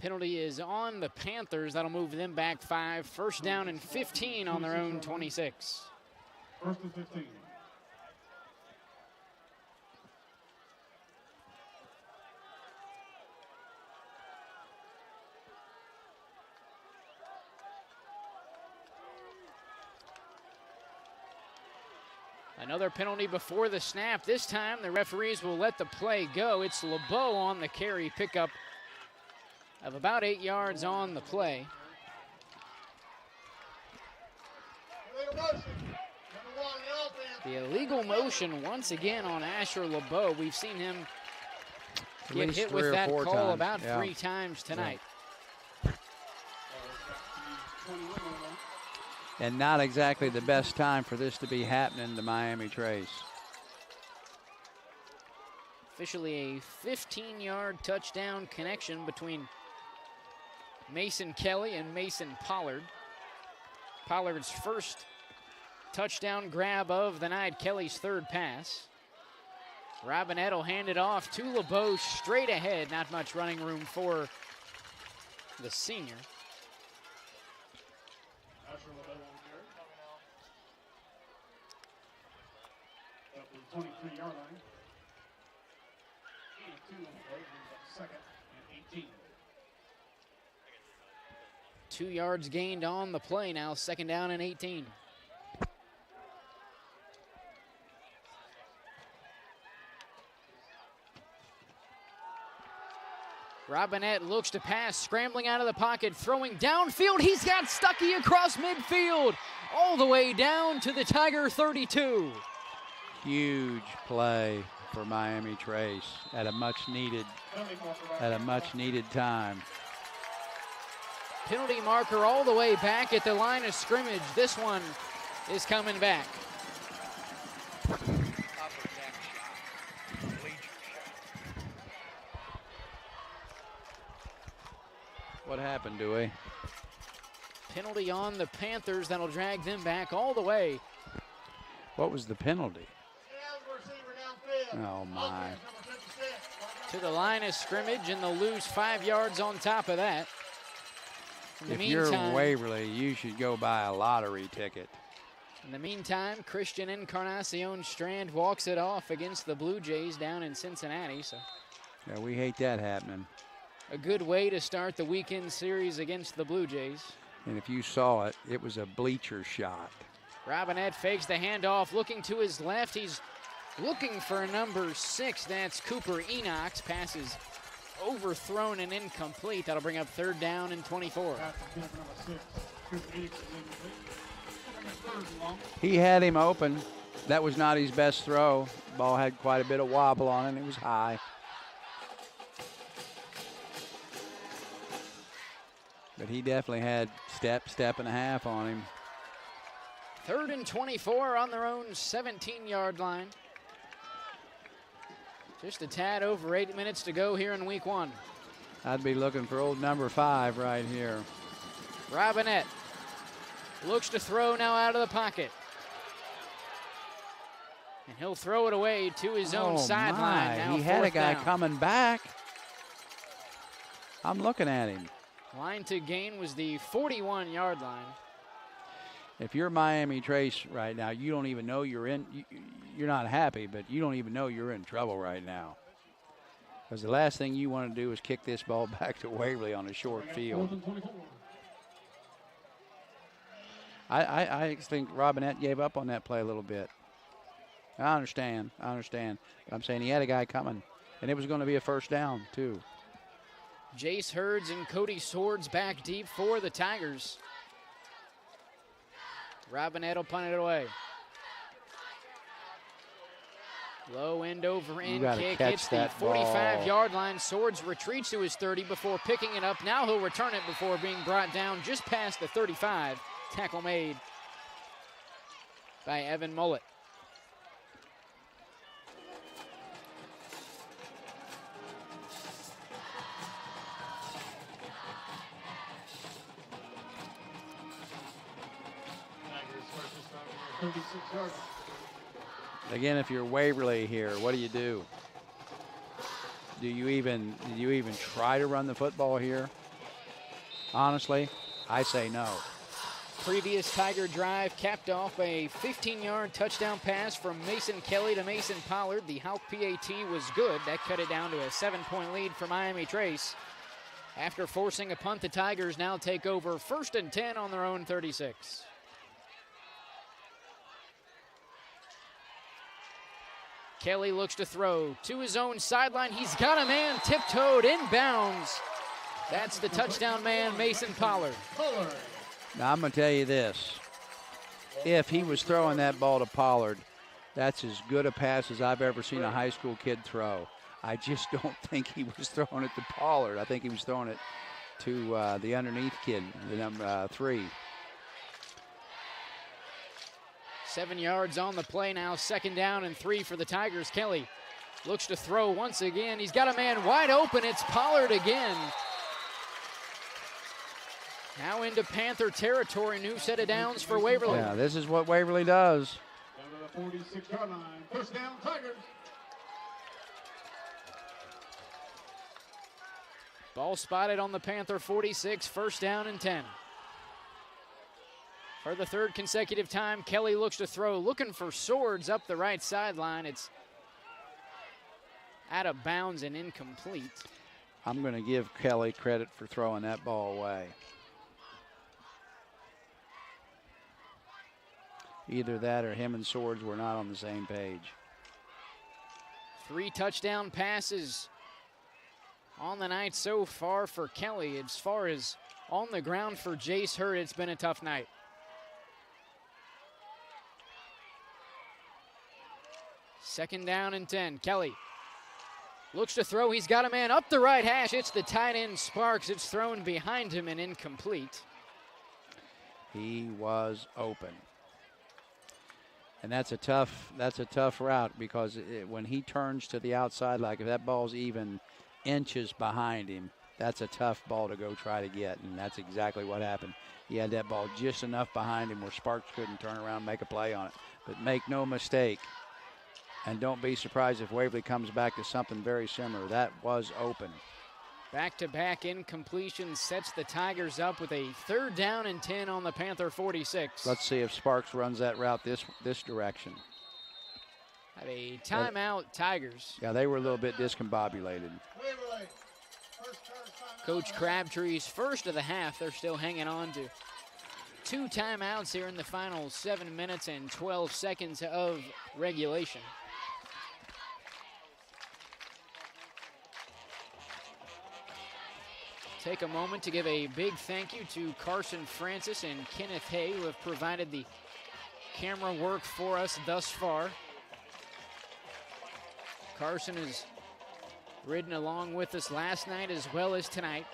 Penalty is on the Panthers. That'll move them back 5. First down and 15 on their own 26. First and 15. Another penalty before the snap. This time the referees will let the play go. It's LeBeau on the carry, pickup of about 8 yards on the play. The illegal motion once again on Asher LeBeau. We've seen him get hit with that call about 3 times tonight. And not exactly the best time for this to be happening to Miami Trace. Officially a 15-yard touchdown connection between Mason Kelly and Mason Pollard. Pollard's first touchdown grab of the night, Kelly's third pass. Robinette will hand it off to LeBeau straight ahead. Not much running room for the senior. 23-yard line. And 2 on the play, second and 18. 2 yards gained on the play now, second down and 18. Robinette looks to pass, scrambling out of the pocket, throwing downfield. He's got Stuckey across midfield, all the way down to the Tiger 32. Huge play for Miami Trace at a much needed time. Penalty marker all the way back at the line of scrimmage. This one is coming back. What happened, Dewey? Penalty on the Panthers that'll drag them back all the way. What was the penalty? Oh, my. to the line of scrimmage, and they'll lose 5 yards on top of that. If you're Waverly, you should go buy a lottery ticket. In the meantime, Christian Encarnacion Strand walks it off against the Blue Jays down in Cincinnati. So, yeah, we hate that happening. A good way to start the weekend series against the Blue Jays. And if you saw it, it was a bleacher shot. Robinette fakes the handoff, looking to his left. He's looking for number 6. That's Cooper Enox. Passes overthrown and incomplete. That'll bring up 3rd down and 24. He had him open. That was not his best throw. Ball had quite a bit of wobble on it. It was high. But he definitely had step and a half on him. 3rd and 24 on their own 17-yard line. Just a tad over 8 minutes to go here in week 1. I'd be looking for old number 5 right here. Robinette looks to throw now out of the pocket. And he'll throw it away to his own sideline. He had a guy coming back. I'm looking at him. Line to gain was the 41-yard line. If you're Miami Trace right now, you don't even know you're not happy, but you don't even know you're in trouble right now. Because the last thing you want to do is kick this ball back to Waverly on a short field. I think Robinette gave up on that play a little bit. I understand. I'm saying he had a guy coming, and it was going to be a 1st down, too. Jace Hurds and Cody Swords back deep for the Tigers. Robinette will punt it away. Low end over end kick hits the 45-yard line. Swords retreats to his 30 before picking it up. Now he'll return it before being brought down just past the 35. Tackle made by Evan Mullet. Again, if you're Waverly here, what do? Do you even try to run the football here? Honestly, I say no. Previous Tiger drive capped off a 15-yard touchdown pass from Mason Kelly to Mason Pollard. The Houck PAT was good. That cut it down to a 7-point lead for Miami Trace. After forcing a punt, the Tigers now take over 1st and 10 on their own 36. Kelly looks to throw to his own sideline. He's got a man tiptoed inbounds. That's the touchdown man, Mason Pollard. Now, I'm going to tell you this. If he was throwing that ball to Pollard, that's as good a pass as I've ever seen a high school kid throw. I just don't think he was throwing it to Pollard. I think he was throwing it to the underneath kid, the number 3. 7 yards on the play now, 2nd down and 3 for the Tigers. Kelly looks to throw once again. He's got a man wide open. It's Pollard again. Now into Panther territory. New set of downs for Waverly. Yeah, this is what Waverly does. Down to the 46-yard line. 1st down, Tigers. Ball spotted on the Panther 46, 1st down and 10. For the 3rd consecutive time, Kelly looks to throw, looking for Swords up the right sideline. It's out of bounds and incomplete. I'm going to give Kelly credit for throwing that ball away. Either that or him and Swords were not on the same page. 3 touchdown passes on the night so far for Kelly. As far as on the ground for Jace Hurd, it's been a tough night. Second down and 10. Kelly looks to throw. He's got a man up the right hash. It's the tight end Sparks. It's thrown behind him and incomplete. He was open. And that's a tough route because when he turns to the outside, like if that ball's even inches behind him, that's a tough ball to go try to get, and that's exactly what happened. He had that ball just enough behind him where Sparks couldn't turn around and make a play on it. But make no mistake, And don't be surprised if Waverly comes back to something very similar. That was open. Back-to-back incompletion sets the Tigers up with a 3rd down and 10 on the Panther 46. Let's see if Sparks runs that route this direction. Have a timeout, Tigers. Yeah, they were a little bit discombobulated. Waverly. First charge timeout. Coach Crabtree's first of the half. They're still hanging on to 2 timeouts here in the final 7 minutes and 12 seconds of regulation. Take a moment to give a big thank you to Carson Francis and Kenneth Hay, who have provided the camera work for us thus far. Carson has ridden along with us last night as well as tonight.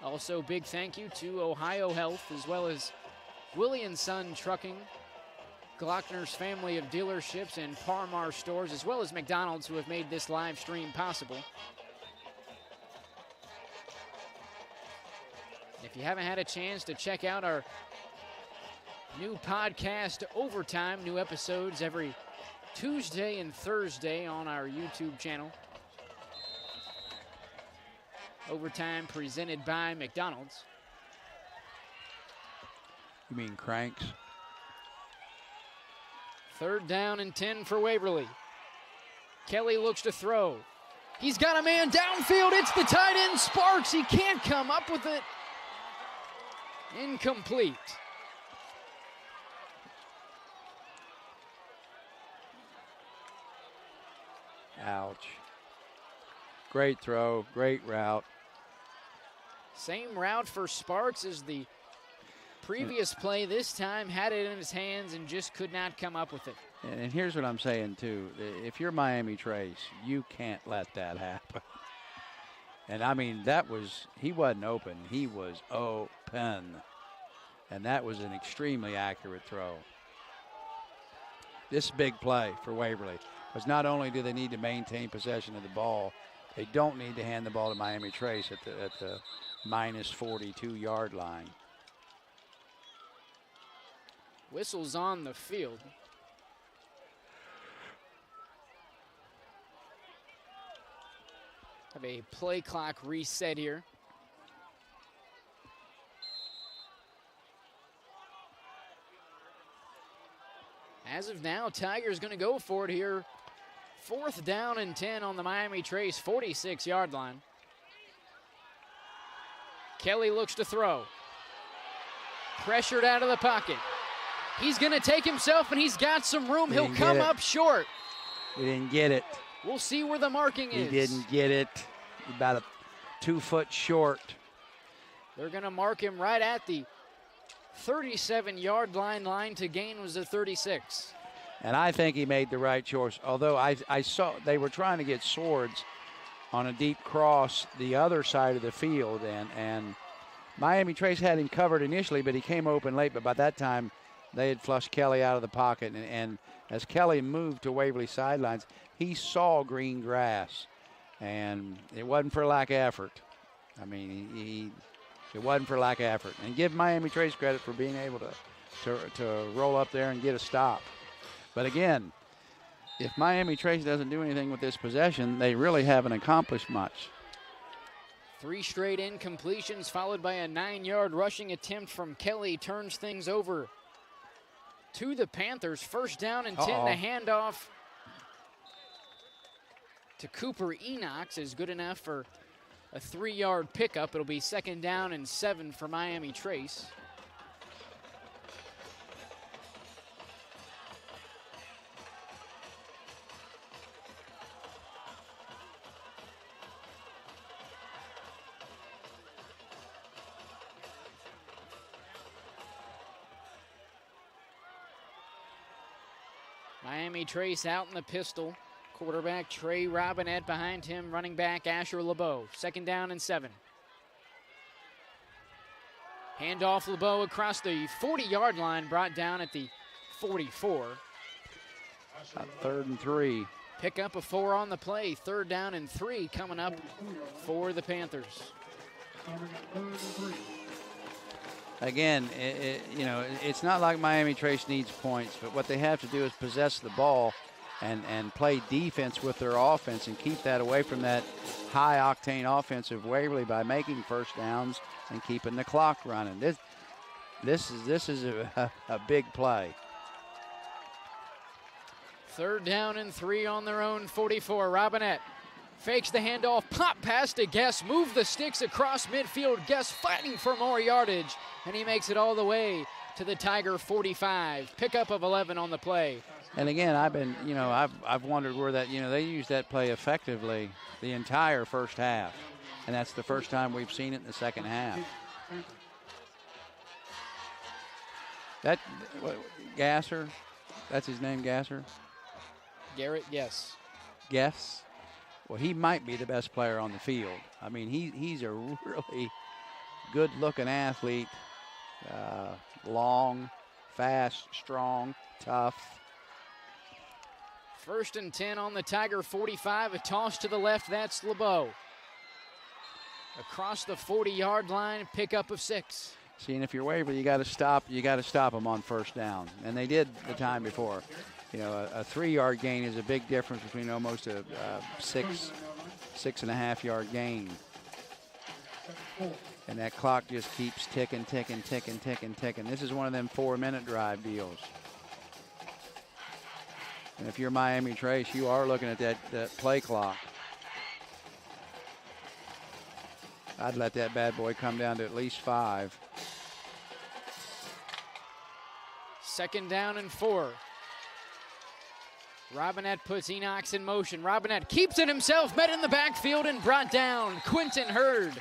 Also, big thank you to Ohio Health as well as Willie & Son Trucking, Glockner's family of dealerships and Parmar stores, as well as McDonald's, who have made this live stream possible. If you haven't had a chance to check out our new podcast, Overtime, new episodes every Tuesday and Thursday on our YouTube channel. Overtime presented by McDonald's. You mean Cranks? 3rd down and 10 for Waverly. Kelly looks to throw. He's got a man downfield. It's the tight end Sparks. He can't come up with it. Incomplete. Ouch. Great throw, great route. Same route for Sparks as the previous play. This time had it in his hands and just could not come up with it. And here's what I'm saying, too. If you're Miami Trace, you can't let that happen. And, I mean, he wasn't open. He was open. And that was an extremely accurate throw. This big play for Waverly, because not only do they need to maintain possession of the ball, they don't need to hand the ball to Miami Trace at the minus 42-yard line. Whistles on the field. Have a play clock reset here. As of now, Tigers going to go for it here. 4th down and 10 on the Miami Trace 46-yard line. Kelly looks to throw. Pressured out of the pocket. He's going to take himself, and he's got some room. He'll come up short. He didn't get it. We'll see where the marking is. He didn't get it. About a 2 foot short. They're going to mark him right at the 37-yard line to gain was a 36. And I think he made the right choice. Although I saw they were trying to get Swords on a deep cross the other side of the field. And Miami Trace had him covered initially, but he came open late. But by that time, they had flushed Kelly out of the pocket. And as Kelly moved to Waverly sidelines, he saw green grass. And it wasn't for lack of effort. I mean, it wasn't for lack of effort. And give Miami Trace credit for being able to roll up there and get a stop. But again, if Miami Trace doesn't do anything with this possession, they really haven't accomplished much. 3 straight incompletions followed by a 9-yard rushing attempt from Kelly turns things over to the Panthers. 1st down and 10. The handoff to Cooper Enox is good enough for a 3-yard pickup. It'll be 2nd down and 7 for Miami Trace. Miami Trace out in the pistol. Quarterback Trey Robinette behind him. Running back Asher LeBeau. 2nd down and 7. Handoff LeBeau across the 40-yard line. Brought down at the 44. 3rd and 3. Pick up a 4 on the play. 3rd down and 3 coming up for the Panthers. again, it's not like Miami Trace needs points, but what they have to do is possess the ball and play defense with their offense and keep that away from that high-octane offense of Waverly by making first downs and keeping the clock running. This is a big play. 3rd down and 3 on their own 44. Robinette fakes the handoff, pop pass to Guess, move the sticks across midfield. Guess fighting for more yardage, and he makes it all the way to the Tiger 45. Pickup of 11 on the play. And again, I've wondered where that, they used that play effectively the entire first half, and that's the first time we've seen it in the second half. That Gasser, that's his name, Gasser? Garrett, yes. Guess? Well, he might be the best player on the field. I mean, he's a really good-looking athlete, long, fast, strong, tough. 1st and 10 on the Tiger 45. A toss to the left. That's LeBeau. Across the 40-yard line, pickup of 6. See, and if you're Waverly, you got to stop them on first down, and they did the time before. A 3-yard gain is a big difference between almost a 6.5-yard gain. And that clock just keeps ticking. This is one of them 4-minute drive deals. And if you're Miami Trace, you are looking at that play clock. I'd let that bad boy come down to at least 5. 2nd down and 4. Robinette puts Enox in motion. Robinette keeps it himself, met in the backfield and brought down. Quentin Hurd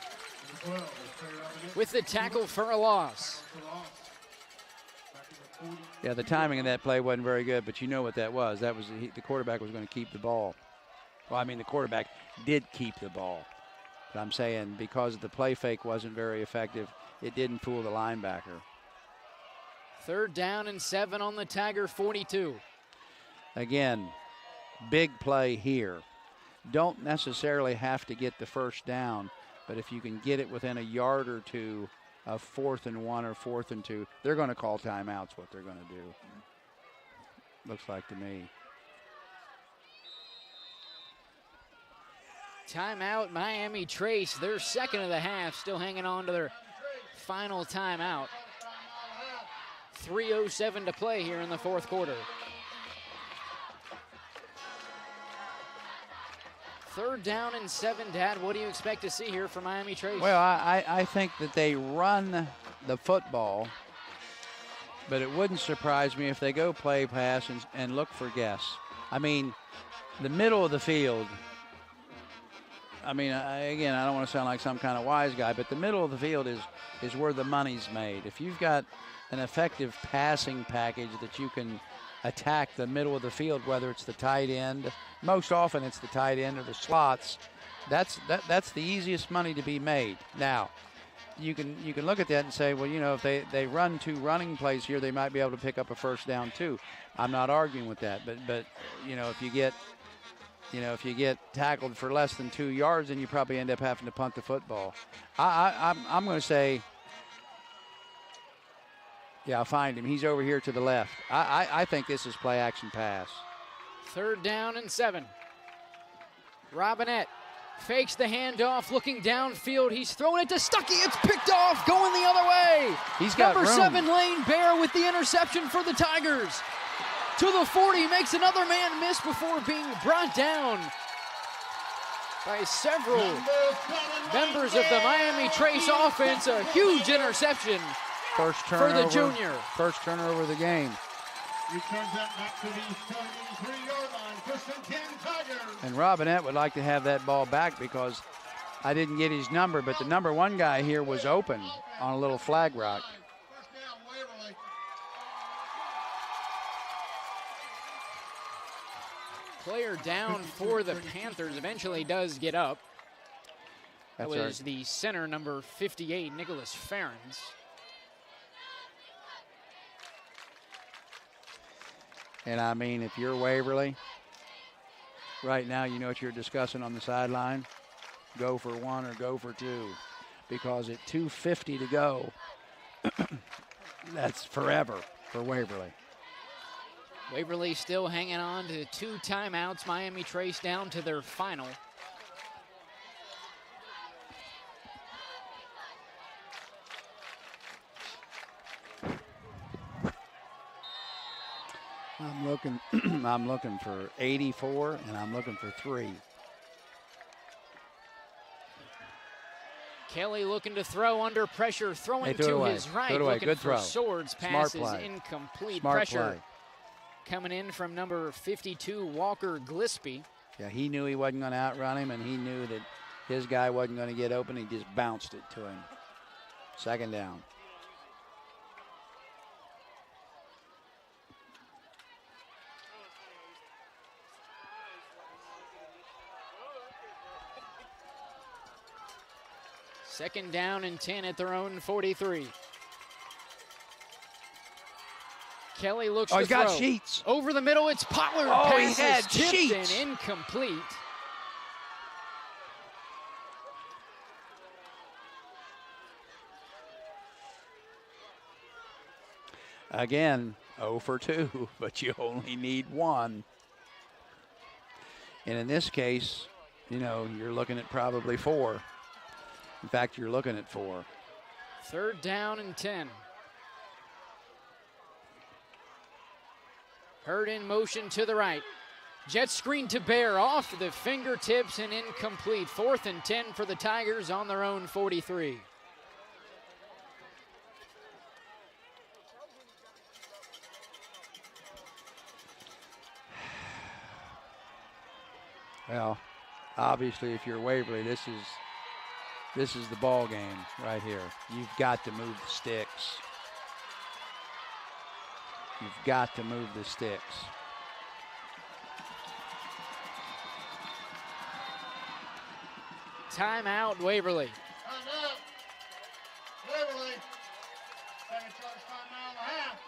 with the tackle for a loss. Yeah, the timing of that play wasn't very good, but you know what that was. That was the quarterback was going to keep the ball. Well, I mean, the quarterback did keep the ball. But I'm saying because the play fake wasn't very effective, it didn't fool the linebacker. 3rd down and 7 on the Tiger 42. Again, big play here. Don't necessarily have to get the first down, but if you can get it within a yard or two of 4th and 1 or 4th and 2, they're going to call timeouts, what they're going to do. Looks like to me. Timeout, Miami Trace, their 2nd of the half, still hanging on to their final timeout. 3:07 to play here in the 4th quarter. 3rd down and 7, Dad. What do you expect to see here from Miami Trace? Well, I think that they run the football, but it wouldn't surprise me if they go play pass and look for Guess. I mean, the middle of the field, I mean, again, I don't want to sound like some kind of wise guy, but the middle of the field is where the money's made. If you've got an effective passing package that you can attack the middle of the field, whether it's the tight end, most often it's the tight end or the slots, that's the easiest money to be made. Now, you can look at that and say, well, if they run 2 running plays here, they might be able to pick up a first down too. I'm not arguing with that, but if you get tackled for less than 2 yards, then you probably end up having to punt the football. I'm going to say, yeah, I'll find him. He's over here to the left. I think this is play action pass. 3rd down and 7. Robinette fakes the handoff, looking downfield. He's throwing it to Stuckey. It's picked off, going the other way. He's got Number room. 7, Lane Bear with the interception for the Tigers. To the 40, makes another man miss before being brought down by several members of the Miami Trace offense. A huge interception First turnover, for the junior. First turnover of the game. Returns that back to the 33-yard line. 1st and 10 Tigers. And Robinette would like to have that ball back because I didn't get his number, but the number 1 guy here was open on a little flag rock. First down, Waverly. Player down for the Panthers eventually does get up. That That's was the center, number 58, Nicholas Ferens. And I mean, if you're Waverly, right now you know what you're discussing on the sideline. Go for 1 or go for 2. Because at 2:50 to go, that's forever for Waverly. Waverly still hanging on to 2 timeouts. Miami Trace down to their final. I'm looking for 84, and I'm looking for 3. Kelly looking to throw under pressure, throwing to his right, looking Good for throw. Swords. Pass is incomplete. Smart Pressure play. coming in from number 52, Walker Gillespie. Yeah, he knew he wasn't going to outrun him, and he knew that his guy wasn't going to get open. He just bounced it to him. 2nd down. Second down and 10 at their own 43. Kelly looks to he's throw. got Sheets. Over the middle, it's Pollard. Oh, Pass he had is tipped Sheets. and incomplete. Again, 0 for 2, but you only need 1. And in this case, you know, you're looking at probably 4. In fact, you're looking at 4. 3rd down and 10. Hurd in motion to the right. Jet screen to Bear off the fingertips and incomplete. 4th and 10 for the Tigers on their own 43. Well, obviously, if you're Waverly, this is the ball game right here. You've got to move the sticks. You've got to move the sticks. Timeout, Waverly. Timeout. Waverly. Second charge timeout and a half.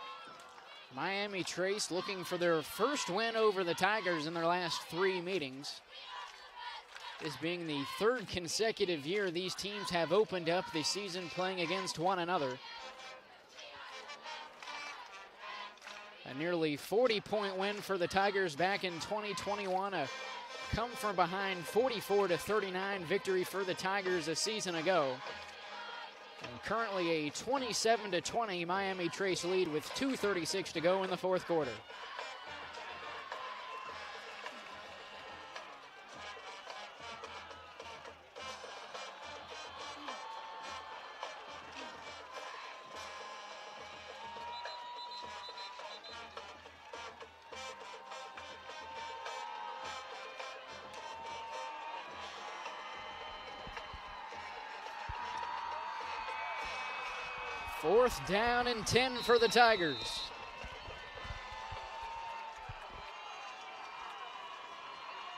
Miami Trace looking for their first win over the Tigers in their last 3 meetings. This being the 3rd consecutive year these teams have opened up the season playing against one another. A nearly 40-point win for the Tigers back in 2021. A come from behind 44-39 victory for the Tigers a season ago. And currently a 27-20 Miami Trace lead with 2:36 to go in the 4th quarter. Fourth down and 10 for the Tigers.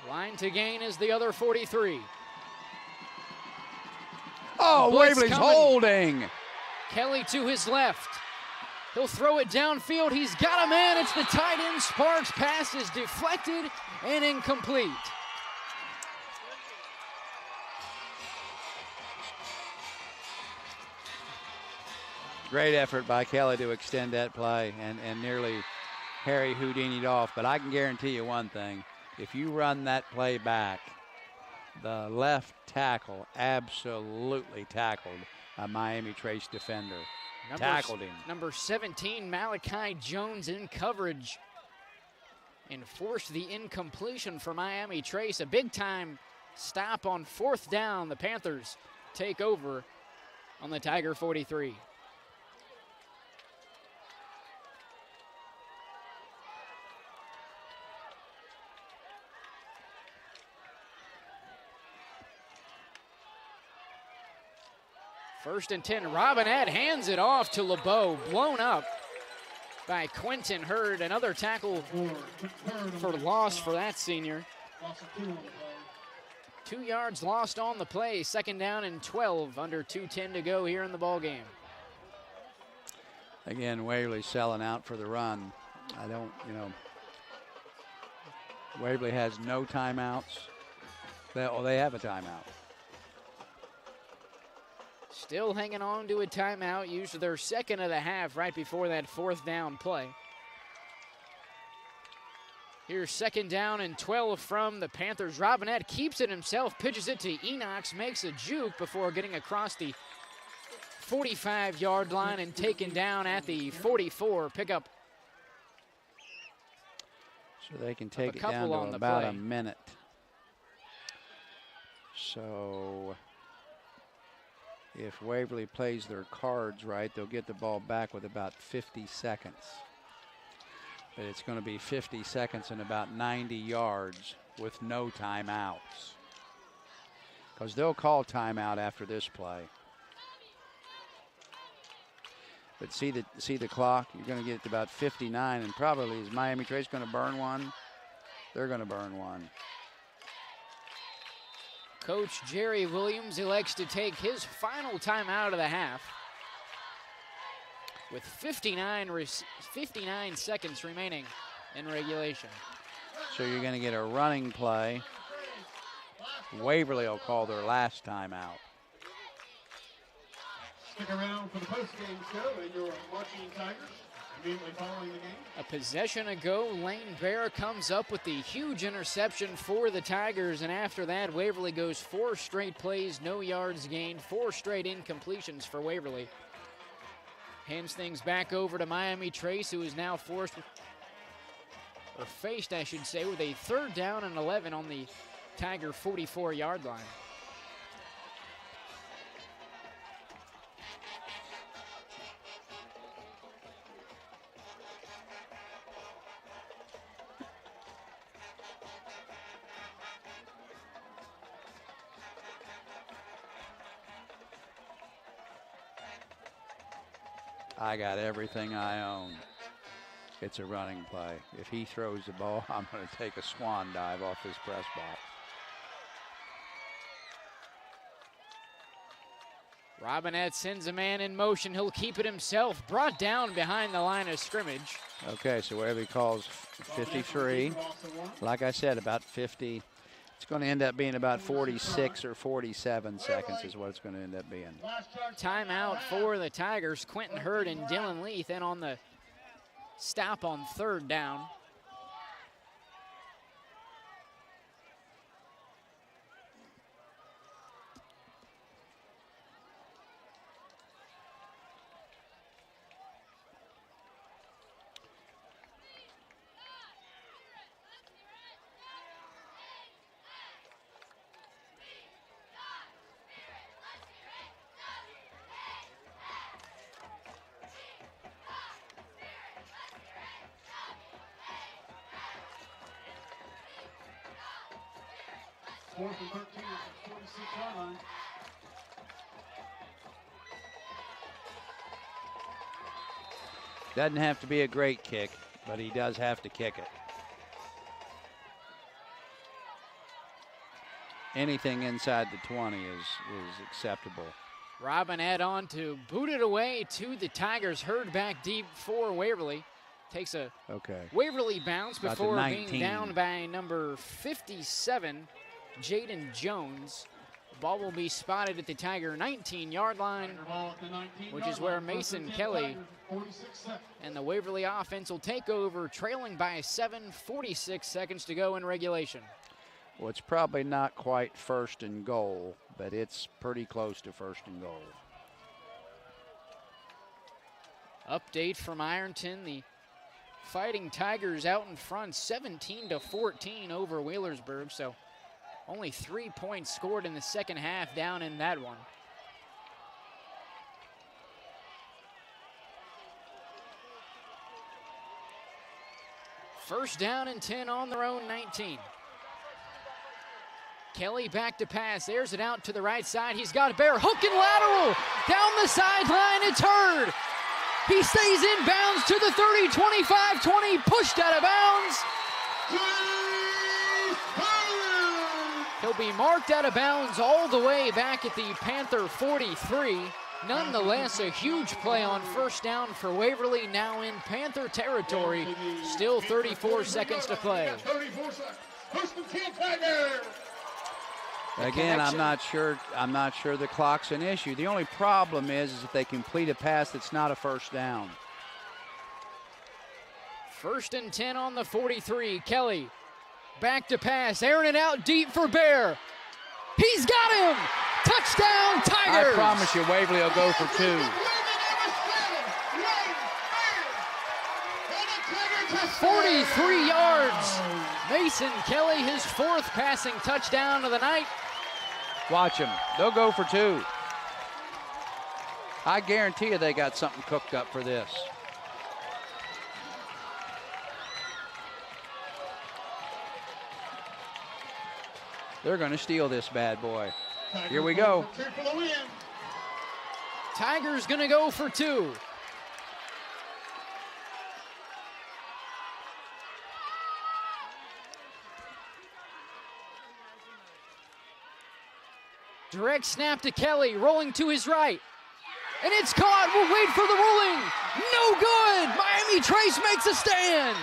Line to gain is the other 43. Oh, Blitz Waverly's coming. holding. Kelly to his left. He'll throw it downfield. He's got a man. It's the tight end Sparks. Pass is deflected and incomplete. Great effort by Kelly to extend that play and nearly Harry Houdini'd off. But I can guarantee you one thing. If you run that play back, the left tackle absolutely tackled a Miami Trace defender. Tackled him. Number 17, Malachi Jones in coverage and forced the incompletion for Miami Trace. A big-time stop on 4th down. The Panthers take over on the Tiger 43. First and 10, Robinette hands it off to LeBeau, blown up by Quentin Hurd. Another tackle for loss for that senior. 2 yards lost on the play. 2nd down and 12, under 2:10 to go here in the ball game. Again, Waverly selling out for the run. Waverly has no timeouts. They have a timeout. Still hanging on to a timeout, used their second of the half right before that 4th down play. Here's 2nd down and 12 from the Panthers. Robinette keeps it himself, pitches it to Enox, makes a juke before getting across the 45-yard line and taken down at the 44. Pickup. So they can take it down to about a minute. So if Waverly plays their cards right, they'll get the ball back with about 50 seconds. But it's going to be 50 seconds and about 90 yards with no timeouts. Because they'll call timeout after this play. But see the clock, you're going to get to about 59, and probably is Miami Trace going to burn one? They're going to burn one. Coach Jerry Williams elects to take his final timeout of the half with 59 seconds remaining in regulation. So you're going to get a running play. Waverly will call their last timeout. Stick around for the post-game show and your Marching Tigers immediately following the game. A possession ago, Lane Bear comes up with the huge interception for the Tigers, and after that, Waverly goes 4 straight plays, no yards gained, 4 straight incompletions for Waverly. Hands things back over to Miami Trace, who is now faced, I should say, with a 3rd down and 11 on the Tiger 44-yard line. I got everything I own. It's a running play. If he throws the ball, I'm going to take a swan dive off his press box. Robinette sends a man in motion. He'll keep it himself. Brought down behind the line of scrimmage. Okay, so whatever he calls 53. Like I said, about 50. It's going to end up being about 46 or 47 seconds is what it's going to end up being. Timeout for the Tigers. Quentin Hurd and Dylan Leith in on the stop on 3rd down. Fourth and 13 at the 46-yard line. Doesn't have to be a great kick, but he does have to kick it. Anything inside the 20 is acceptable. Robinette on to boot it away to the Tigers. Hurd back deep for Waverly. Takes a Waverly bounce before being down by number 57, Jaden Jones. Ball will be spotted at the Tiger 19-yard line, which is where Mason Kelly and the Waverly offense will take over, trailing by 7, 46 seconds to go in regulation. Well, it's probably not quite 1st and goal, but it's pretty close to 1st and goal. Update from Ironton. The Fighting Tigers out in front, 17-14 over Wheelersburg, so only 3 points scored in the second half down in that one. First down and 10 on their own 19. Kelly back to pass, airs it out to the right side. He's got a Bear, hook and lateral. Down the sideline, it's Hurd. He stays in bounds to the 30, 25, 20, pushed out of bounds. He'll be marked out of bounds all the way back at the Panther 43. Nonetheless, a huge play on first down for Waverly, now in Panther territory. Still 34 seconds to play. Again, I'm not sure the clock's an issue. The only problem is if they complete a pass that's not a first down. 1st and 10 on the 43. Kelly back to pass, airing it out deep for Bear. He's got him! Touchdown, Tigers! I promise you, Waverly will go for 2. 43 yards. Mason Kelly, his 4th passing touchdown of the night. Watch them. They'll go for 2. I guarantee you they got something cooked up for this. They're going to steal this bad boy. Here we go. Tigers going to go for 2. Direct snap to Kelly, rolling to his right. And it's caught. We'll wait for the ruling. No good. Miami Trace makes a stand.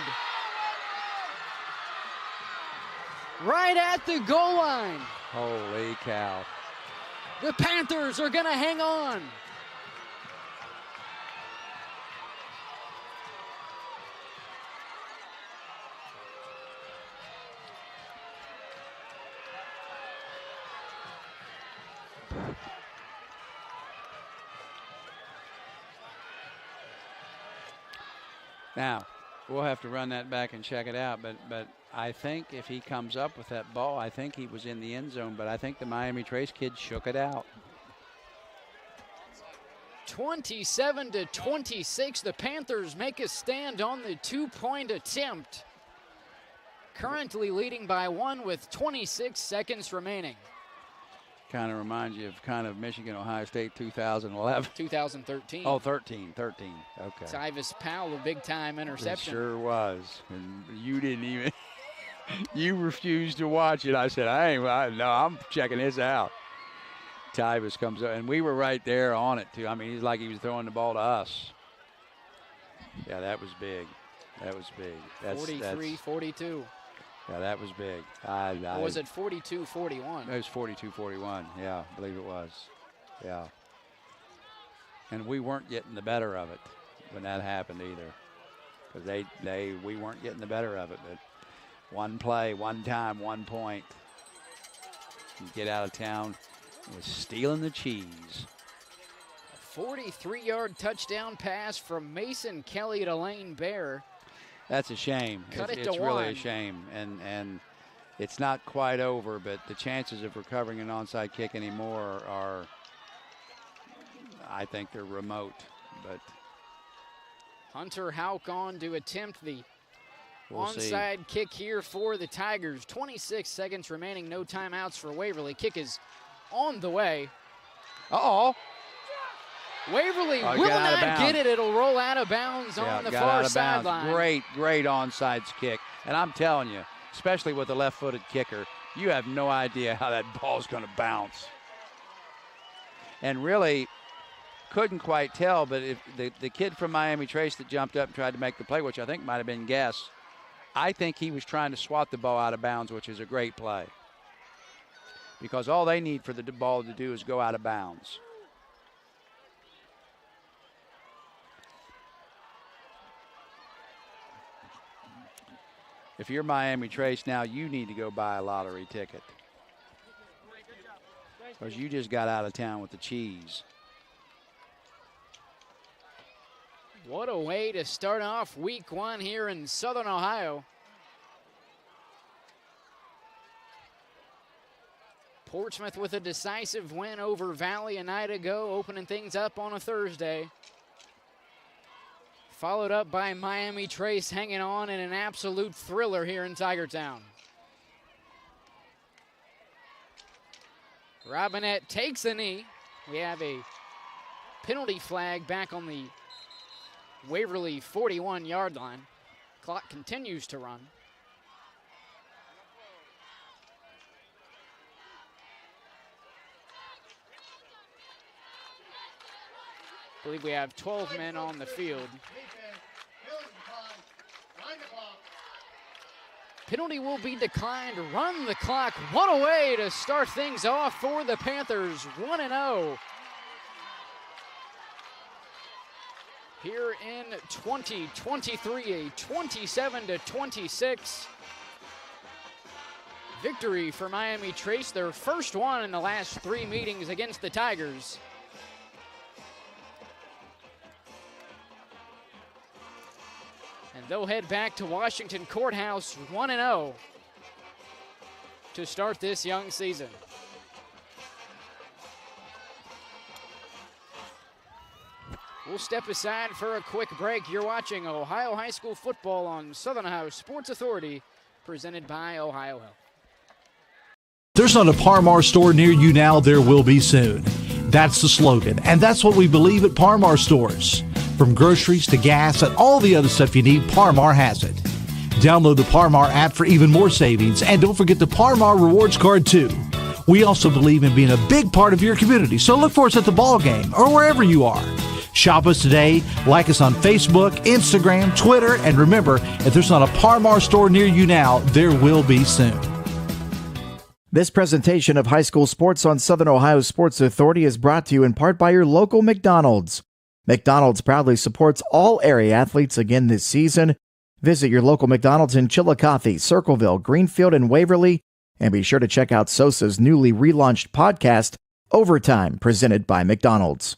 Right at the goal line. Holy cow. The Panthers are going to hang on. Now, we'll have to run that back and check it out, but I think if he comes up with that ball, I think he was in the end zone, but I think the Miami Trace kid shook it out. 27-26, the Panthers make a stand on the 2-point attempt. Currently leading by 1 with 26 seconds remaining. Kind of reminds you of Michigan, Ohio State 2011. 2013. Oh, 13. Okay. Tyvis Powell, a big-time interception. It sure was. And you didn't even, you refused to watch it. I said, I'm checking this out. Tyvis comes up, and we were right there on it, too. I mean, he's like he was throwing the ball to us. Yeah, that was big. That was big. 43-42. Yeah, that was big. Or was it 42-41? It was 42-41. Yeah, I believe it was. Yeah. And we weren't getting the better of it when that happened either, because we weren't getting the better of it. But one play, one time, 1 point. You get out of town with stealing the cheese. A 43-yard touchdown pass from Mason Kelly to Lane Bear. That's a shame. It's really a shame, and it's not quite over, but the chances of recovering an onside kick anymore are, I think they're remote. But Hunter Houck on to attempt the we'll onside kick here for the Tigers. 26 seconds remaining, no timeouts for Waverly. Kick is on the way. Uh-oh. Waverly will not get it. It'll roll out of bounds on the far sideline. Great onside kick. And I'm telling you, especially with a left-footed kicker, you have no idea how that ball's going to bounce. And really couldn't quite tell, but if the kid from Miami Trace that jumped up and tried to make the play, which I think might have been Guess, I think he was trying to swat the ball out of bounds, which is a great play. Because all they need for the ball to do is go out of bounds. If you're Miami Trace now, you need to go buy a lottery ticket, because you just got out of town with the cheese. What a way to start off week 1 here in Southern Ohio. Portsmouth with a decisive win over Valley a night ago, opening things up on a Thursday. Followed up by Miami Trace hanging on in an absolute thriller here in Tigertown. Robinette takes a knee. We have a penalty flag back on the Waverly 41-yard line. Clock continues to run. I believe we have 12 men on the field. Penalty will be declined. Run the clock. What a way to start things off for the Panthers. 1-0. Here in 2023, a 27-26 victory for Miami Trace, their first one in the last 3 meetings against the Tigers. And they'll head back to Washington Courthouse 1-0 to start this young season. We'll step aside for a quick break. You're watching Ohio High School football on Southern Ohio Sports Authority, presented by Ohio Health. There's not a Par Mar store near you now, there will be soon. That's the slogan, and that's what we believe at Par Mar stores. From groceries to gas and all the other stuff you need, Par Mar has it. Download the Par Mar app for even more savings, and don't forget the Par Mar rewards card too. We also believe in being a big part of your community, so look for us at the ball game or wherever you are. Shop us today, like us on Facebook, Instagram, Twitter, and remember, if there's not a Par Mar store near you now, there will be soon. This presentation of high school sports on Southern Ohio Sports Authority is brought to you in part by your local McDonald's. McDonald's proudly supports all area athletes again this season. Visit your local McDonald's in Chillicothe, Circleville, Greenfield, and Waverly, and be sure to check out SOSA's newly relaunched podcast, Overtime, presented by McDonald's.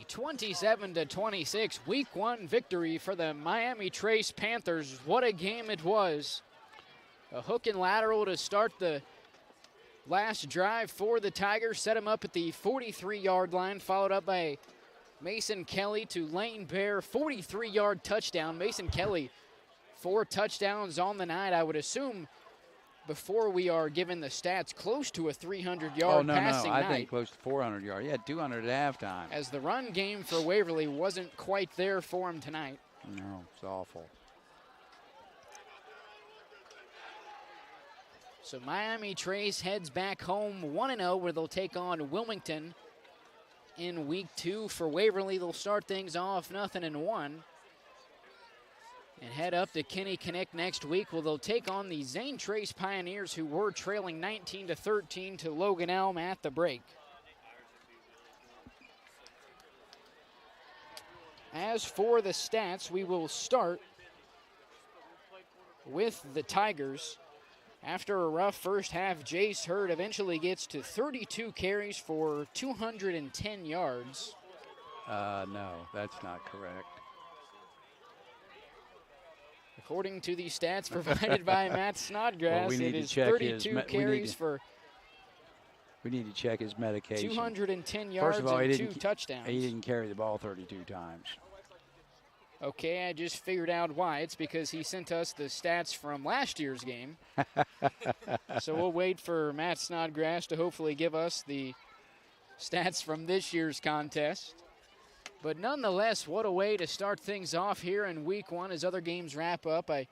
27-26 Week 1 victory for the Miami Trace Panthers. What a game it was. A hook and lateral to start the last drive for the Tigers. Set him up at the 43-yard line, followed up by Mason Kelly to Lane Bear. 43-yard touchdown. Mason Kelly, 4 touchdowns on the night. I would assume before we are given the stats, close to a 300-yard passing night. I think close to 400 yards. Yeah, 200 at halftime. As the run game for Waverly wasn't quite there for him tonight. No, it's awful. So Miami Trace heads back home 1-0, where they'll take on Wilmington in Week 2. For Waverly, they'll start things off 0-1. And head up to Kenny Connect next week, where they'll take on the Zane Trace Pioneers, who were trailing 19-13 to Logan Elm at the break. As for the stats, we will start with the Tigers. After a rough first half, Jace Hurd eventually gets to 32 carries for 210 yards. No, that's not correct. According to the stats provided by Matt Snodgrass, well, it is 32 carries for we need to check his medication. 210 yards First of all, and 2 touchdowns. He didn't carry the ball 32 times. Okay, I just figured out why. It's because he sent us the stats from last year's game. So we'll wait for Matt Snodgrass to hopefully give us the stats from this year's contest. But nonetheless, what a way to start things off here in Week 1 as other games wrap up. I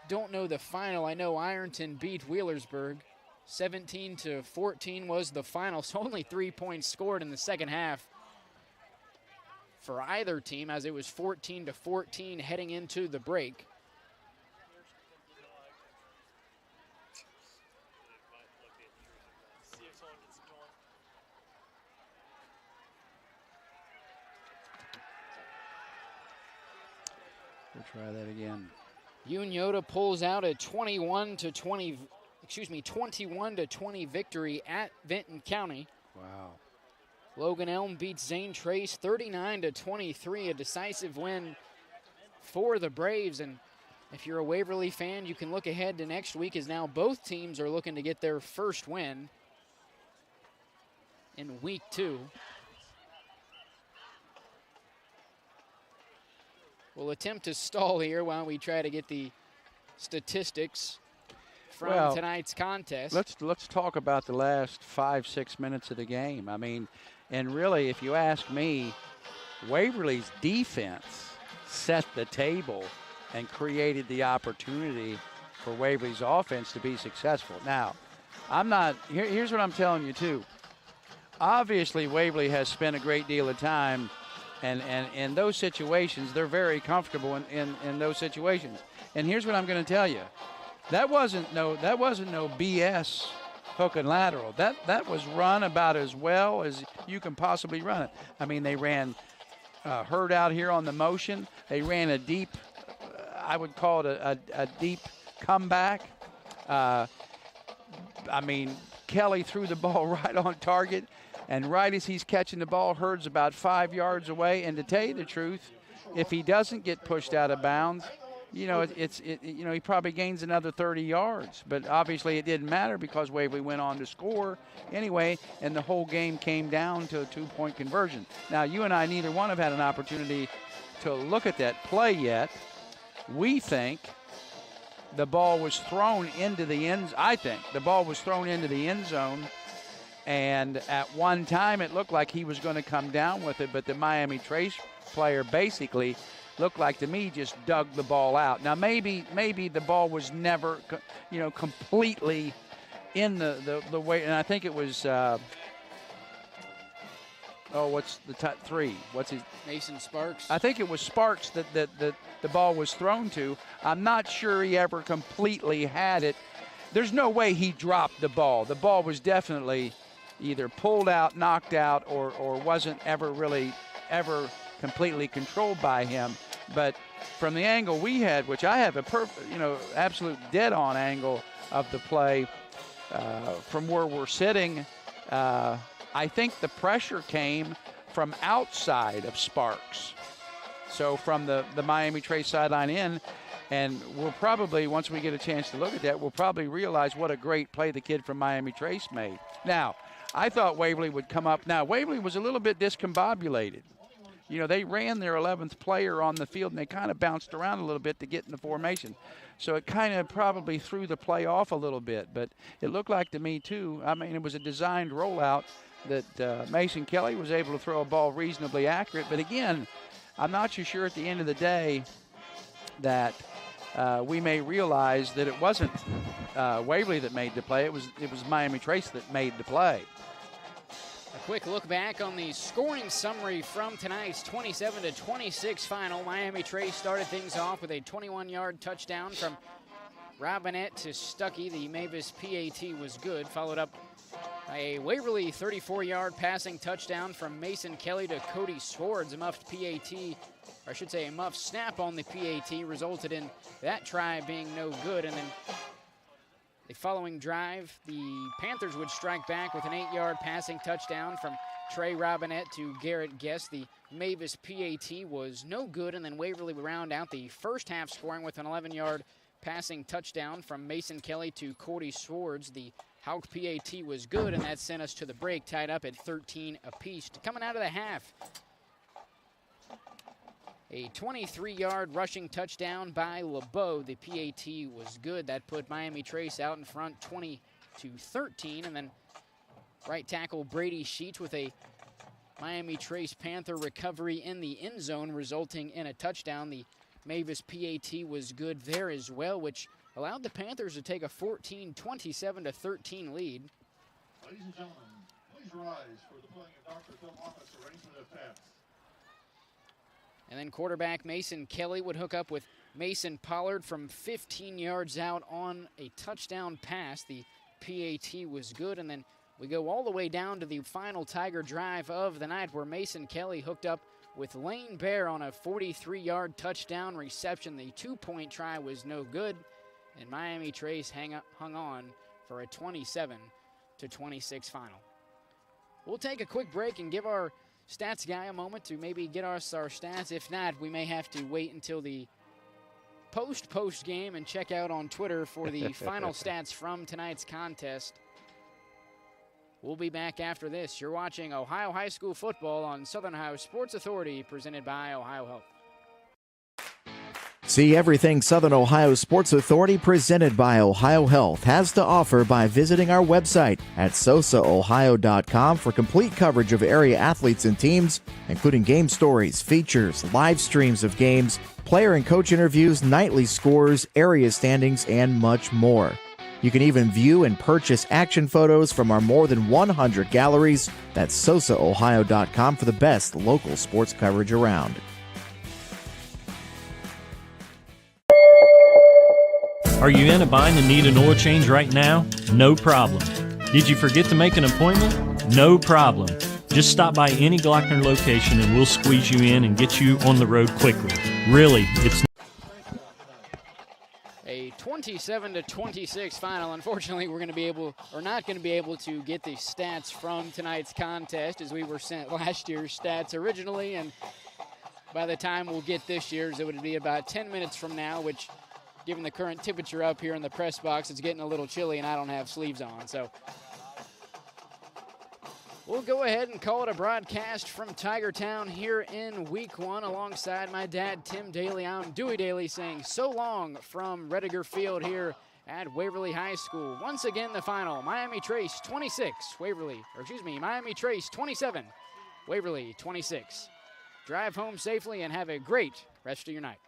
don't know the final. I know Ironton beat Wheelersburg. 17-14 was the final, so only 3 points scored in the second half for either team, as it was 14-14 heading into the break. We'll try that again. Unyoda pulls out a 21-20 victory at Vinton County. Wow. Logan Elm beats Zane Trace 39-23, a decisive win for the Braves. And if you're a Waverly fan, you can look ahead to next week, as now both teams are looking to get their first win in Week 2. We'll attempt to stall here while we try to get the statistics from tonight's contest. Let's talk about the last 5-6 minutes of the game. I mean, and really, if you ask me, Waverly's defense set the table and created the opportunity for Waverly's offense to be successful. Now, here's what I'm telling you too. Obviously, Waverly has spent a great deal of time And in those situations, they're very comfortable in those situations. And here's what I'm going to tell you. That wasn't no BS hook and lateral. That was run about as well as you can possibly run it. I mean, they ran Hurd out here on the motion. They ran a deep, I would call it a deep comeback. I mean, Kelly threw the ball right on target, and right as he's catching the ball, Hurd's about 5 yards away. And to tell you the truth, if he doesn't get pushed out of bounds, you know, he probably gains another 30 yards. But obviously it didn't matter because Waverly went on to score anyway, and the whole game came down to a 2-point conversion. Now, you and I, neither one have had an opportunity to look at that play yet. We think the ball was thrown into the end. I think the ball was thrown into the end zone, and at one time it looked like he was going to come down with it, but the Miami Trace player basically looked like to me just dug the ball out. Now maybe the ball was never, completely in the way, and I think it was. What's the top three? What's his? Mason Sparks. I think it was Sparks that the ball was thrown to. I'm not sure he ever completely had it. There's no way he dropped the ball. The ball was definitely either pulled out, knocked out, or wasn't ever completely controlled by him. But from the angle we had, which I have a absolute dead-on angle of the play from where we're sitting, I think the pressure came from outside of Sparks. So from the Miami Trace sideline in, and we'll probably, once we get a chance to look at that, we'll probably realize what a great play the kid from Miami Trace made. Now, I thought Waverly would come up. Now, Waverly was a little bit discombobulated. You know, they ran their 11th player on the field, and they kind of bounced around a little bit to get in the formation. So it kind of probably threw the play off a little bit. But it looked like to me, too, I mean, it was a designed rollout that Mason Kelly was able to throw a ball reasonably accurate. But, again, I'm not too sure at the end of the day that we may realize that it wasn't Waverly that made the play. It was Miami Trace that made the play. A quick look back on the scoring summary from tonight's 27-26 final. Miami Trace started things off with a 21-yard touchdown from Robinette to Stuckey. The Mavis PAT was good, followed up by a Waverly 34-yard passing touchdown from Mason Kelly to Cody Swords. A muffed PAT, or I should say a muffed snap on the PAT, resulted in that try being no good. And then the following drive, the Panthers would strike back with an 8-yard passing touchdown from Trey Robinette to Garrett Guest. The Mavis PAT was no good, and then Waverly would round out the first half scoring with an 11-yard passing touchdown from Mason Kelly to Cody Swords. The Houck PAT was good, and that sent us to the break, tied up at 13 apiece. Coming out of the half, a 23-yard rushing touchdown by LeBeau. The PAT was good. That put Miami Trace out in front 20-13. And then right tackle Brady Sheets with a Miami Trace Panther recovery in the end zone, resulting in a touchdown. The Mavis PAT was good there as well, which allowed the Panthers to take a 27-13 lead. Ladies and gentlemen, please rise for the playing of Dr. Phil Office arrangement of pass. And then quarterback Mason Kelly would hook up with Mason Pollard from 15 yards out on a touchdown pass. The PAT was good. And then we go all the way down to the final Tiger drive of the night, where Mason Kelly hooked up with Lane Bear on a 43-yard touchdown reception. The 2-point try was no good, and Miami Trace hung on for a 27-26 final. We'll take a quick break and give our stats guy a moment to maybe get us our stats. If not, we may have to wait until the post game and check out on Twitter for the final stats from tonight's contest. We'll be back after this. You're watching Ohio High School football on Southern Ohio Sports Authority, presented by Ohio Health. See everything Southern Ohio Sports Authority presented by Ohio Health has to offer by visiting our website at sosaohio.com for complete coverage of area athletes and teams, including game stories, features, live streams of games, player and coach interviews, nightly scores, area standings, and much more. You can even view and purchase action photos from our more than 100 galleries. That's SOSAOhio.com for the best local sports coverage around. Are you in a bind and need an oil change right now? No problem. Did you forget to make an appointment? No problem. Just stop by any Glockner location and we'll squeeze you in and get you on the road quickly. Really, it's a 27-26 final. Unfortunately, we're going to be able, or not going to be able to get the stats from tonight's contest, as we were sent last year's stats originally, and by the time we'll get this year's, it would be about 10 minutes from now, which, given the current temperature up here in the press box, it's getting a little chilly and I don't have sleeves on. So we'll go ahead and call it a broadcast from Tiger Town here in week 1 alongside my dad, Tim Daly. I'm Dewey Daly saying so long from Rediger Field here at Waverly High School. Once again, the final, Miami Trace 26, Miami Trace 27, Waverly 26. Drive home safely and have a great rest of your night.